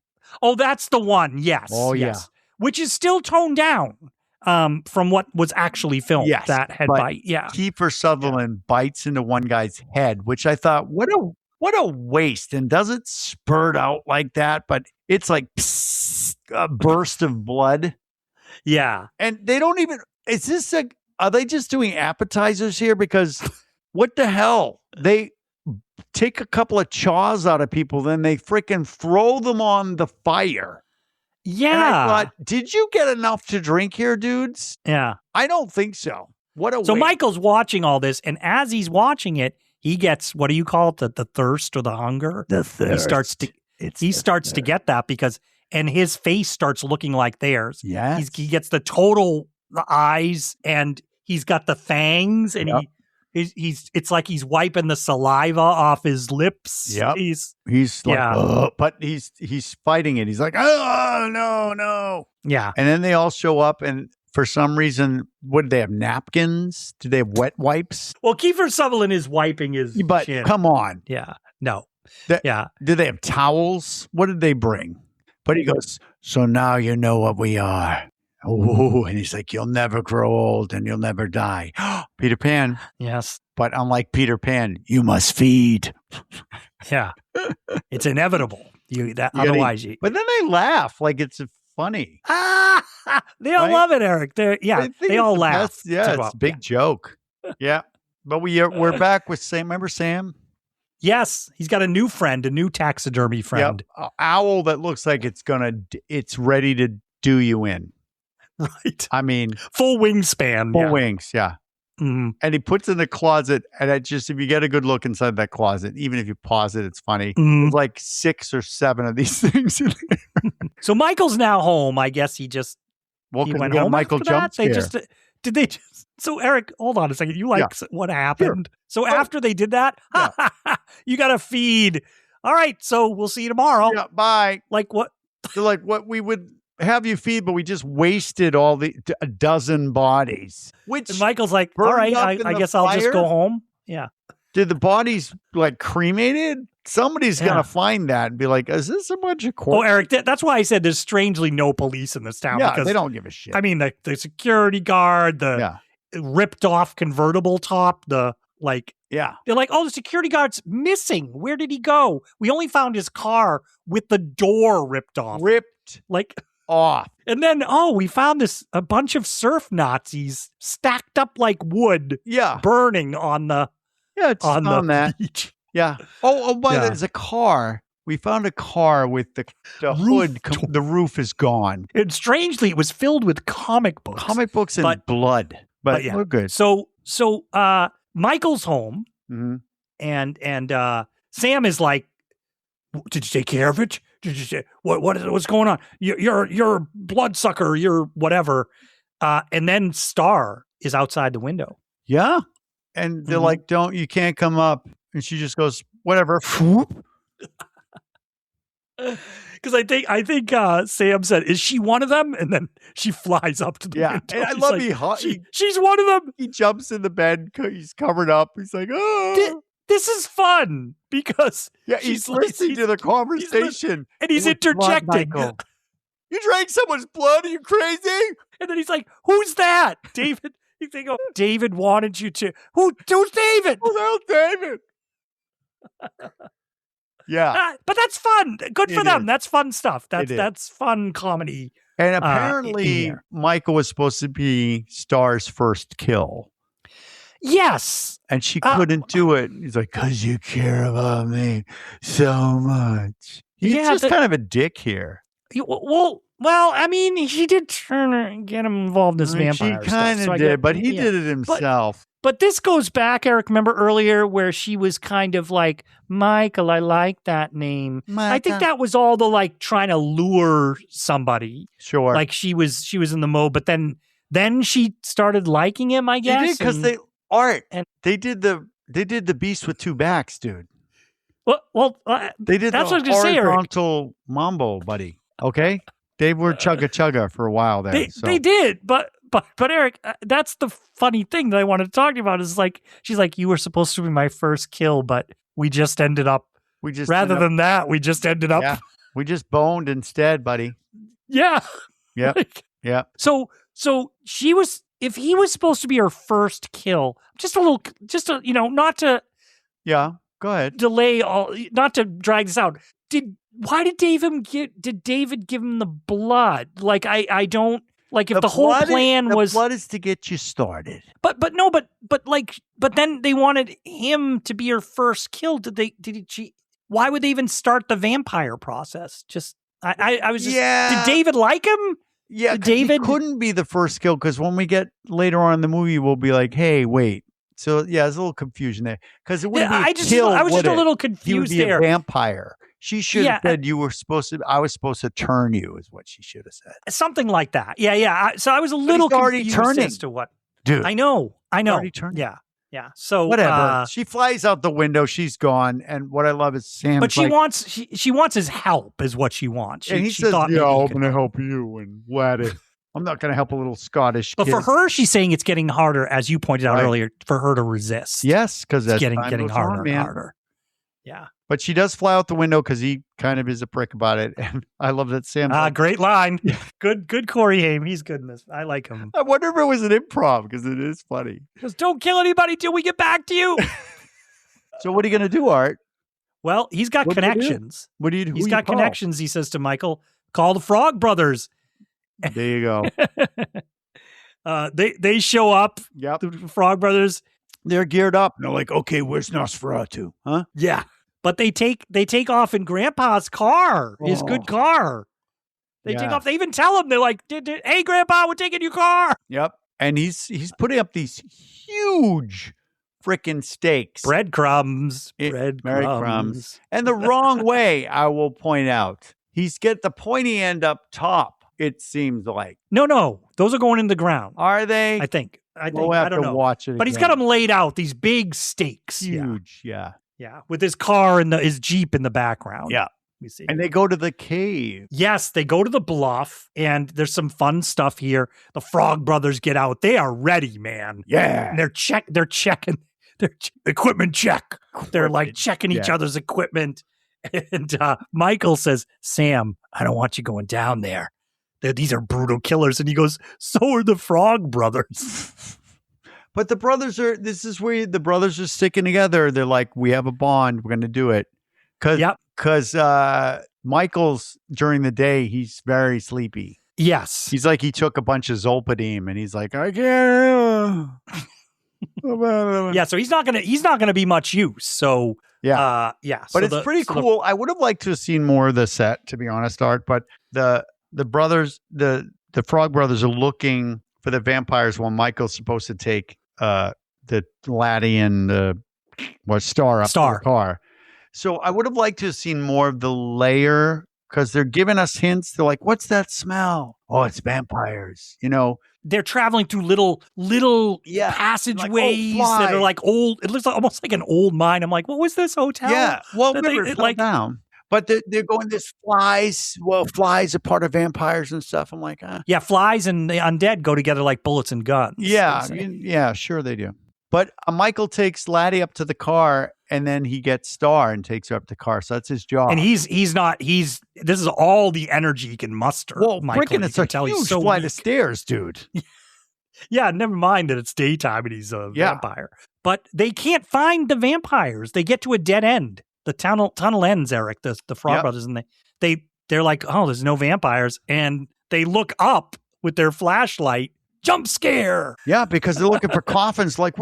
Speaker 1: Oh, that's the one. Yes.
Speaker 2: Oh,
Speaker 1: yes.
Speaker 2: yeah.
Speaker 1: Which is still toned down from what was actually filmed.
Speaker 2: Yes,
Speaker 1: that head bite. Yeah.
Speaker 2: Kiefer Sutherland bites into one guy's head, which I thought, what a waste. And does it spurt out like that? But it's like a burst of blood.
Speaker 1: Yeah.
Speaker 2: And they don't even, are they just doing appetizers here? Because what the hell? They take a couple of chaws out of people, then they freaking throw them on the fire.
Speaker 1: Yeah.
Speaker 2: And I thought, did you get enough to drink here, dudes?
Speaker 1: Yeah.
Speaker 2: I don't think so. What a waste.
Speaker 1: So Michael's watching all this, and as he's watching it, he gets, what do you call it? The thirst or the hunger?
Speaker 2: The thirst.
Speaker 1: He starts to get that and his face starts looking like theirs.
Speaker 2: Yes.
Speaker 1: He gets the eyes, and he's got the fangs, and it's like he's wiping the saliva off his lips.
Speaker 2: Yep. He's like, but he's fighting it. He's like, oh, no.
Speaker 1: Yeah.
Speaker 2: And then they all show up, and for some reason, what, do they have napkins? Do they have wet wipes?
Speaker 1: Well, Kiefer Sutherland is wiping his chin.
Speaker 2: Come on.
Speaker 1: Yeah. No.
Speaker 2: Do they have towels? What did they bring? But he goes, so now you know what we are. Oh, and he's like, you'll never grow old and you'll never die. Peter Pan.
Speaker 1: Yes.
Speaker 2: But unlike Peter Pan, you must feed.
Speaker 1: Yeah. It's inevitable. Otherwise.
Speaker 2: But then they laugh like it's funny.
Speaker 1: They all love it, Erik. They all laugh.
Speaker 2: Yeah, it's a big joke. Yeah. But we're back with Sam. Remember Sam?
Speaker 1: Yes. He's got a new friend, a new taxidermy friend.
Speaker 2: Yep. An owl that looks like it's ready to do you in.
Speaker 1: Right.
Speaker 2: I mean,
Speaker 1: full wingspan.
Speaker 2: Full wings, yeah.
Speaker 1: Mm-hmm.
Speaker 2: And he puts in the closet, and if you get a good look inside that closet, even if you pause it, it's funny.
Speaker 1: Mm-hmm.
Speaker 2: There's like 6 or 7 of these things in there.
Speaker 1: So Michael's now home. I guess he went home.
Speaker 2: Michael jump scare.
Speaker 1: did they just, so Erik, hold on a second. You like what happened? Sure. So after they did that, you got to feed. All right. So we'll see you tomorrow.
Speaker 2: Yeah. Bye.
Speaker 1: Like what?
Speaker 2: They're like, what we would have you feed, but we just wasted a dozen bodies. Which
Speaker 1: and Michael's like, all right, I guess I'll just go home. Yeah.
Speaker 2: Did the bodies like cremated? Somebody's going to find that and be like, is this a bunch of corpses?
Speaker 1: Oh, Erik, that's why I said there's strangely no police in this town.
Speaker 2: Yeah,
Speaker 1: because,
Speaker 2: they don't give a shit.
Speaker 1: I mean, the security guard, the ripped off convertible top, they're like, oh, the security guard's missing. Where did he go? We only found his car with the door ripped off. Like
Speaker 2: off.
Speaker 1: And then, we found a bunch of surf Nazis stacked up like wood.
Speaker 2: Yeah.
Speaker 1: Burning on the beach.
Speaker 2: Yeah. There's a car. We found a car with the hood. The roof is gone.
Speaker 1: And strangely, it was filled with comic books.
Speaker 2: Comic books and blood. But we're good.
Speaker 1: So Michael's home, and Sam is like, "Did you take care of it? Did you say what's going on? You're a bloodsucker. You're whatever." And then Star is outside the window.
Speaker 2: Yeah. And they're like, you can't come up. And she just goes, whatever.
Speaker 1: Because I think Sam said, is she one of them? And then she flies up to the window.
Speaker 2: And I love
Speaker 1: she's one of them.
Speaker 2: He jumps in the bed. He's covered up. He's like, oh.
Speaker 1: This is fun because
Speaker 2: he's listening to the conversation.
Speaker 1: And he's interjecting.
Speaker 2: You drank someone's blood? Are you crazy?
Speaker 1: And then he's like, who's that? David. They go, David wanted you to. Who's David?
Speaker 2: Who the hell's David? Yeah.
Speaker 1: But that's fun. Good for them. That's fun stuff. That's fun comedy.
Speaker 2: And apparently Michael was supposed to be Star's first kill.
Speaker 1: Yes.
Speaker 2: And she couldn't do it. He's like, because you care about me so much. He's just kind of a dick here.
Speaker 1: Well, I mean, he did get him involved in this vampire stuff.
Speaker 2: She kind of did, but he did it himself.
Speaker 1: But this goes back, Erik, remember earlier where she was kind of like, Michael, I like that name. I think that was all the like trying to lure somebody.
Speaker 2: Sure.
Speaker 1: Like she was in the mode, but then she started liking him, I guess.
Speaker 2: They did because they did the beast with two backs, dude.
Speaker 1: Well,
Speaker 2: they did
Speaker 1: that's
Speaker 2: the
Speaker 1: what I was gonna say,
Speaker 2: horizontal mambo, buddy. Okay? They were chugga for a while there.
Speaker 1: They did, but Erik, that's the funny thing that I wanted to talk to you about is like, she's like, you were supposed to be my first kill, but we just ended up. We just ended up.
Speaker 2: Yeah, we just boned instead, buddy.
Speaker 1: Yeah.
Speaker 2: Yeah. Yeah.
Speaker 1: So she was, if he was supposed to be her first kill, not to.
Speaker 2: Yeah. Go ahead.
Speaker 1: Delay not to drag this out. Why did David give him the blood? Like I don't like if the whole plan was
Speaker 2: blood is to get you started.
Speaker 1: But then they wanted him to be her first kill. Why would they even start the vampire process? I was just did David like him?
Speaker 2: Yeah, David couldn't be the first kill because when we get later on in the movie, we'll be like, hey, wait. So there's a little confusion there because it wouldn't be
Speaker 1: I was just a little confused.
Speaker 2: He would be
Speaker 1: there.
Speaker 2: A vampire. She should have said I was supposed to turn you, is what she should have said.
Speaker 1: Something like that. Yeah. So I was a little confused as to what.
Speaker 2: Dude,
Speaker 1: I know.
Speaker 2: Already turning.
Speaker 1: Yeah. So
Speaker 2: whatever. She flies out the window. She's gone. And what I love is Sam.
Speaker 1: But she wants his help, is what she wants.
Speaker 2: And he says, I'm going to help you and let it. I'm not going to help a little Scottish
Speaker 1: But
Speaker 2: kid.
Speaker 1: for her, she's saying it's getting harder, as you pointed out earlier, for her to resist.
Speaker 2: Yes, because it's
Speaker 1: getting harder and harder. Yeah.
Speaker 2: But she does fly out the window because he kind of is a prick about it. And I love that Sam.
Speaker 1: Great line. Good Corey Haim. He's good in this. I like him.
Speaker 2: I wonder if it was an improv because it is funny.
Speaker 1: He goes, don't kill anybody till we get back to you.
Speaker 2: So what are you going to do, Art?
Speaker 1: Well, he's got connections.
Speaker 2: What do you do?
Speaker 1: He's got connections, he says to Michael. Call the Frog Brothers.
Speaker 2: There you go.
Speaker 1: They show up.
Speaker 2: Yep.
Speaker 1: The Frog Brothers.
Speaker 2: They're geared up. And they're like, okay, where's Nosferatu? Huh?
Speaker 1: Yeah. But they take off in Grandpa's car, his good car. They take off. They even tell him, they're like, hey, Grandpa, we're taking your car.
Speaker 2: Yep. And he's putting up these huge freaking stakes.
Speaker 1: Breadcrumbs.
Speaker 2: And the wrong way, I will point out. He's got the pointy end up top it seems like.
Speaker 1: No. Those are going in the ground.
Speaker 2: Are they?
Speaker 1: I think.
Speaker 2: We'll have
Speaker 1: I don't
Speaker 2: to
Speaker 1: know.
Speaker 2: watch it
Speaker 1: But he's got them laid out, these big stakes.
Speaker 2: Huge, yeah.
Speaker 1: Yeah, with his car and his Jeep in the background.
Speaker 2: Yeah.
Speaker 1: We see.
Speaker 2: And they go to the cave.
Speaker 1: Yes, they go to the bluff, and there's some fun stuff here. The Frog Brothers get out. They are ready, man.
Speaker 2: Yeah.
Speaker 1: And they're checking their equipment check. They're like checking each other's equipment. And Michael says, Sam, I don't want you going down there. These are brutal killers. And he goes, so are the Frog Brothers.
Speaker 2: But this is where the brothers are sticking together. They're like, we have a bond. We're going to do it. Because Michael's, during the day, he's very sleepy.
Speaker 1: Yes.
Speaker 2: He's like, he took a bunch of Zolpidem and he's like, I can't.
Speaker 1: Yeah, so he's not gonna be much use. So
Speaker 2: but it's pretty cool. I would have liked to have seen more of the set, to be honest, Art. But the brothers, the Frog Brothers, are looking for the vampires while Michael's supposed to take the laddie and the Star up to the car. So I would have liked to have seen more of the layer, because they're giving us hints. They're like, "What's that smell? Oh, it's vampires." You know.
Speaker 1: They're traveling through little passageways that are like old. It looks almost like an old mine. I'm like, what was this hotel?
Speaker 2: Yeah, well, it like down. But they're going this flies. Well, flies are part of vampires and stuff. I'm like,
Speaker 1: yeah, flies and the undead go together like bullets and guns.
Speaker 2: Yeah, sure they do. But Michael takes Laddie up to the car, and then he gets Star and takes her up to the car. So that's his job.
Speaker 1: And this is all the energy he can muster.
Speaker 2: Well,
Speaker 1: Michael,
Speaker 2: it's a huge flight of stairs, dude.
Speaker 1: Yeah, never mind that it's daytime and he's a vampire. But they can't find the vampires. They get to a dead end. The tunnel ends, Erik, the Frog Brothers, and they're like, oh, there's no vampires. And they look up with their flashlight. Jump scare.
Speaker 2: Yeah, because they're looking for coffins. Like,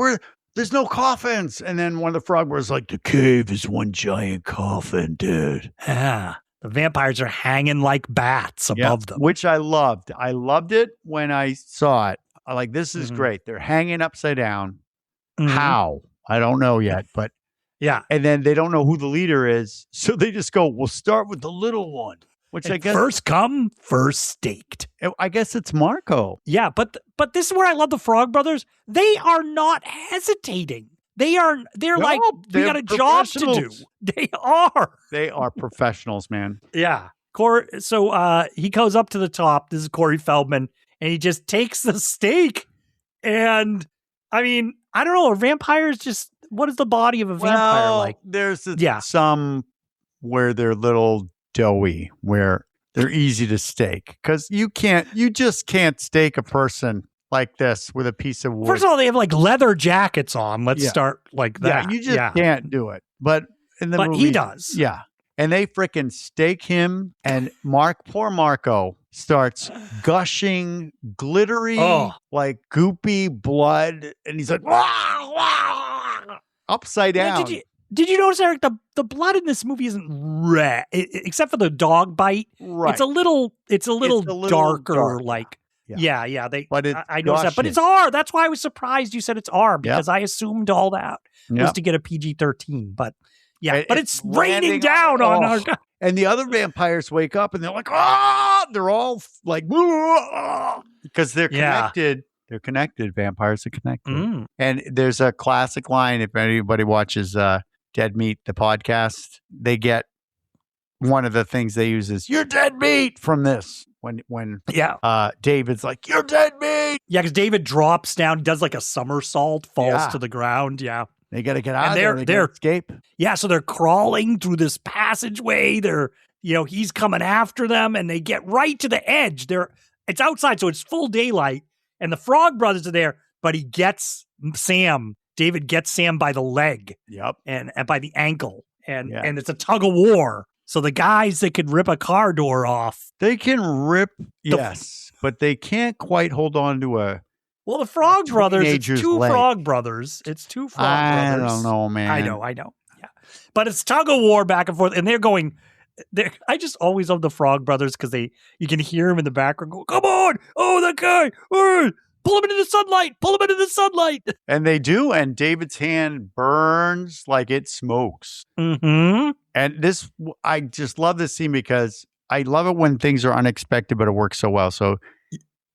Speaker 2: there's no coffins. And then one of the Frog Brothers like, the cave is one giant coffin, dude.
Speaker 1: Yeah. The vampires are hanging like bats above them.
Speaker 2: Which I loved. I loved it when I saw it. I like, this is great. They're hanging upside down. Mm-hmm. How? I don't know yet, but
Speaker 1: yeah.
Speaker 2: And then they don't know who the leader is. So they just go, we'll start with the little one. Which I guess
Speaker 1: first come, first staked.
Speaker 2: I guess it's Marco.
Speaker 1: Yeah, but this is where I love the Frog Brothers. They are not hesitating. They're like, we got a job to do. They are
Speaker 2: professionals, man.
Speaker 1: Yeah. So he goes up to the top. This is Corey Feldman, and he just takes the stake. And I mean, I don't know. Are vampires just, what is the body of a vampire like?
Speaker 2: There's some where they're little doughy, where they're easy to stake, because you just can't stake a person like this with a piece of wood.
Speaker 1: First of all, they have like leather jackets on. Let's start like that.
Speaker 2: Yeah, you just can't do it. But in the movie,
Speaker 1: he does.
Speaker 2: Yeah. And they freaking stake him, and poor Marco starts gushing glittery, like goopy blood, and he's like, wah, wah, upside down.
Speaker 1: Did you notice, Erik, the blood in this movie isn't red, except for the dog bite.
Speaker 2: Right.
Speaker 1: It's a little darker, like, yeah. I noticed that, but it's R. That's why I was surprised you said it's R, because I assumed all that was to get a PG-13. But but it's raining down on our guy.
Speaker 2: And the other vampires wake up and they're like, they're all like, because they're connected. They're connected. Vampires are connected. Mm. And there's a classic line. If anybody watches Dead Meat, the podcast, they get one of the things they use is, you're dead meat, from this. When David's like, you're dead meat.
Speaker 1: Yeah, because David drops down, does like a somersault, falls to the ground. Yeah.
Speaker 2: They got to get out of there. They escape.
Speaker 1: Yeah, so they're crawling through this passageway. He's coming after them, and they get right to the edge. It's outside, so it's full daylight, and the Frog Brothers are there, but he gets Sam. David gets Sam by the leg.
Speaker 2: Yep.
Speaker 1: And by the ankle. And it's a tug of war. So the guys that could rip a car door off.
Speaker 2: They can rip, but they can't quite hold on to a...
Speaker 1: Well, the Frog Brothers, it's two Frog Brothers. It's two Frog Brothers.
Speaker 2: I don't know, man.
Speaker 1: I know. Yeah. But it's tug of war back and forth, and they're going... I just always love the Frog Brothers, because you can hear them in the background go, come on! Oh, that guy! Pull him into the sunlight! Pull him into the sunlight!
Speaker 2: And they do, and David's hand burns like it smokes.
Speaker 1: Mm-hmm.
Speaker 2: And I just love this scene, because I love it when things are unexpected, but it works so well. So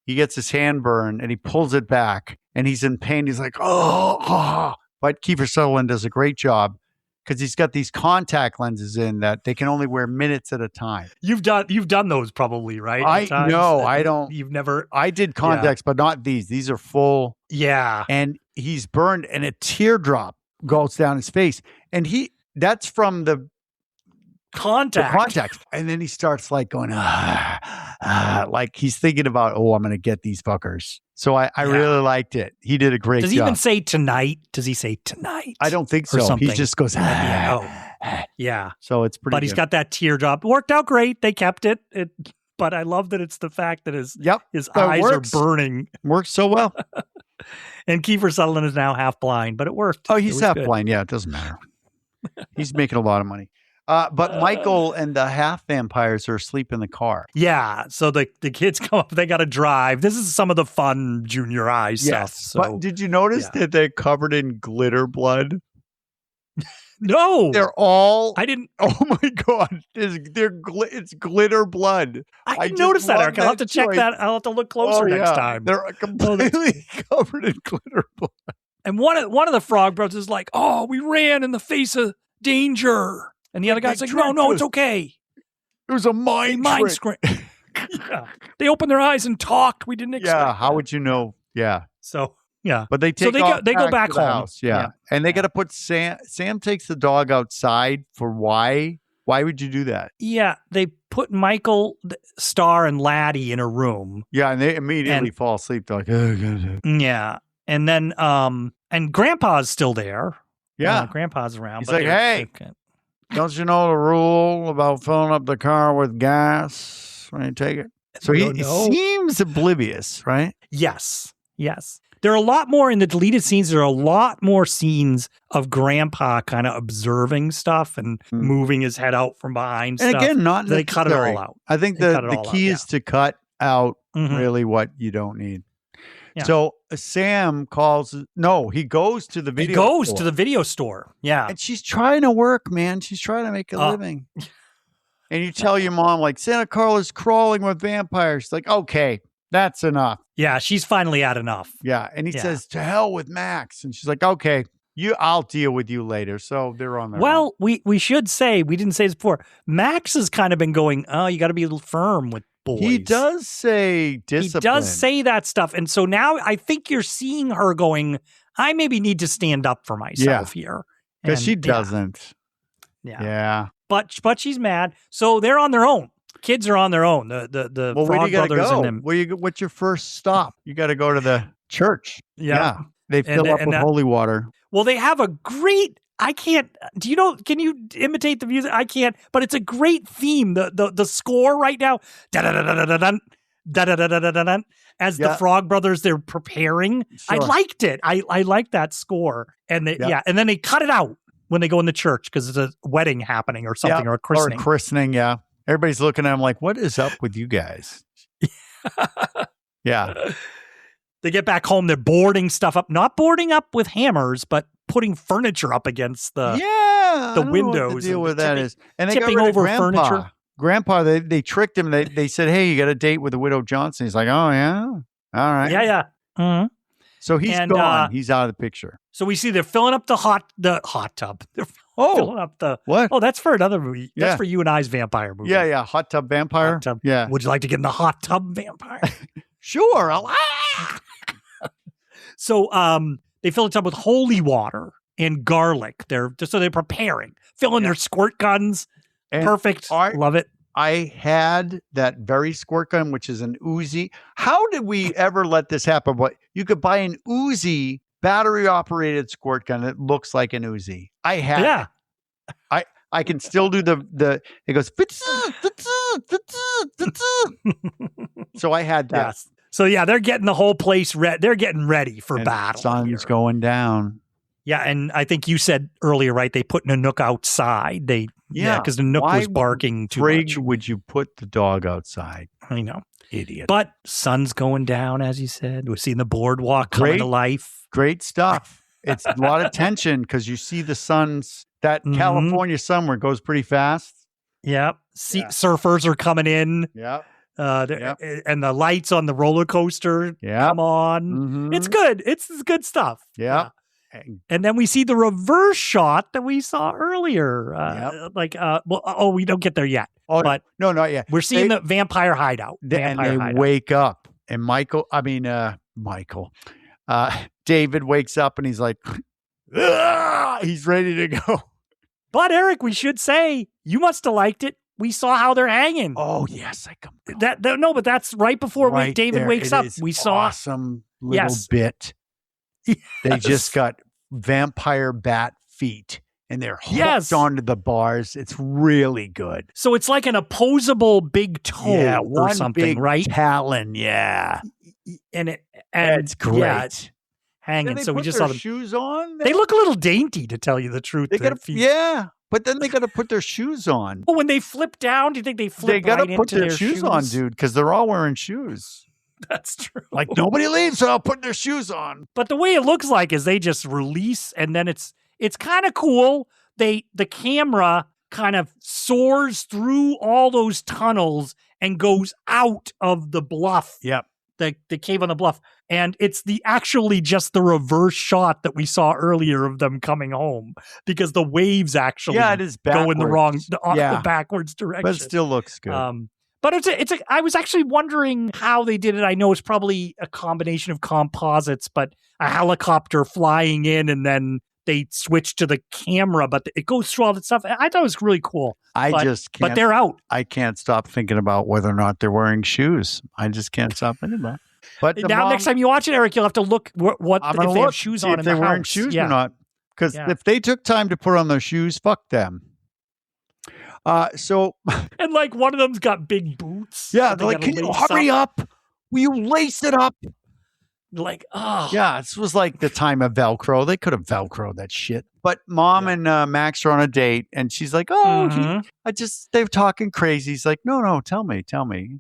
Speaker 2: he gets his hand burned and he pulls it back and he's in pain. He's like, oh. But Kiefer Sutherland does a great job because he's got these contact lenses in that they can only wear minutes at a time.
Speaker 1: You've done those probably, right?
Speaker 2: I don't.
Speaker 1: You've never.
Speaker 2: I did contacts, but not these. These are full.
Speaker 1: Yeah.
Speaker 2: And he's burned and a teardrop goes down his face. And that's from the contact. And then he starts like going, like he's thinking about, I'm going to get these fuckers. So I really liked it. He did a great job.
Speaker 1: Does he even say tonight? Does he say tonight?
Speaker 2: I don't think so. He just goes,
Speaker 1: yeah.
Speaker 2: So it's pretty
Speaker 1: But he's got that teardrop. Worked out great. They kept it. But I love that it's the fact that his eyes are burning.
Speaker 2: Works so well.
Speaker 1: And Kiefer Sutherland is now half blind, but it worked.
Speaker 2: Oh, he's half blind. Yeah, it doesn't matter. He's making a lot of money. But Michael and the half vampires are asleep in the car.
Speaker 1: Yeah. So the kids come up, they got to drive. This is some of the fun junior high stuff. So,
Speaker 2: but did you notice that they're covered in glitter blood?
Speaker 1: No.
Speaker 2: They're all.
Speaker 1: I didn't.
Speaker 2: Oh my God. It's glitter blood.
Speaker 1: I didn't notice that, Eric. I'll have to check that. I'll have to look closer next time.
Speaker 2: They're completely covered in glitter blood.
Speaker 1: And one of the Frog Brothers is like, we ran in the face of danger. And the other guy's like, no, it's okay.
Speaker 2: It was a mind trick.
Speaker 1: Yeah. They opened their eyes and talked. We didn't expect
Speaker 2: that. How would you know? Yeah.
Speaker 1: So, yeah.
Speaker 2: But they go back home. House. Yeah. And they got to put Sam takes the dog outside for why? Why would you do that?
Speaker 1: Yeah. They put Michael, Star, and Laddie in a room.
Speaker 2: Yeah. And they immediately fall asleep. They're like,
Speaker 1: yeah. And then, and Grandpa's still there.
Speaker 2: Yeah.
Speaker 1: Grandpa's around.
Speaker 2: He's like, hey. Don't you know the rule about filling up the car with gas when you take it? So he seems oblivious, right?
Speaker 1: Yes. There are a lot more in the deleted scenes. There are a lot more scenes of Grandpa kind of observing stuff and moving his head out from behind
Speaker 2: and
Speaker 1: stuff.
Speaker 2: Again, not
Speaker 1: they cut it all out.
Speaker 2: I think the key is to cut out really what you don't need. Yeah. So Sam he goes to the video store.
Speaker 1: To the video store. Yeah.
Speaker 2: And she's trying to work, man. She's trying to make a living. And you tell your mom, like, Santa Carla's crawling with vampires. She's like, okay, that's enough.
Speaker 1: Yeah, she's finally had enough.
Speaker 2: Yeah. And he says, to hell with Max. And she's like, okay, I'll deal with you later. So they're on their own.
Speaker 1: we should say, we didn't say this before, Max has kind of been going, you got to be a little firm with boys.
Speaker 2: He does say discipline.
Speaker 1: He does say that stuff. And so now I think you're seeing her going, I maybe need to stand up for myself here.
Speaker 2: Because she doesn't.
Speaker 1: Yeah. But she's mad. So they're on their own. Kids are on their own. The Frog Brothers and them.
Speaker 2: What's your first stop? You got to go to the church. Yeah. They fill up with holy water.
Speaker 1: Well, they have a great... I can't. Can you imitate the music? I can't. But it's a great theme. The score right now. As the Frog Brothers, they're preparing. Sure. I liked it. I liked that score. And and then they cut it out when they go in the church because it's a wedding happening or something or a christening.
Speaker 2: Or a christening. Yeah. Everybody's looking at them like, what is up with you guys? Yeah.
Speaker 1: They get back home. They're boarding stuff up. Not boarding up with hammers, but putting furniture up against the windows.
Speaker 2: Know what the deal with that is. And they
Speaker 1: tipping over furniture.
Speaker 2: Grandpa, they tricked him. They said, hey, you got a date with the widow Johnson. He's like, oh, yeah? All right.
Speaker 1: Yeah. Mm-hmm.
Speaker 2: So he's gone. He's out of the picture.
Speaker 1: So we see they're filling up the hot tub. They're filling up the...
Speaker 2: What?
Speaker 1: Oh, that's for another movie. That's for you and I's vampire movie.
Speaker 2: Yeah. Hot tub vampire.
Speaker 1: Hot tub.
Speaker 2: Yeah.
Speaker 1: Would you like to get in the hot tub vampire?
Speaker 2: Sure.
Speaker 1: So they fill the tub with holy water and garlic. They're preparing, filling their squirt guns. And perfect. Love it.
Speaker 2: I had that very squirt gun, which is an Uzi. How did we ever let this happen? But you could buy an Uzi battery operated squirt gun that looks like an Uzi. I had it. I can still do the it goes so I had that.
Speaker 1: Yes. So they're getting the whole place ready. They're getting ready for battle.
Speaker 2: Sun's going down.
Speaker 1: Yeah, and I think you said earlier, right? They put Nanook outside. Because Nanook was barking too much.
Speaker 2: Why would you put the dog outside?
Speaker 1: I know,
Speaker 2: idiot.
Speaker 1: But sun's going down, as you said. We're seeing the boardwalk coming to life.
Speaker 2: Great stuff. It's a lot of tension because you see the sun's that California sun where it goes pretty fast.
Speaker 1: Yep. surfers are coming in.
Speaker 2: Yeah.
Speaker 1: And the lights on the roller coaster come on.
Speaker 2: Mm-hmm.
Speaker 1: It's good. It's good stuff.
Speaker 2: Yeah.
Speaker 1: And then we see the reverse shot that we saw earlier. We don't get there yet.
Speaker 2: Oh,
Speaker 1: but
Speaker 2: no, not yet.
Speaker 1: We're seeing the vampire hideout.
Speaker 2: Wake up. And David wakes up and he's like, he's ready to go.
Speaker 1: But Eric, we should say, you must have liked it. We saw how they're hanging.
Speaker 2: Oh, yes.
Speaker 1: But that's right before David wakes up. We saw
Speaker 2: awesome little bit. They just got vampire bat feet and they're hooked onto the bars. It's really good.
Speaker 1: So it's like an opposable big toe or something,
Speaker 2: big
Speaker 1: right?
Speaker 2: Talon, yeah.
Speaker 1: And
Speaker 2: it's great.
Speaker 1: Yeah, hanging. So we just saw them
Speaker 2: shoes on.
Speaker 1: They look a little dainty, to tell you the truth.
Speaker 2: But then they got to put their shoes on.
Speaker 1: Well, when they flip down, do you think they flip
Speaker 2: They got to put their
Speaker 1: shoes
Speaker 2: shoes on, dude, because they're all wearing shoes.
Speaker 1: That's true.
Speaker 2: Like nobody leaves without putting their shoes on.
Speaker 1: But the way it looks like is they just release, and then it's kind of cool. The camera kind of soars through all those tunnels and goes out of the bluff.
Speaker 2: Yep.
Speaker 1: The cave on the bluff. And it's actually just the reverse shot that we saw earlier of them coming home, because the waves actually
Speaker 2: it is
Speaker 1: go in the backwards direction.
Speaker 2: But it still looks good.
Speaker 1: But I was actually wondering how they did it. I know it's probably a combination of composites, but a helicopter flying in and then they switch to the camera, but it goes through all that stuff. I thought it was really cool. But they're out.
Speaker 2: I can't stop thinking about whether or not they're wearing shoes. I just can't stop thinking about it. But
Speaker 1: now, next time you watch it, Eric, you'll have to look if they have shoes on in the house.
Speaker 2: If they're wearing shoes or not. Because if they took time to put on their shoes, fuck them.
Speaker 1: And like one of them's got big boots.
Speaker 2: Yeah, they're like, can you hurry up? Will you lace it up?
Speaker 1: Like, oh.
Speaker 2: Yeah, this was like the time of Velcro. They could have Velcroed that shit. But Mom and Max are on a date, and she's like, they're talking crazy. He's like, no, tell me.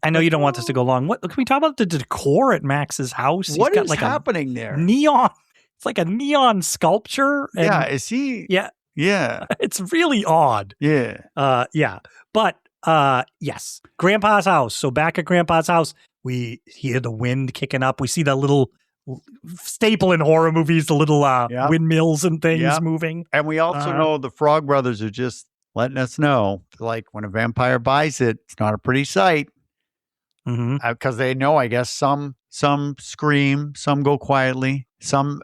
Speaker 1: I know you don't want this to go long. Can we talk about the decor at Max's house?
Speaker 2: What is happening there?
Speaker 1: Neon. It's like a neon sculpture.
Speaker 2: And, is he?
Speaker 1: Yeah.
Speaker 2: Yeah.
Speaker 1: It's really odd.
Speaker 2: Yeah.
Speaker 1: But, yes. Grandpa's house. So back at Grandpa's house, we hear the wind kicking up. We see that little staple in horror movies, the little windmills and things moving.
Speaker 2: And we also know the Frog Brothers are just letting us know, like, when a vampire buys it, it's not a pretty sight. Because they know, I guess, some scream, some go quietly, some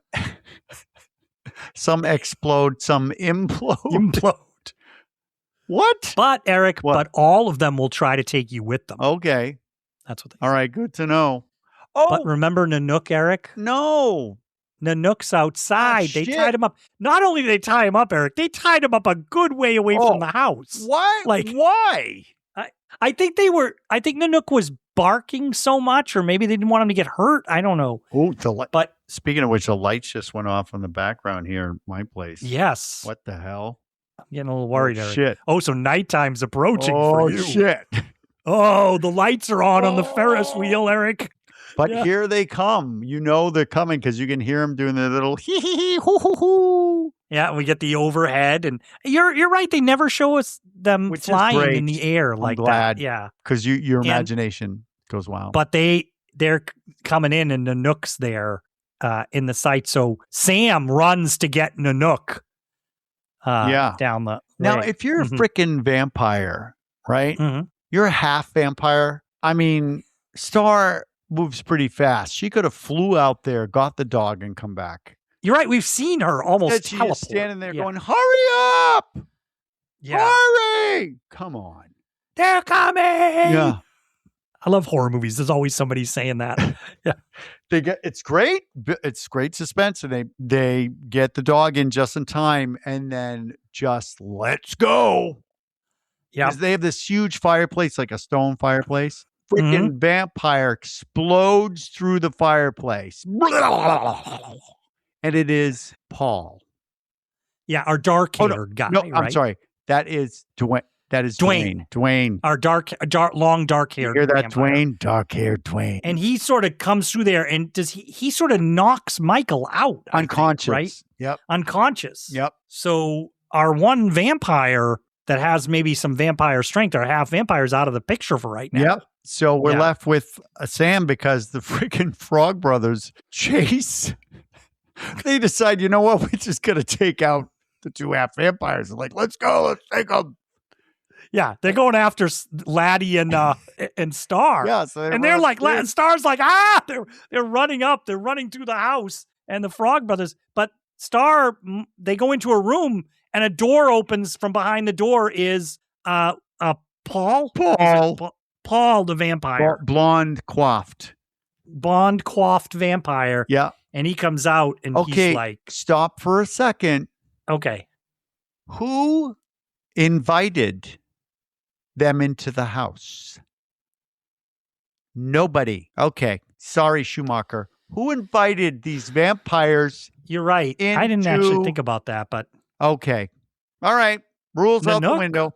Speaker 2: explode, some implode. What?
Speaker 1: But, Eric, but all of them will try to take you with them.
Speaker 2: Okay.
Speaker 1: That's what they
Speaker 2: say. All right, good to know.
Speaker 1: Oh, but remember Nanook, Eric?
Speaker 2: No.
Speaker 1: Nanook's outside. They tied him up. Not only did they tie him up, Eric, they tied him up a good way away from the house.
Speaker 2: Why? Why?
Speaker 1: I think Nanook was barking so much, or maybe they didn't want him to get hurt. I don't know.
Speaker 2: Oh, but speaking of which, the lights just went off in the background here in my place.
Speaker 1: Yes.
Speaker 2: What the hell?
Speaker 1: I'm getting a little worried, Eric.
Speaker 2: Shit.
Speaker 1: Oh, so nighttime's approaching for you.
Speaker 2: Oh, shit.
Speaker 1: Oh, the lights are on the Ferris wheel, Eric.
Speaker 2: But here they come. You know they're coming because you can hear them doing their little hee hoo hoo hoo.
Speaker 1: Yeah, and we get the overhead, and you're right. They never show us them flying in the air like that. Yeah,
Speaker 2: because your imagination goes wild.
Speaker 1: But they're coming in, and Nanook's there in the sight. So Sam runs to get Nanook. Down the
Speaker 2: now. If you're a freaking vampire, right? You're a half vampire. I mean, Star moves pretty fast. She could have flew out there, got the dog, and come back.
Speaker 1: You're right. We've seen her almost teleport.
Speaker 2: She's standing there going, hurry up! Yeah. Hurry! Come on.
Speaker 1: They're coming!
Speaker 2: Yeah.
Speaker 1: I love horror movies. There's always somebody saying that. Yeah.
Speaker 2: It's great. It's great suspense. And they get the dog in just in time and then just let's go. Yeah. Because they have this huge fireplace, like a stone fireplace. Freaking vampire explodes through the fireplace. And it is Paul.
Speaker 1: Yeah, our dark-haired guy.
Speaker 2: No,
Speaker 1: right?
Speaker 2: I'm sorry. That is Dwayne. That is Dwayne. Dwayne.
Speaker 1: Our long dark-haired.
Speaker 2: You hear that,
Speaker 1: vampire.
Speaker 2: Dwayne? Dark-haired Dwayne.
Speaker 1: And he sort of comes through there, and he sort of knocks Michael out.
Speaker 2: Unconscious.
Speaker 1: I think, right?
Speaker 2: Yep.
Speaker 1: Unconscious.
Speaker 2: Yep.
Speaker 1: So our one vampire that has maybe some vampire strength or half vampires out of the picture for right now.
Speaker 2: Yep. So we're left with Sam because the freaking Frog Brothers chase. They decide, you know what? We're just going to take out the two half vampires. They're like, let's go. Let's take them.
Speaker 1: Yeah, they're going after Laddie and Star.
Speaker 2: Yeah, so
Speaker 1: and they're like, Star's like, they're running up. They're running through the house. And the Frog Brothers, but Star, they go into a room and a door opens. From behind the door is Paul? Paul, the vampire.
Speaker 2: Blonde coiffed
Speaker 1: vampire.
Speaker 2: Yeah.
Speaker 1: And he comes out and he's like...
Speaker 2: Stop for a second.
Speaker 1: Okay.
Speaker 2: Who invited them into the house? Nobody. Okay. Sorry, Schumacher. Who invited these vampires?
Speaker 1: You're right. I didn't actually think about that, but...
Speaker 2: Okay. All right. Rules out the window.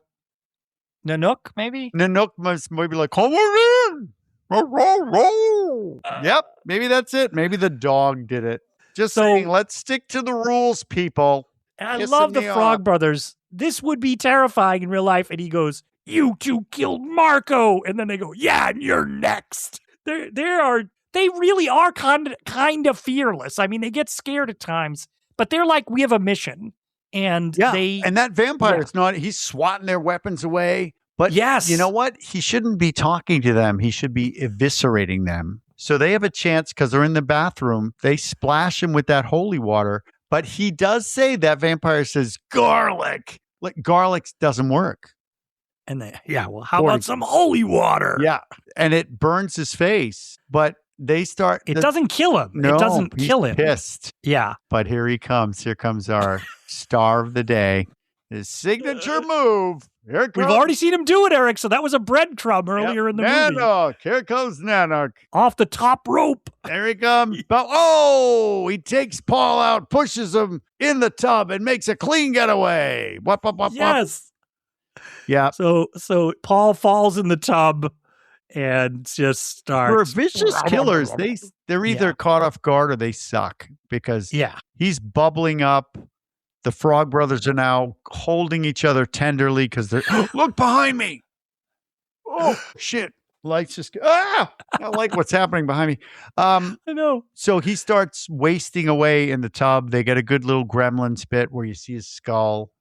Speaker 1: Nanook, maybe?
Speaker 2: Nanook must maybe like, come on in. Roll. Yep. Maybe that's it. Maybe the dog did it. Just saying, let's stick to the rules, people.
Speaker 1: I love the Frog Brothers. This would be terrifying in real life. And he goes, you two killed Marco. And then they go, yeah, and you're next. They really are kind of fearless. I mean, they get scared at times, but they're like, we have a mission. And
Speaker 2: and that vampire is not, he's swatting their weapons away. But you know what? He shouldn't be talking to them. He should be eviscerating them. So they have a chance because they're in the bathroom. They splash him with that holy water. But he does say, that vampire says, garlic. Like, garlic doesn't work.
Speaker 1: And how about some holy water?
Speaker 2: Yeah. And it burns his face. But they start.
Speaker 1: It doesn't kill him.
Speaker 2: No,
Speaker 1: it doesn't kill him.
Speaker 2: Pissed.
Speaker 1: Yeah.
Speaker 2: But here he comes. Here comes our star of the day. His signature move. Here it comes.
Speaker 1: We've already seen him do it, Erik. So that was a breadcrumb earlier in the movie.
Speaker 2: Nanook. Here comes Nanook.
Speaker 1: Off the top rope.
Speaker 2: There he comes. Oh, he takes Paul out, pushes him in the tub, and makes a clean getaway. Wop.
Speaker 1: Yes.
Speaker 2: Yeah.
Speaker 1: So Paul falls in the tub and just starts.
Speaker 2: For vicious killers, they're either caught off guard or they suck because he's bubbling up. The Frog Brothers are now holding each other tenderly because they're, look behind me. Oh, shit. Lights just, I like what's happening behind me.
Speaker 1: I know.
Speaker 2: So he starts wasting away in the tub. They get a good little gremlin spit where you see his skull.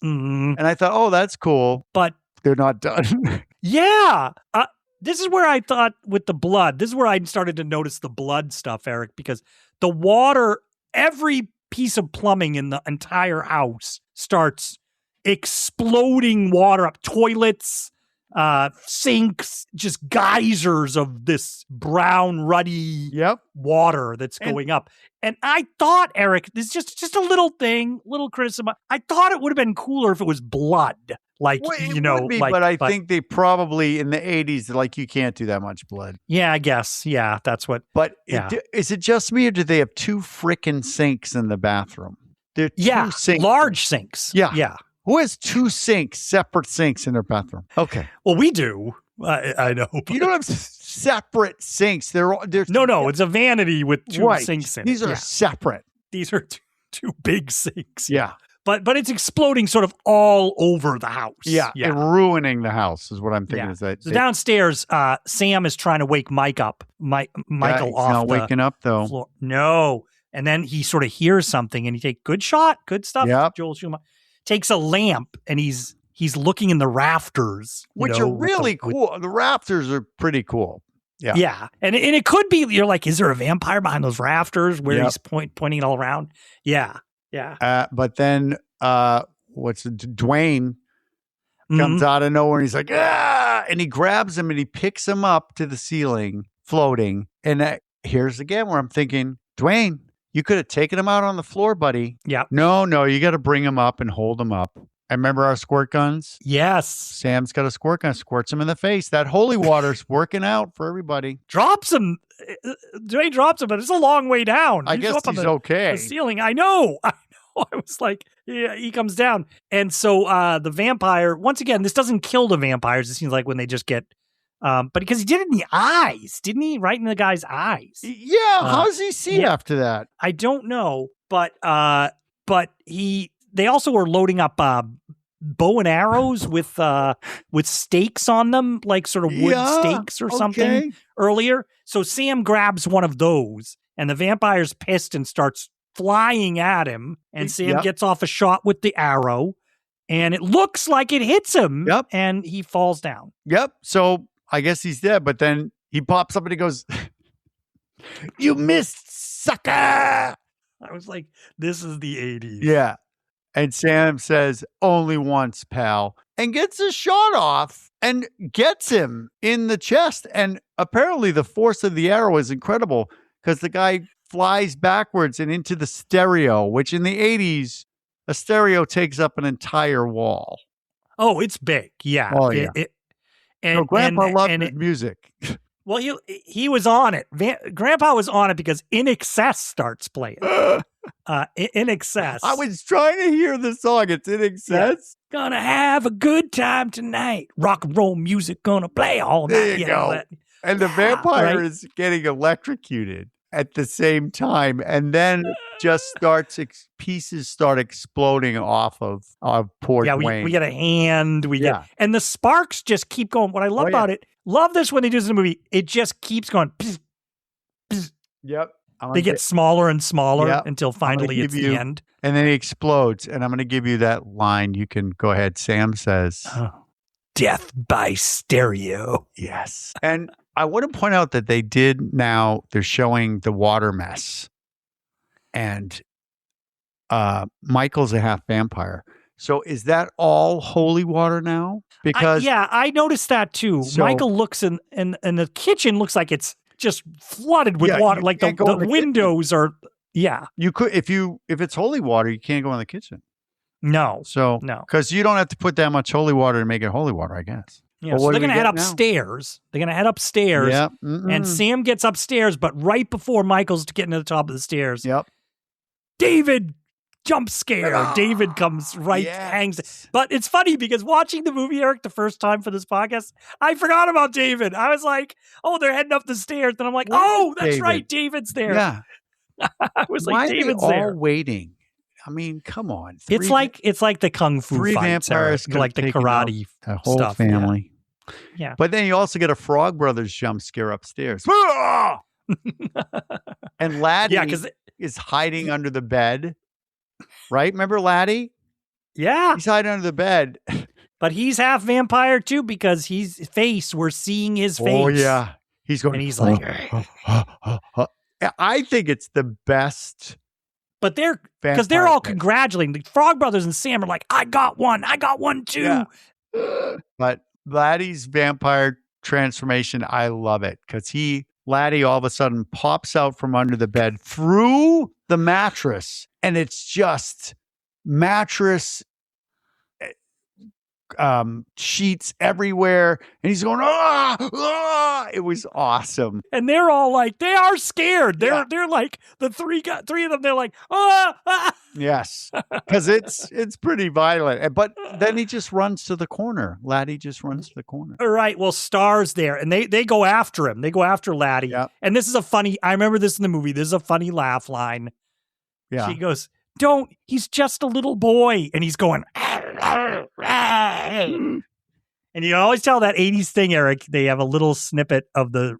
Speaker 1: Mm-hmm.
Speaker 2: And I thought, oh, that's cool.
Speaker 1: But
Speaker 2: they're not done.
Speaker 1: Yeah. This is where I thought with the blood, this is where I started to notice the blood stuff, Erik, because the water, every piece of plumbing in the entire house starts exploding water up. Toilets, sinks, just geysers of this brown, ruddy water that's going up. And I thought, Erik, this is just a little thing, little criticism. I thought it would have been cooler if it was blood. Like,
Speaker 2: well, but I think they probably in the 80s, like, you can't do that much blood.
Speaker 1: Yeah, I guess. Yeah, that's what.
Speaker 2: But is it just me or do they have two freaking sinks in the bathroom? They're two sinks.
Speaker 1: Large sinks. Yeah.
Speaker 2: Who has two sinks, separate sinks in their bathroom? Okay.
Speaker 1: Well, we do. I know.
Speaker 2: You don't have separate sinks. They're
Speaker 1: No, it's a vanity with two sinks in it.
Speaker 2: These are separate.
Speaker 1: These are two big sinks.
Speaker 2: Yeah.
Speaker 1: But it's exploding sort of all over the house.
Speaker 2: Yeah. And ruining the house is what I'm thinking. Is that
Speaker 1: so downstairs, Sam is trying to wake Mike up. Michael off
Speaker 2: not waking up though.
Speaker 1: Floor. No. And then he sort of hears something and he takes good stuff.
Speaker 2: Yep.
Speaker 1: Joel Schumacher takes a lamp and he's looking in the rafters.
Speaker 2: Which are really cool. The rafters are pretty cool. Yeah.
Speaker 1: Yeah. And it could be, you're like, is there a vampire behind those rafters where he's pointing all around? Yeah. Yeah.
Speaker 2: But then Dwayne comes out of nowhere and he's like, and he grabs him and he picks him up to the ceiling, floating. And here's again where I'm thinking, Dwayne, you could have taken him out on the floor, buddy.
Speaker 1: Yeah.
Speaker 2: No, you got to bring him up and hold him up. I remember our squirt guns.
Speaker 1: Yes.
Speaker 2: Sam's got a squirt gun, squirts him in the face. That holy water's working out for everybody.
Speaker 1: Drops him. Dwayne drops him, but it's a long way down.
Speaker 2: I guess he's okay.
Speaker 1: The ceiling. I know. I was like, he comes down. And so the vampire, once again, this doesn't kill the vampires. It seems like when they just get, but because he did it in the eyes, didn't he? Right in the guy's eyes.
Speaker 2: Yeah. How does he see after that?
Speaker 1: I don't know. But they also were loading up bow and arrows with stakes on them, like sort of wood stakes or something earlier. So Sam grabs one of those, and the vampire's pissed and starts flying at him. And Sam gets off a shot with the arrow, and it looks like it hits him.
Speaker 2: Yep.
Speaker 1: And he falls down.
Speaker 2: Yep. So I guess he's dead, but then he pops up and he goes, "You missed, sucker!"
Speaker 1: I was like, this is the 80s.
Speaker 2: Yeah. And Sam says, "Only once, pal," and gets a shot off and gets him in the chest. And apparently the force of the arrow is incredible because the guy flies backwards and into the stereo, which in the 80s, a stereo takes up an entire wall.
Speaker 1: Oh, it's big. Yeah.
Speaker 2: Oh, yeah.
Speaker 1: And
Speaker 2: Grandpa loved his music.
Speaker 1: Well, he was on it. Grandpa was on it because In Excess starts playing. In Excess.
Speaker 2: I was trying to hear the song. It's In Excess.
Speaker 1: Yeah. Gonna have a good time tonight. Rock and roll music gonna play all night.
Speaker 2: There you go. And the vampire is getting electrocuted at the same time, and then just pieces start exploding off of poor Dwayne.
Speaker 1: We get a hand. And the sparks just keep going. What I love about it, love this when they do this in the movie, it just keeps going. Pss, pss.
Speaker 2: Yep.
Speaker 1: They get smaller and smaller until finally it's the end.
Speaker 2: And then he explodes. And I'm going to give you that line. You can go ahead. Sam says,
Speaker 1: "Death by stereo."
Speaker 2: Yes. And I want to point out that they're showing the water mess. And Michael's a half vampire. So is that all holy water now? Because
Speaker 1: I noticed that too. So, Michael looks in the kitchen looks like it's just flooded with water. Like the windows are. Yeah.
Speaker 2: You could if it's holy water, you can't go in the kitchen.
Speaker 1: No.
Speaker 2: So
Speaker 1: no.
Speaker 2: Because you don't have to put that much holy water to make it holy water, I guess.
Speaker 1: Yeah, so they're going to head upstairs. They're going to head upstairs.
Speaker 2: Yep.
Speaker 1: And Sam gets upstairs, but right before Michael's getting to the top of the stairs, David jump scare. David comes hangs. But it's funny because watching the movie, Eric, the first time for this podcast, I forgot about David. I was like, oh, they're heading up the stairs. And I'm like, that's David? Right. David's there.
Speaker 2: Yeah.
Speaker 1: I was like, David's there.
Speaker 2: All waiting. I mean, come on.
Speaker 1: It's like the kung fu fights,
Speaker 2: vampires,
Speaker 1: like the karate
Speaker 2: the whole
Speaker 1: stuff.
Speaker 2: family.
Speaker 1: Yeah.
Speaker 2: But then you also get a Frog Brothers jump scare upstairs. And Laddie is hiding under the bed. Right? Remember Laddie?
Speaker 1: Yeah.
Speaker 2: He's hiding under the bed.
Speaker 1: But he's half vampire too because we're seeing his face.
Speaker 2: Oh, yeah. He's going.
Speaker 1: And he's like,
Speaker 2: I think it's the best.
Speaker 1: But they're all congratulating. The Frog Brothers and Sam are like, I got one too.
Speaker 2: Yeah. But Laddie's vampire transformation, I love it because Laddie all of a sudden pops out from under the bed through the mattress, and it's just mattress sheets everywhere, and he's going, it was awesome.
Speaker 1: And they're all like, they are scared. They're like the three of them. They're like,
Speaker 2: Yes, because it's pretty violent. But then he just runs to the corner. Laddie just runs to the corner.
Speaker 1: All right. Well, Star's there, and they go after him. They go after Laddie.
Speaker 2: Yep.
Speaker 1: And this is I remember this in the movie. This is a funny laugh line.
Speaker 2: Yeah.
Speaker 1: She goes, he's just a little boy. And he's going, and you can always tell that 80s thing, Eric, they have a little snippet of the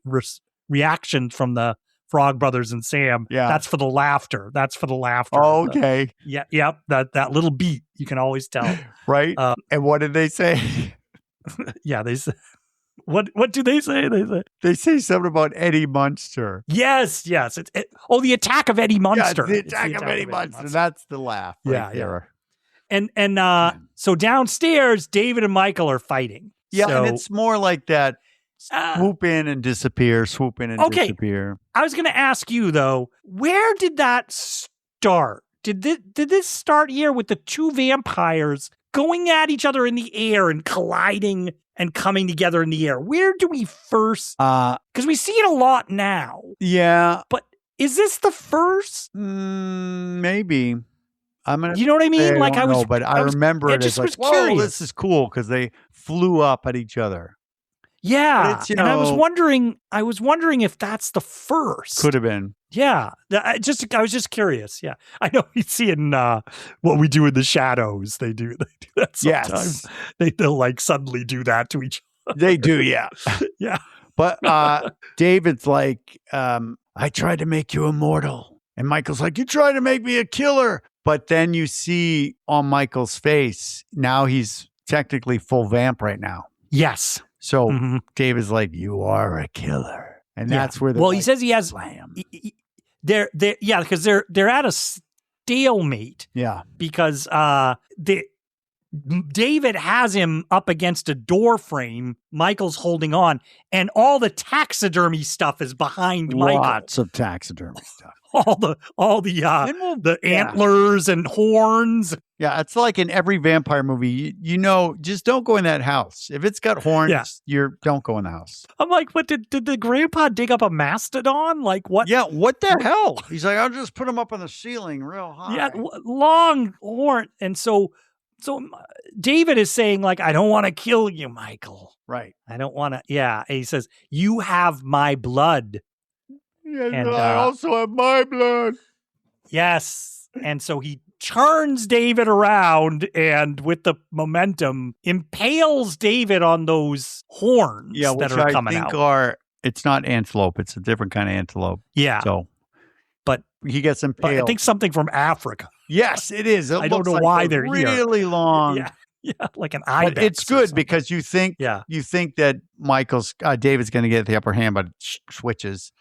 Speaker 1: reaction from the Frog Brothers and Sam.
Speaker 2: Yeah.
Speaker 1: That's for the laughter.
Speaker 2: Oh, okay.
Speaker 1: Yep. That little beat, you can always tell.
Speaker 2: Right. And what did they say?
Speaker 1: Yeah, they say, what do they say?
Speaker 2: They say something about Eddie Munster.
Speaker 1: Yes. The attack of Eddie Munster.
Speaker 2: Yeah, the attack of Eddie Munster. That's the laugh. Right there.
Speaker 1: And so downstairs, David and Michael are fighting.
Speaker 2: Yeah, and it's more like that swoop in and disappear, disappear.
Speaker 1: I was going to ask you, though, where did that start? Did this start here with the two vampires going at each other in the air and colliding and coming together in the air? Where do we first... Because we see it a lot now.
Speaker 2: Yeah.
Speaker 1: But is this the first?
Speaker 2: Maybe.
Speaker 1: You know what I mean?
Speaker 2: I remember it as like, whoa, this is cool because they flew up at each other.
Speaker 1: Yeah, and I was wondering if that's the first.
Speaker 2: Could have been.
Speaker 1: Yeah, I was just curious. Yeah, I know we see in What We Do in the Shadows. They do that sometimes.
Speaker 2: Yes.
Speaker 1: They'll like suddenly do that to each other.
Speaker 2: They do, yeah.
Speaker 1: Yeah.
Speaker 2: But David's like, I tried to make you immortal. And Michael's like, you tried to make me a killer. But then you see on Michael's face, now he's technically full vamp right now.
Speaker 1: Yes.
Speaker 2: So David's like, you are a killer. And that's where
Speaker 1: he says he has
Speaker 2: slam.
Speaker 1: Because they're at a stalemate.
Speaker 2: Yeah.
Speaker 1: Because David has him up against a door frame. Michael's holding on, and all the taxidermy stuff is behind Michael.
Speaker 2: Lots of taxidermy stuff.
Speaker 1: all the antlers and horns.
Speaker 2: Yeah, it's like in every vampire movie, just don't go in that house. If it's got horns, don't go in the house.
Speaker 1: I'm like, what did the grandpa dig up a mastodon? Like what?
Speaker 2: Yeah, what the hell? He's like, I'll just put him up on the ceiling real high.
Speaker 1: Yeah, long horn. And so David is saying, like, I don't want to kill you, Michael.
Speaker 2: Right.
Speaker 1: I don't want to. Yeah. And he says, you have my blood.
Speaker 2: Yes, and I also have my blood.
Speaker 1: Yes. And so he turns David around and with the momentum impales David on those horns that are coming out.
Speaker 2: It's not antelope. It's a different kind of antelope.
Speaker 1: Yeah.
Speaker 2: So,
Speaker 1: but
Speaker 2: he gets impaled.
Speaker 1: I think something from Africa.
Speaker 2: Yes, it is.
Speaker 1: I don't know why they're
Speaker 2: really long.
Speaker 1: Yeah, like an ibex.
Speaker 2: But it's good because you think that David's going to get the upper hand, but it switches.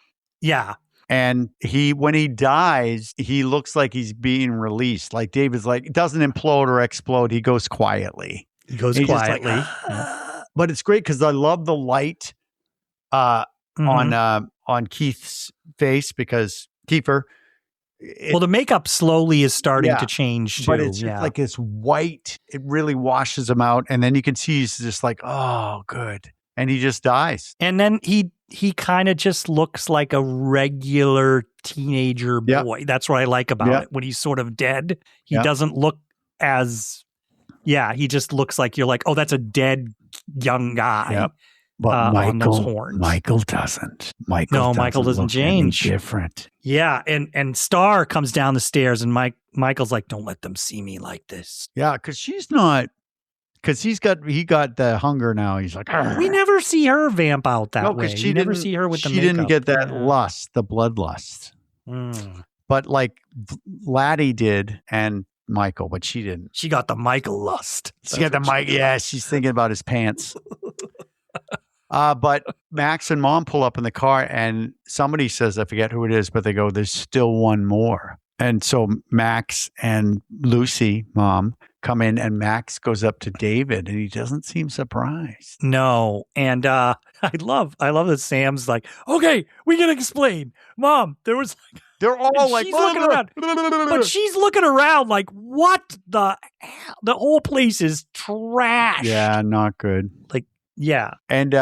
Speaker 1: Yeah.
Speaker 2: And when he dies, he looks like he's being released. Like David's like, it doesn't implode or explode. He goes quietly.
Speaker 1: Like,
Speaker 2: But it's great because I love the light on Keith's face because Kiefer.
Speaker 1: The makeup slowly is starting to change too.
Speaker 2: But it's just like this white. It really washes him out. And then you can see he's just like, oh, good. And he just dies.
Speaker 1: And then he kind of just looks like a regular teenager boy. That's what I like about it. When he's sort of dead, he doesn't look as, he just looks like you're like, oh, that's a dead young guy.
Speaker 2: Yep. But
Speaker 1: on those horns.
Speaker 2: Michael doesn't.
Speaker 1: Michael doesn't change.
Speaker 2: Different.
Speaker 1: Yeah, and Star comes down the stairs, and Michael's like, "Don't let them see me like this."
Speaker 2: Yeah, because she's not. Because he got the hunger now. He's like, argh.
Speaker 1: We never see her vamp out that way.
Speaker 2: We never see her with the makeup. She didn't get that lust, the bloodlust. But like Laddie did, and Michael, but she didn't.
Speaker 1: She got the Michael lust.
Speaker 2: She got the Mike. Yeah, she's thinking about his pants. But Max and Mom pull up in the car and somebody says, I forget who it is, but they go, there's still one more. And so Max and Lucy, Mom, come in and Max goes up to David and he doesn't seem surprised.
Speaker 1: No. And I love that Sam's like, okay, we can explain. Mom, there was like,
Speaker 2: they're all like,
Speaker 1: she's looking around, but she's looking around like, what the hell? The whole place is trash.
Speaker 2: Yeah, not good.
Speaker 1: Like, yeah.
Speaker 2: And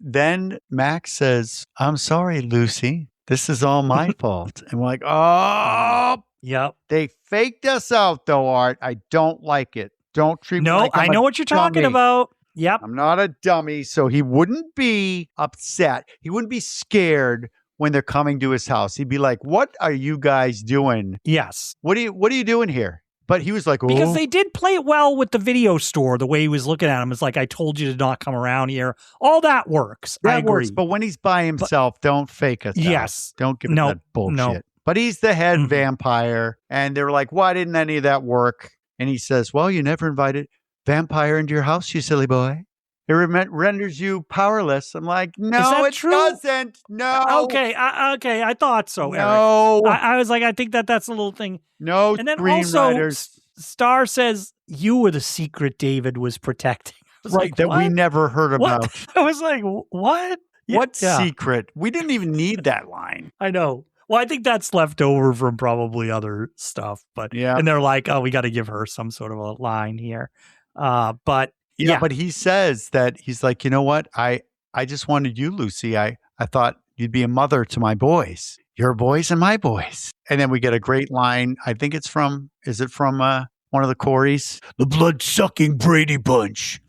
Speaker 2: then Max says, I'm sorry, Lucy. This is all my fault. And we're like, oh.
Speaker 1: Yep.
Speaker 2: They faked us out, though, Art. I don't like it. Don't treat me like
Speaker 1: I know what you're talking about. Yep.
Speaker 2: I'm not a dummy. So he wouldn't be upset. He wouldn't be scared when they're coming to his house. He'd be like, what are you guys doing?
Speaker 1: Yes.
Speaker 2: What are you doing here? But he was like, oh.
Speaker 1: Because they did play it well with the video store, the way he was looking at him. It's like, I told you to not come around here. All that works. I agree.
Speaker 2: Works, but when he's by himself, don't fake us.
Speaker 1: Yes.
Speaker 2: Don't give him that bullshit. No. But he's the head vampire. And they were like, why didn't any of that work? And he says, well, you never invited vampire into your house, you silly boy. It renders you powerless. I'm like, no, it doesn't. No.
Speaker 1: Okay, I thought so,
Speaker 2: no.
Speaker 1: Eric. I was like, I think that's a little thing.
Speaker 2: No,
Speaker 1: and then also, Star says, you were the secret David was protecting.
Speaker 2: Right, like, that we never heard about.
Speaker 1: I was like, what?
Speaker 2: What secret? We didn't even need that line.
Speaker 1: I know. Well, I think that's left over from probably other stuff. But and they're like, oh, we got to give her some sort of a line here. But
Speaker 2: he says that he's like, you know what? I just wanted you, Lucy. I thought you'd be a mother to my boys. Your boys and my boys. And then we get a great line. I think it's from one of the Coreys? The blood-sucking Brady Bunch.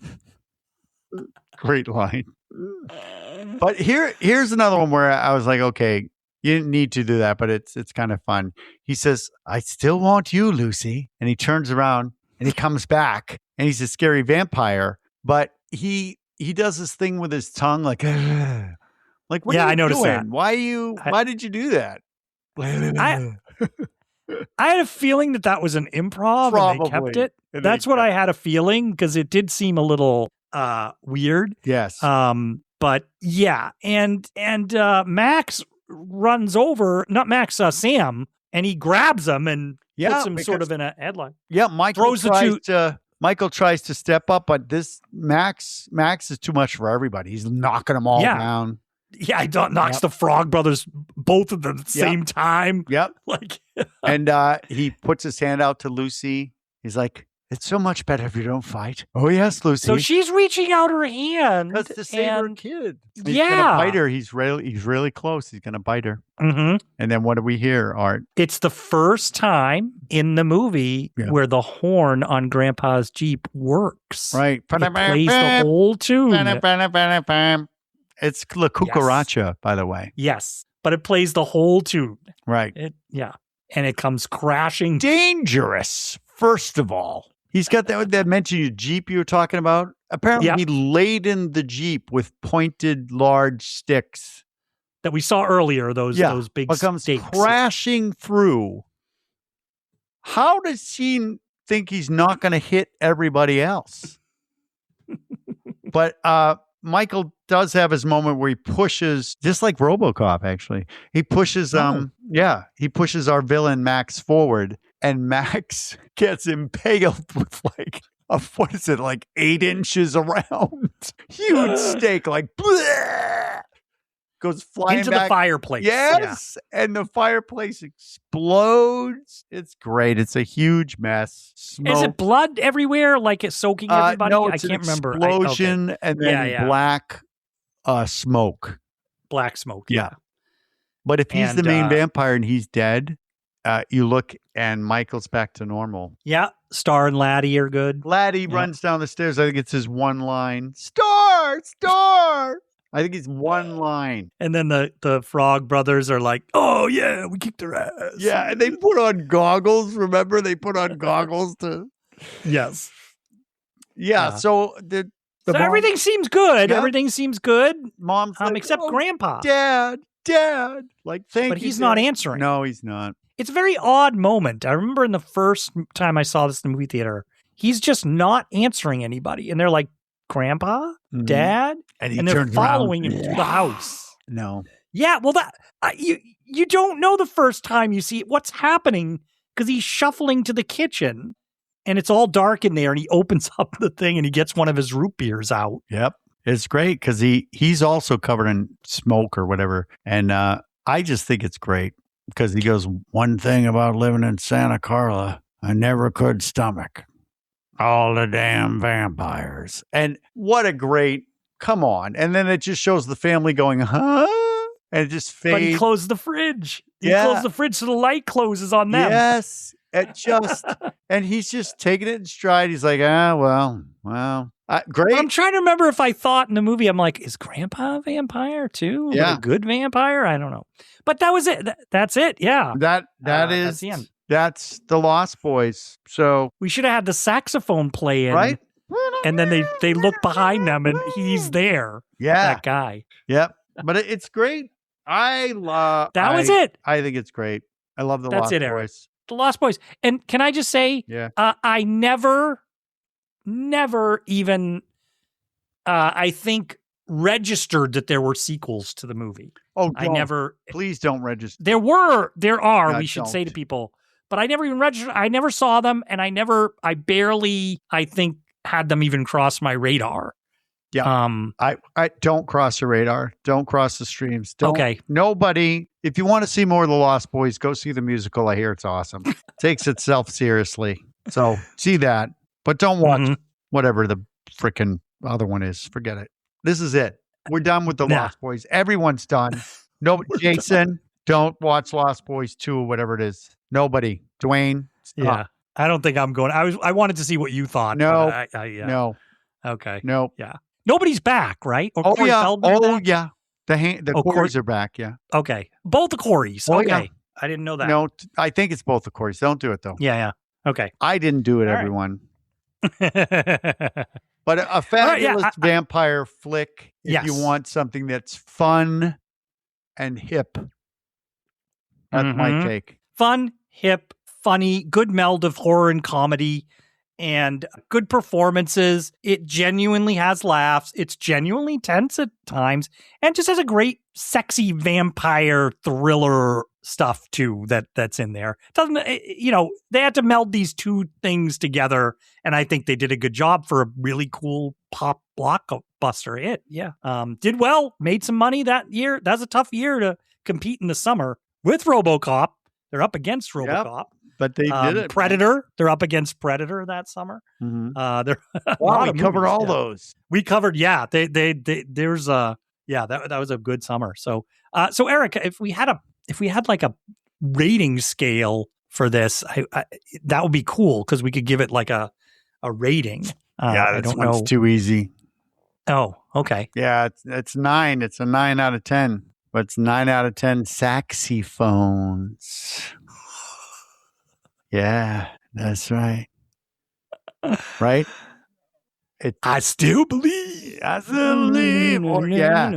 Speaker 2: Great line. But here's another one where I was like, okay, you didn't need to do that, but it's kind of fun. He says, I still want you, Lucy. And he turns around and he comes back and he's a scary vampire, but he does this thing with his tongue like, like, what are you
Speaker 1: I noticed
Speaker 2: doing?
Speaker 1: that.
Speaker 2: Why did you do that?
Speaker 1: I had a feeling that was an improv and they kept it. That's what I had a feeling because it did seem a little weird.
Speaker 2: Yes.
Speaker 1: But yeah, and Max runs over, not Max, Sam, and he grabs him and puts him sort of in a headlock.
Speaker 2: Yeah, Michael tries to step up, but this Max is too much for everybody. He's knocking them all down.
Speaker 1: Yeah, he knocks the Frog Brothers, both of them at the same time.
Speaker 2: Yep.
Speaker 1: Like,
Speaker 2: and he puts his hand out to Lucy. He's like, it's so much better if you don't fight. Oh, yes, Lucy.
Speaker 1: So she's reaching out her hand.
Speaker 2: That's to save her kid. He's
Speaker 1: going
Speaker 2: to bite her. He's really close. He's going to bite her.
Speaker 1: Mm-hmm.
Speaker 2: And then what do we hear, Art?
Speaker 1: It's the first time in the movie where the horn on Grandpa's Jeep works.
Speaker 2: Right.
Speaker 1: It plays the whole tune.
Speaker 2: It's La Cucaracha, by the way.
Speaker 1: Yes, but it plays the whole tune.
Speaker 2: Right.
Speaker 1: And it comes crashing.
Speaker 2: Dangerous, first of all. He's got that mentioned Jeep you were talking about. Apparently, he laden the Jeep with pointed, large sticks
Speaker 1: that we saw earlier. Those big
Speaker 2: comes
Speaker 1: stakes
Speaker 2: crashing through. How does he think he's not going to hit everybody else? But Michael does have his moment where he pushes, just like RoboCop. Actually, he pushes. He pushes our villain Max forward. And Max gets impaled with what is it, like 8 inches around? Huge stake, like, bleh, goes flying
Speaker 1: into
Speaker 2: back.
Speaker 1: The fireplace.
Speaker 2: Yes. Yeah. And the fireplace explodes. It's great. It's a huge mess. Smoke.
Speaker 1: Is it blood everywhere? Like it's soaking everybody?
Speaker 2: No, it's
Speaker 1: I can't remember.
Speaker 2: Explosion and then black smoke.
Speaker 1: Black smoke.
Speaker 2: Yeah. But if he's the main vampire and he's dead, you look and Michael's back to normal. Yeah.
Speaker 1: Star and Laddie are good.
Speaker 2: Laddie runs down the stairs. I think it's his one line. Star! I think it's one line.
Speaker 1: And then the Frog Brothers are like, oh, yeah, we kicked their ass.
Speaker 2: Yeah, and they put on goggles. Remember? They put on goggles to...
Speaker 1: Yes.
Speaker 2: Yeah, so
Speaker 1: so everything seems good. Yep. Everything seems good.
Speaker 2: Mom's like,
Speaker 1: except Grandpa.
Speaker 2: Dad. Like, thank you.
Speaker 1: But he's not answering.
Speaker 2: No, he's not.
Speaker 1: It's a very odd moment. I remember in the first time I saw this in the movie theater, he's just not answering anybody. And they're like, Grandpa? Dad?
Speaker 2: And
Speaker 1: they're following him through the house.
Speaker 2: No.
Speaker 1: Yeah, well, you don't know the first time you see what's happening because he's shuffling to the kitchen and it's all dark in there and he opens up the thing and he gets one of his root beers out.
Speaker 2: Yep. It's great because he's also covered in smoke or whatever. And I just think it's great. Because he goes, one thing about living in Santa Carla, I never could stomach. All the damn vampires. And what a great, come on. And then it just shows the family going, huh? And it just fades.
Speaker 1: But he closed the fridge. He closed the fridge so the light closes on them.
Speaker 2: Yes. And he's just taking it in stride. He's like, well. Great.
Speaker 1: But I'm trying to remember if I thought in the movie, I'm like, is Grandpa a vampire too?
Speaker 2: Yeah.
Speaker 1: A good vampire? I don't know. But that was it. That's it. Yeah.
Speaker 2: That's the end. That's the Lost Boys. So
Speaker 1: we should have had the saxophone play in. Right. And then they look behind them and he's there.
Speaker 2: Yeah.
Speaker 1: That guy.
Speaker 2: Yep. But it's great. That was
Speaker 1: it.
Speaker 2: I think it's great. I love the Lost Boys.
Speaker 1: Eric. The Lost Boys. And can I just say, I never even, I think, registered that there were sequels to the movie.
Speaker 2: Oh, please don't register.
Speaker 1: There are, no, we should say to people, but I never even registered. I never saw them and I barely, I think, had them even cross my radar.
Speaker 2: Yeah. I don't cross the radar. Don't cross the streams.
Speaker 1: Okay.
Speaker 2: Nobody, if you want to see more of the Lost Boys, go see the musical. I hear it's awesome. Takes itself seriously. So see that. But don't watch whatever the freaking other one is. Forget it. This is it. We're done with the Lost Boys. Everyone's done. No, Jason, don't watch Lost Boys 2 or whatever it is. Nobody. Dwayne, stop.
Speaker 1: Yeah. I don't think I'm going. I wanted to see what you thought.
Speaker 2: No. No.
Speaker 1: Okay.
Speaker 2: No.
Speaker 1: Yeah. Nobody's back, right? Or
Speaker 2: Oh
Speaker 1: Corey
Speaker 2: yeah.
Speaker 1: Feldman's
Speaker 2: Oh
Speaker 1: back?
Speaker 2: yeah. The Coreys are back. Yeah.
Speaker 1: Okay. Both the Coreys.
Speaker 2: Oh,
Speaker 1: Okay.
Speaker 2: yeah.
Speaker 1: I didn't know that.
Speaker 2: No, I think it's both the Coreys. Don't do it though.
Speaker 1: Yeah. Okay.
Speaker 2: I didn't do it,
Speaker 1: All right.
Speaker 2: everyone. But a fabulous vampire flick. If you want something that's fun and hip, that's my take.
Speaker 1: Fun, hip, funny, good meld of horror and comedy, and good performances. It genuinely has laughs. It's genuinely tense at times, and just has a great, sexy vampire thriller stuff too that's in there. Doesn't they had to meld these two things together, and I think they did a good job for a really cool pop blockbuster hit. Yeah, did well, made some money that year. That's a tough year to compete in the summer with RoboCop. They're up against RoboCop.
Speaker 2: Yep, but they did it.
Speaker 1: Predator. They're up against Predator that summer.
Speaker 2: Mm-hmm.
Speaker 1: We
Speaker 2: covered all those.
Speaker 1: We covered. Yeah, there's that was a good summer. So Erik, if we had like a rating scale for this, that would be cool because we could give it like a rating.
Speaker 2: I don't know. It's too easy.
Speaker 1: Oh, okay.
Speaker 2: Yeah, it's 9. It's a 9 out of 10. But it's 9 out of 10 saxophones. Yeah, that's right. Right?
Speaker 1: I still believe.
Speaker 2: Oh, yeah.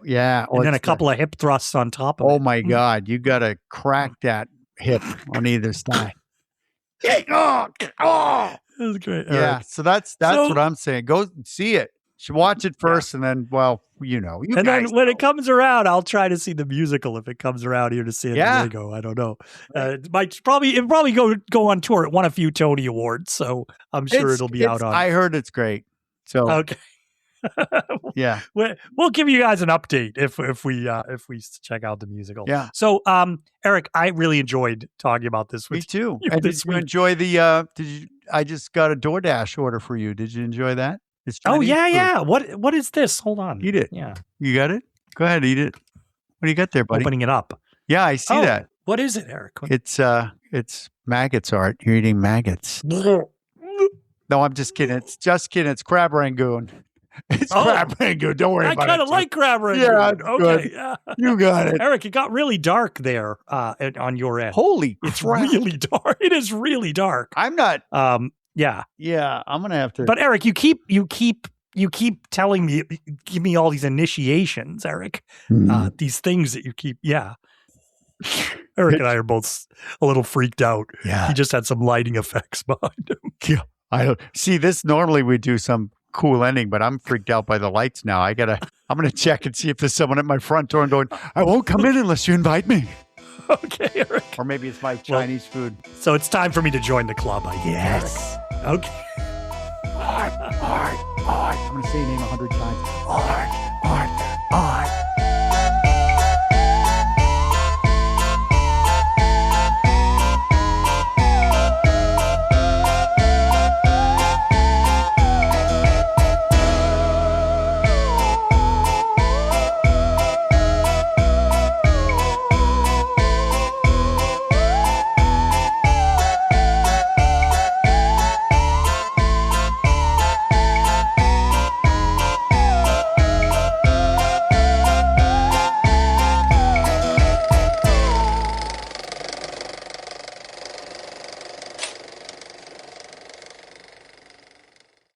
Speaker 2: Yeah.
Speaker 1: And then a couple of hip thrusts on top of it.
Speaker 2: Oh, my God. You got to crack that hip on either side. Oh.
Speaker 1: That's great.
Speaker 2: Yeah.
Speaker 1: Erik.
Speaker 2: So that's what I'm saying. Go see it. You should watch it first, and then, then
Speaker 1: when it comes around, I'll try to see the musical if it comes around here to San Diego. I don't know. It probably go on tour. It won a few Tony Awards, so I'm sure it'll be out on.
Speaker 2: I heard it's great. So
Speaker 1: okay.
Speaker 2: Yeah,
Speaker 1: we'll give you guys an update if we check out the musical.
Speaker 2: Yeah.
Speaker 1: So, Erik, I really enjoyed talking about this with
Speaker 2: you. Me too.
Speaker 1: And
Speaker 2: did you enjoy the? I just got a DoorDash order for you. Did you enjoy that?
Speaker 1: Oh yeah. What is this? Hold on.
Speaker 2: Eat it.
Speaker 1: Yeah.
Speaker 2: You got it? Go ahead, eat it. What do you got there, buddy?
Speaker 1: Opening it up.
Speaker 2: Yeah, I see that.
Speaker 1: What is it, Erik?
Speaker 2: It's maggots, Art. You're eating maggots. No, I'm just kidding. It's crab rangoon. It's crab rangoon. Don't worry about it.
Speaker 1: I kind of like crab rangoon.
Speaker 2: Yeah,
Speaker 1: okay.
Speaker 2: Good.
Speaker 1: Yeah.
Speaker 2: You got it.
Speaker 1: Erik, it got really dark there on your end.
Speaker 2: Holy
Speaker 1: It's
Speaker 2: crap.
Speaker 1: really dark. It is really dark.
Speaker 2: I'm not.
Speaker 1: Yeah.
Speaker 2: Yeah, I'm going to have to.
Speaker 1: But Erik, you keep telling me, give me all these initiations, Erik. These things that you keep. Yeah. Erik and I are both a little freaked out.
Speaker 2: Yeah.
Speaker 1: He just had some lighting effects behind him.
Speaker 2: Yeah. I don't see this. Normally we do some cool ending, but I'm freaked out by the lights now. I'm going to check and see if there's someone at my front door and going, I won't come in unless you invite me.
Speaker 1: Okay, Erik.
Speaker 2: Or maybe it's my Chinese food.
Speaker 1: So it's time for me to join the club, I guess.
Speaker 2: Yes.
Speaker 1: Erik. Okay.
Speaker 2: Art. I'm going to say your name 100 times. Art.